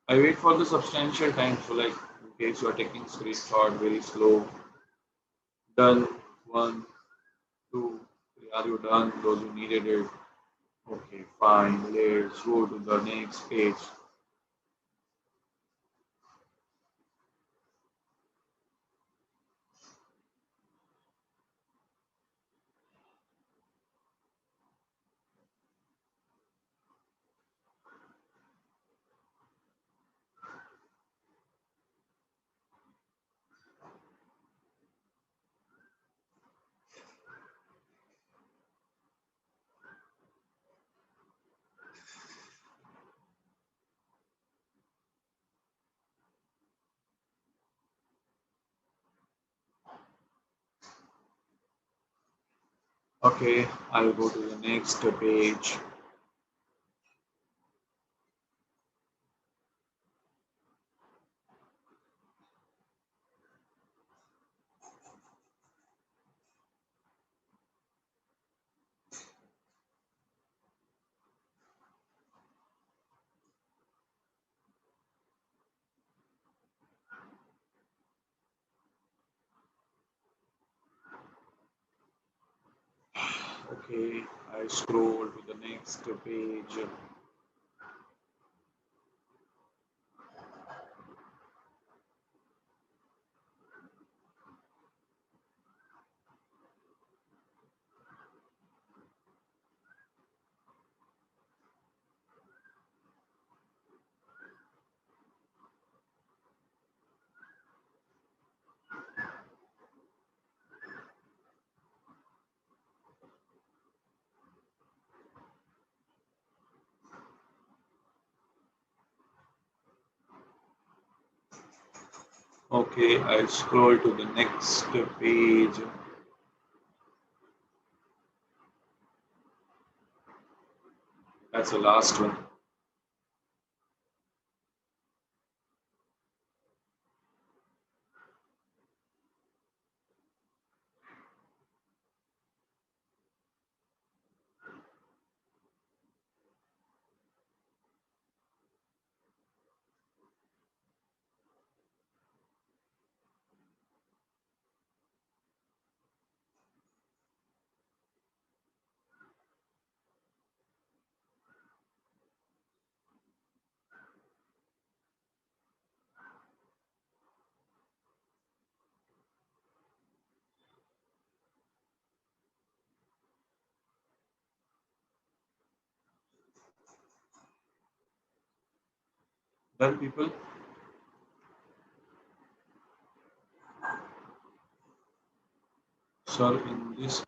I wait for the substantial time. So like, in case you are taking screenshot very slow. Done. One, two, three. Are you done? Those who needed it. Okay, fine. Let's go to the next page. Okay, I'll go to the next page. Okay, I scroll to the next page. Okay, I scroll to the next page. That's the last one. Well, people, sir, in this,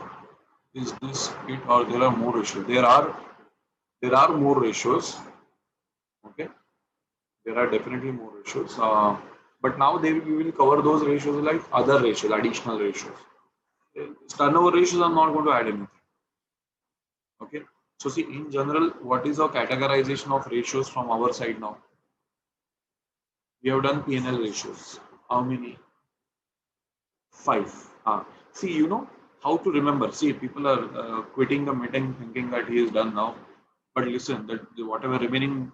is this it or there are more ratios? There are more ratios. Okay, there are definitely more ratios. But now we will cover those ratios like other ratios, additional ratios. Turnover ratios, I'm not going to add anything. Okay. So see, in general, what is our categorization of ratios from our side now? We have done P&L ratios. How many? Five. See, you know how to remember. See, people are quitting the meeting thinking that he is done now. But listen, that whatever remaining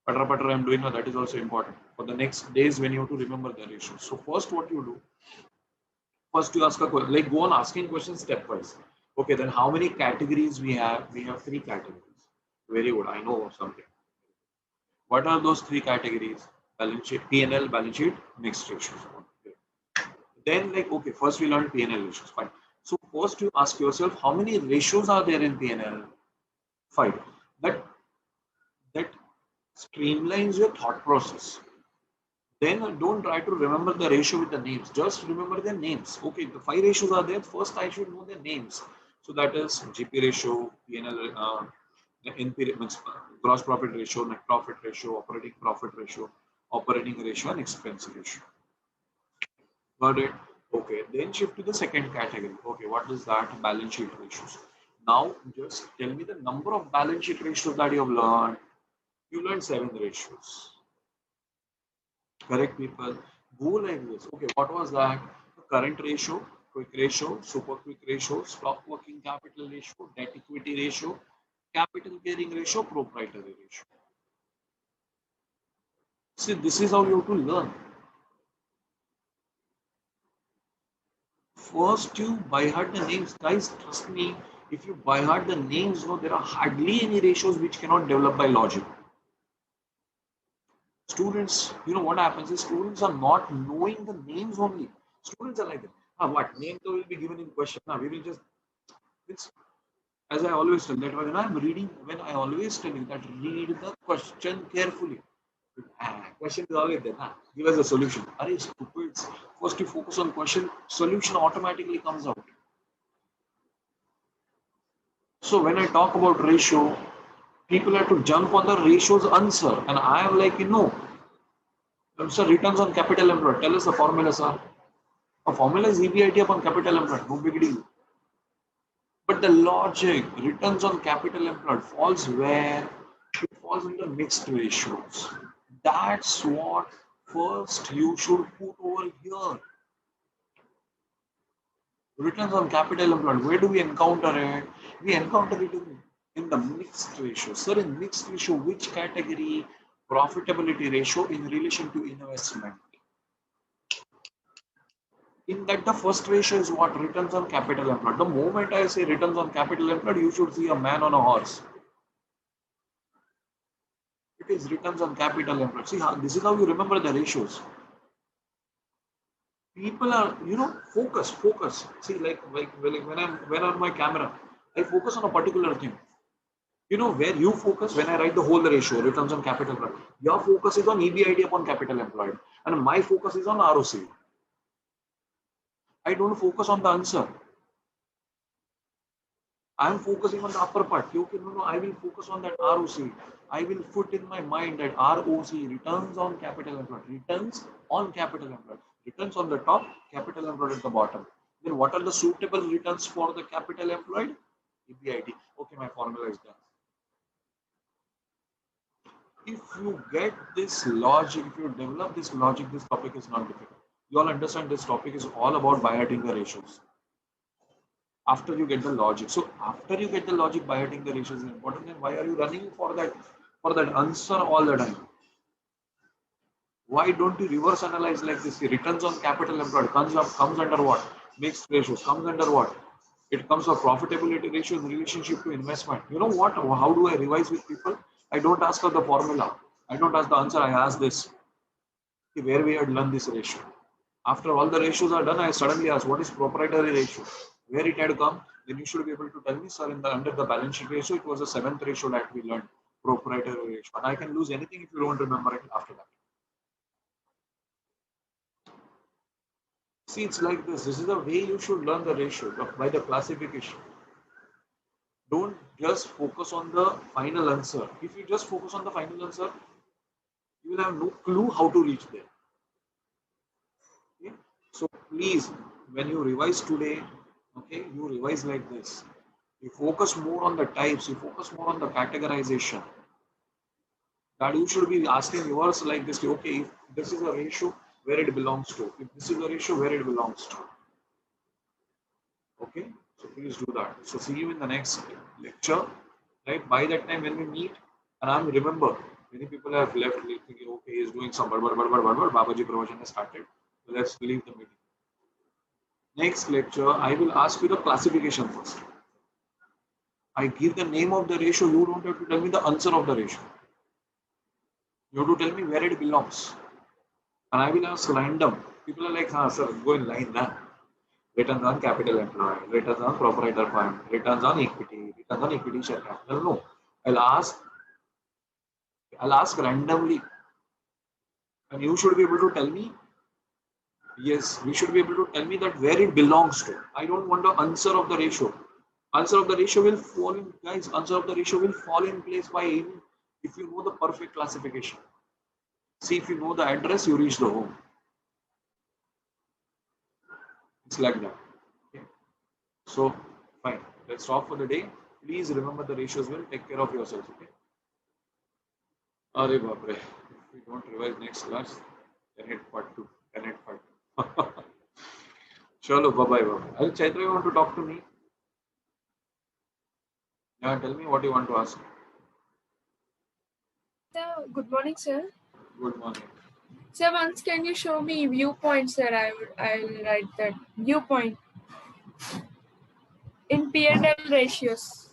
patter I'm doing, that is also important for the next days when you have to remember the ratios. So first, what you do? First, you ask a question. Like go on asking questions stepwise. Okay, then how many categories we have? We have three categories. Very good. I know something. What are those three categories? Balance sheet, P&L, balance sheet, mixed ratios. Okay. Then like, okay, first we learned P&L ratios, fine. So first you ask yourself, how many ratios are there in P&L? Five. That, that streamlines your thought process. Then don't try to remember the ratio with the names. Just remember their names. Okay, the five ratios are there. First, I should know their names. So that is GP ratio, P&L, NP, gross profit ratio, net profit ratio, operating profit ratio, operating ratio, and expense ratio. Got it? Okay, then shift to the second category. Okay, what is that? Balance sheet ratios. Now, just tell me the number of balance sheet ratios that you have learned. You learned seven ratios. Correct, people? Go like this. Okay, what was that? Current ratio, quick ratio, super quick ratio, stock working capital ratio, debt equity ratio, capital gearing ratio, proprietary ratio. See, this is how you have to learn. First, you by heart the names. Guys, trust me, if you by heart the names, no, there are hardly any ratios which cannot develop by logic. Students, you know what happens is students are not knowing the names only. Students are like that. What name will be given in question? We will just, it's, as I always tell that when I'm reading, when I always tell you that read the question carefully. Question is always there. Give us a solution. Are you stupid? First you focus on question, solution automatically comes out. So when I talk about ratio, people have to jump on the ratios answer. And I am like, sir, returns on capital employed. Tell us the formula, sir. A formula is EBIT upon capital employed. No big deal. But the logic, returns on capital employed, falls where? It falls under mixed ratios. That's what first you should put over here. Returns on capital employed, where do we encounter it? We encounter it in the mixed ratio. Sir, in mixed ratio, which category? Profitability ratio in relation to investment. In that, the first ratio is what? Returns on capital employed. The moment I say returns on capital employed, you should see a man on a horse. It is returns on capital employed. See, this is how you remember the ratios. People are, focus. See, like when on my camera, I focus on a particular thing. You know where you focus when I write the whole ratio, returns on capital employed. Your focus is on EBIT upon capital employed, and my focus is on ROC. I don't focus on the answer. I'm focusing on the upper part. Okay, no, I will focus on that ROC. I will put in my mind that ROC, returns on capital employed, returns on capital employed, returns on the top, capital employed at the bottom. Then what are the suitable returns for the capital employed? EBIT. Okay, my formula is done. If you get this logic, if you develop this logic, this topic is not difficult. You all understand this topic is all about biting the ratios. After you get the logic. So after you get the logic, biting the ratios is important. Then why are you running for that answer all the time? Why don't you reverse analyze like this? The returns on capital employed comes under what? Mixed ratios. Comes under what? It comes for profitability ratio in relationship to investment. You know what? How do I revise with people? I don't ask for the formula. I don't ask the answer. I ask this. Where we had learned this ratio. After all the ratios are done, I suddenly ask, what is proprietary ratio? Where it had come, then you should be able to tell me, sir, under the balance sheet ratio, it was the 7th ratio that we learned, proprietary ratio. And I can lose anything if you don't remember it after that. See, it's like this. This is the way you should learn the ratio by the classification. Don't just focus on the final answer. If you just focus on the final answer, you will have no clue how to reach there. Okay? So please, when you revise today, okay, you revise like this. You focus more on the types, you focus more on the categorization. That you should be asking yours like this, okay, if this is a ratio, where it belongs to. If this is a ratio, where it belongs to. Okay, so please do that. So see you in the next lecture. Right? By that time when we meet, and I'm remember, many people have left thinking, okay, he's doing some Babaji Pravachan has started. So let's leave the meeting. Next lecture, I will ask you the classification first. I give the name of the ratio, you don't have to tell me the answer of the ratio. You have to tell me where it belongs. And I will ask random. People are like, sir, go in line now. Returns on capital employed, returns on proprietor fund, returns on equity share capital. No. I'll ask randomly. And you should be able to tell me. Yes, we should be able to tell me that where it belongs to. I don't want the answer of the ratio. Answer of the ratio will fall in, guys. Answer of the ratio will fall in place by if you know the perfect classification. See, if you know the address, you reach the home. It's like that. Okay. So, fine. Let's stop for the day. Please remember the ratios well. Take care of yourselves. Okay. Are Bapre. If we don't revise next class, then hit part 2. Then hit part 2. Chalo, bye bye. Chaitra, you want to talk to me? Yeah, tell me what you want to ask. Good morning, sir. Good morning. Sir, once can you show me viewpoint, sir? I'll write that viewpoint in P&L ratios.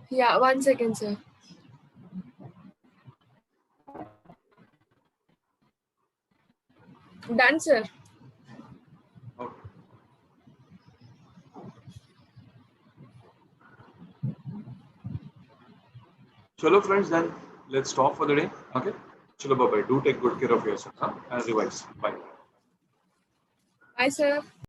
Yeah, 1 second, sir. Done, sir. Okay. Chalo friends, then let's stop for the day. Okay. Chalo, bye bye. Do take good care of yourself and revise. Bye. Bye, sir.